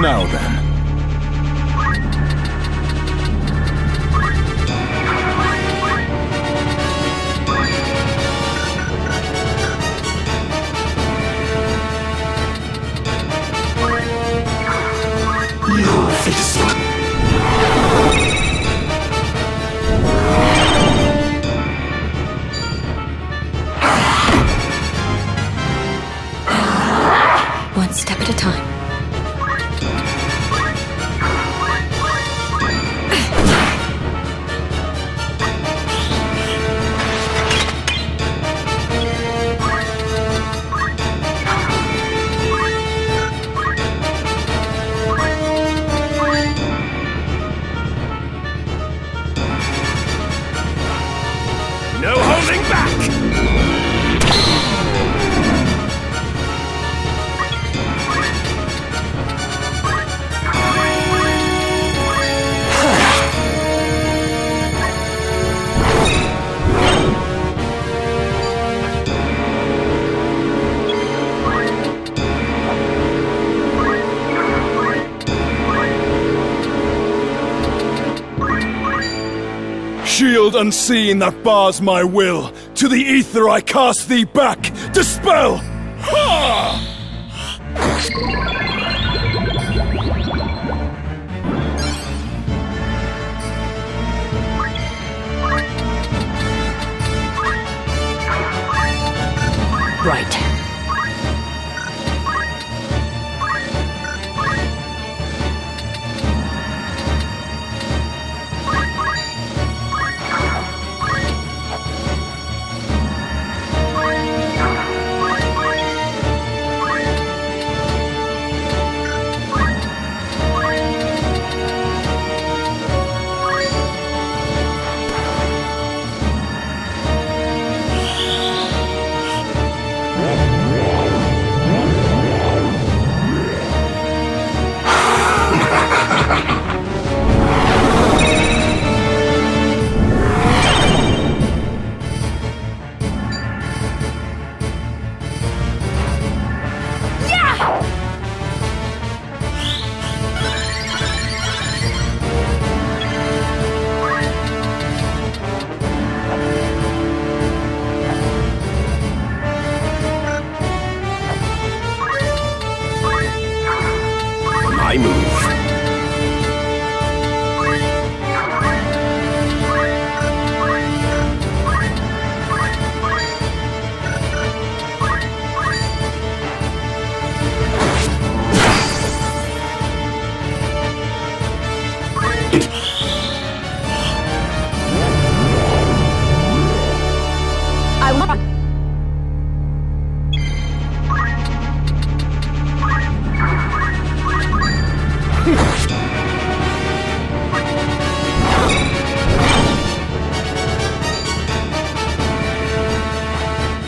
S2: Now then.
S13: One step at a time.
S8: No holding back!
S5: Shield unseen that bars my will, to the ether I cast thee back! Dispel! Ha!
S12: Right.
S9: my move.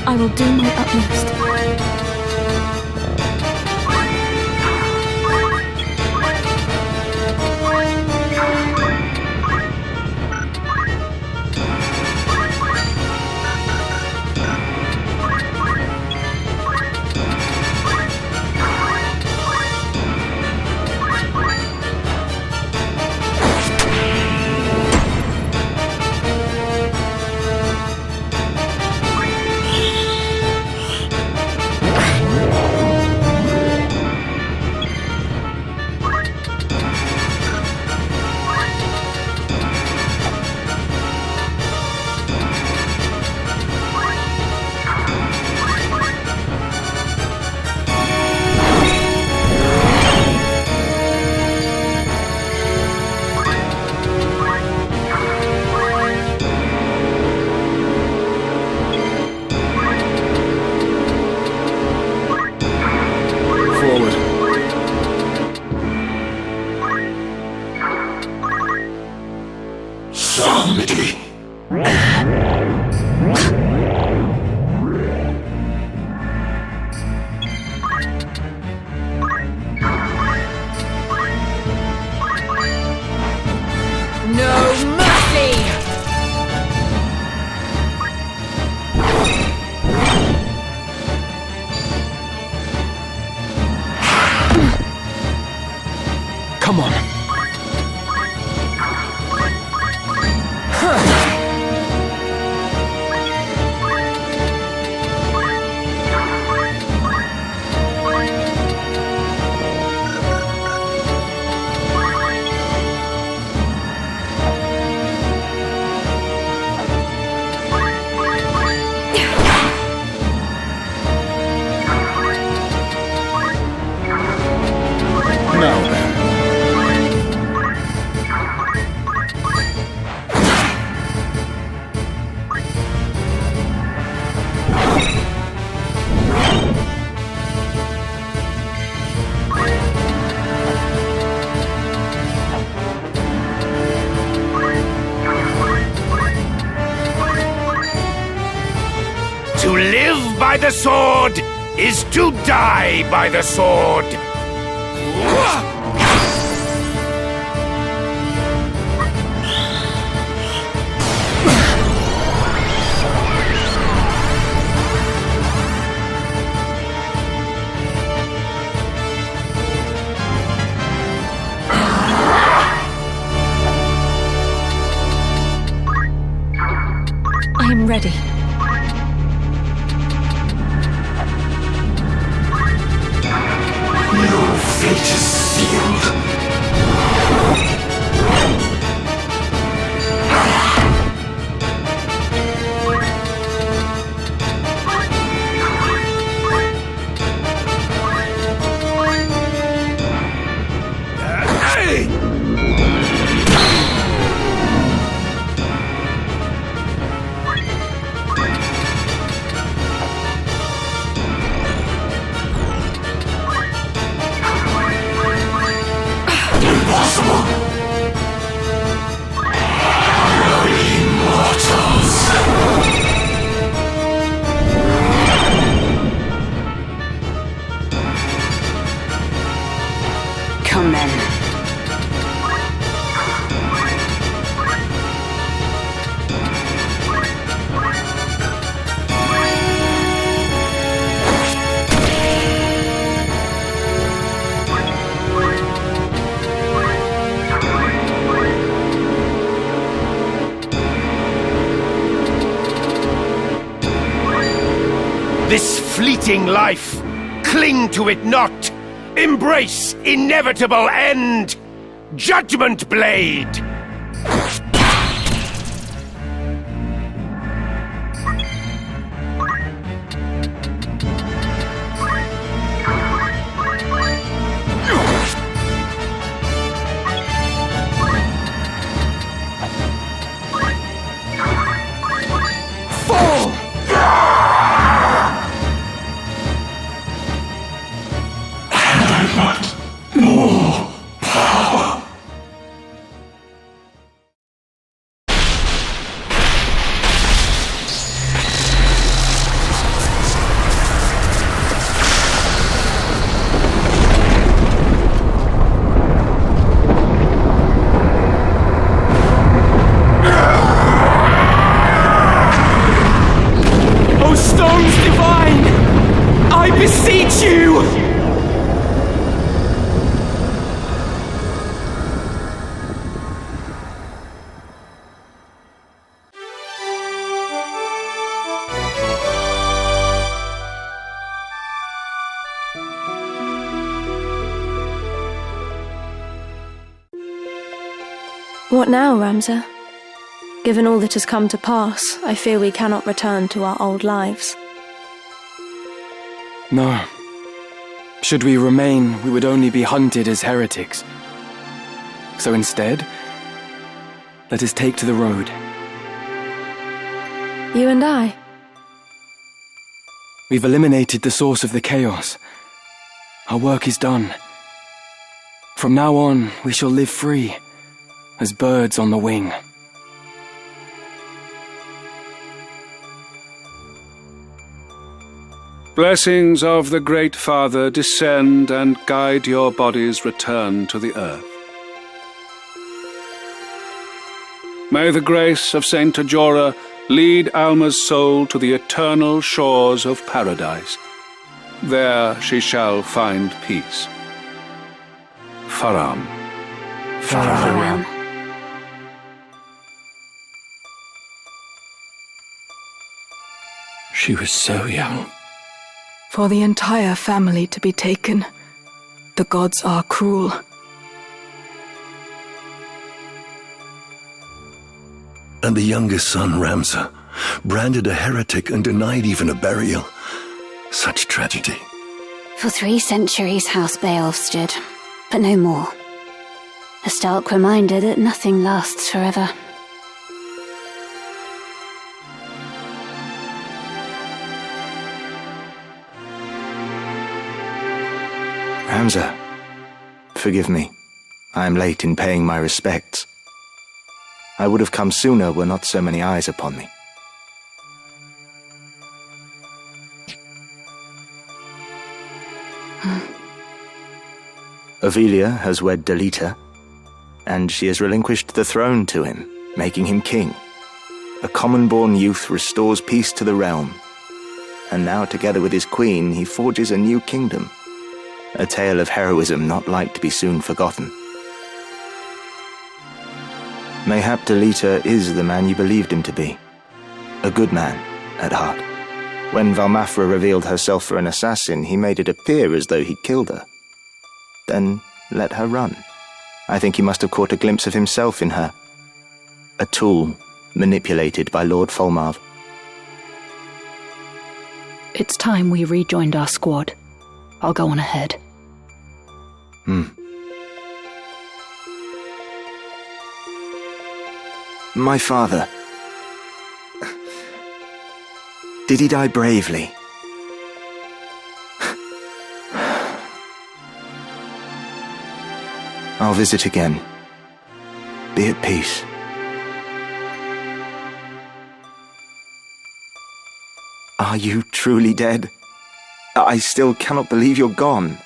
S10: I will do my utmost.
S14: Somebody.
S12: No mercy!
S6: Come on.
S2: Now then.
S9: To live by the sword is to die by the sword.
S10: I am ready.
S14: Your fate is sealed.
S12: Come then.
S9: This fleeting life, cling to it not. Embrace inevitable end! Judgment Blade!
S14: More power.
S6: O stones divine! I beseech you!
S13: What now, Ramza? Given all that has come to pass, I fear we cannot return to our old lives.
S6: No. Should we remain, we would only be hunted as heretics. So instead, let us take to the road.
S13: You and I?
S6: We've eliminated the source of the chaos. Our work is done. From now on, we shall live free, as birds on the wing.
S11: Blessings of the Great Father descend and guide your body's return to the earth. May the grace of Saint Ajora lead Alma's soul to the eternal shores of paradise. There she shall find peace. Faram.
S13: Faram.
S7: She was so young.
S4: For the entire family to be taken, the gods are cruel.
S17: And the youngest son, Ramza, branded a heretic and denied even a burial. Such tragedy.
S18: For 3 centuries House Beowulf stood, but no more. A stark reminder that nothing lasts forever.
S3: Ramza, forgive me. I am late in paying my respects. I would have come sooner were not so many eyes upon me. Ovelia has wed Delita, and she has relinquished the throne to him, making him king. A common-born youth restores peace to the realm, and now together with his queen he forges a new kingdom. A tale of heroism not like to be soon forgotten. Mayhap Delita is the man you believed him to be. A good man, at heart. When Valmafra revealed herself for an assassin, he made it appear as though he killed her. Then let her run. I think he must have caught a glimpse of himself in her. A tool manipulated by Lord Folmarv.
S19: It's time we rejoined our squad. I'll go on ahead.
S3: My father. Did he die bravely? I'll visit again. Be at peace. Are you truly dead? I still cannot believe you're gone.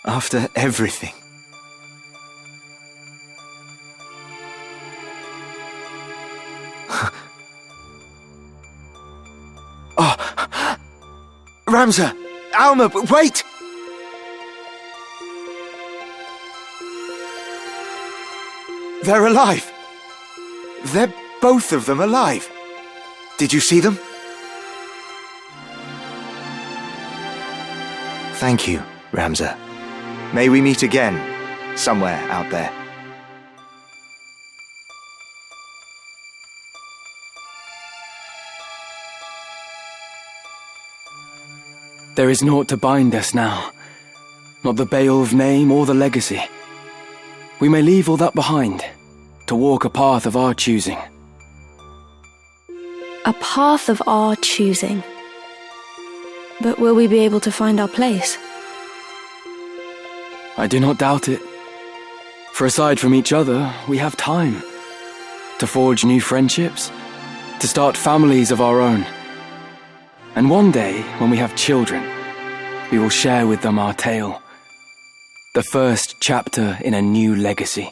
S3: After everything. Oh! Ramza! Alma, wait! They're alive! They're both of them alive! Did you see them? Thank you, Ramza. May we meet again, somewhere out there.
S6: There is naught to bind us now. Not the Beowulf name or the legacy. We may leave all that behind, to walk a path of our choosing.
S13: A path of our choosing. But will we be able to find our place?
S6: I do not doubt it. For aside from each other, we have time. To forge new friendships, to start families of our own. And one day, when we have children, we will share with them our tale. The first chapter in a new legacy.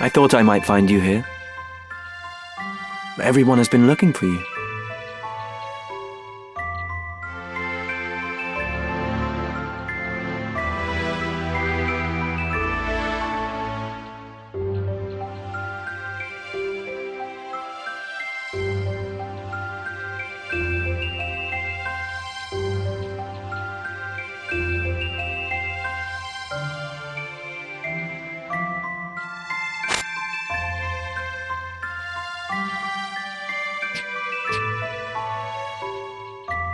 S20: I thought I might find you here. Everyone has been looking for you.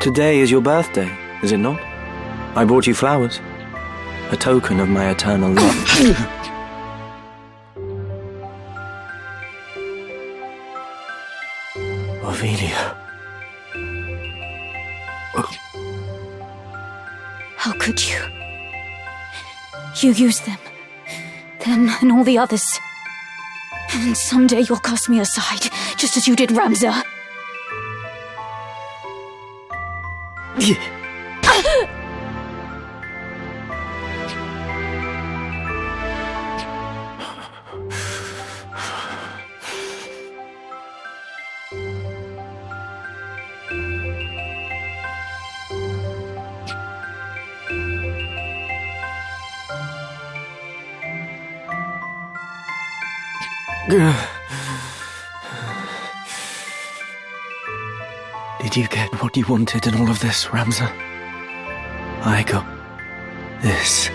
S20: Today is your birthday, is it not? I brought you flowers. A token of my eternal love. Ophelia.
S18: How could you? You use them. Them and all the others. And someday you'll cast me aside, just as you did Ramza.
S20: Did you get what you wanted in all of this, Ramza? I got this.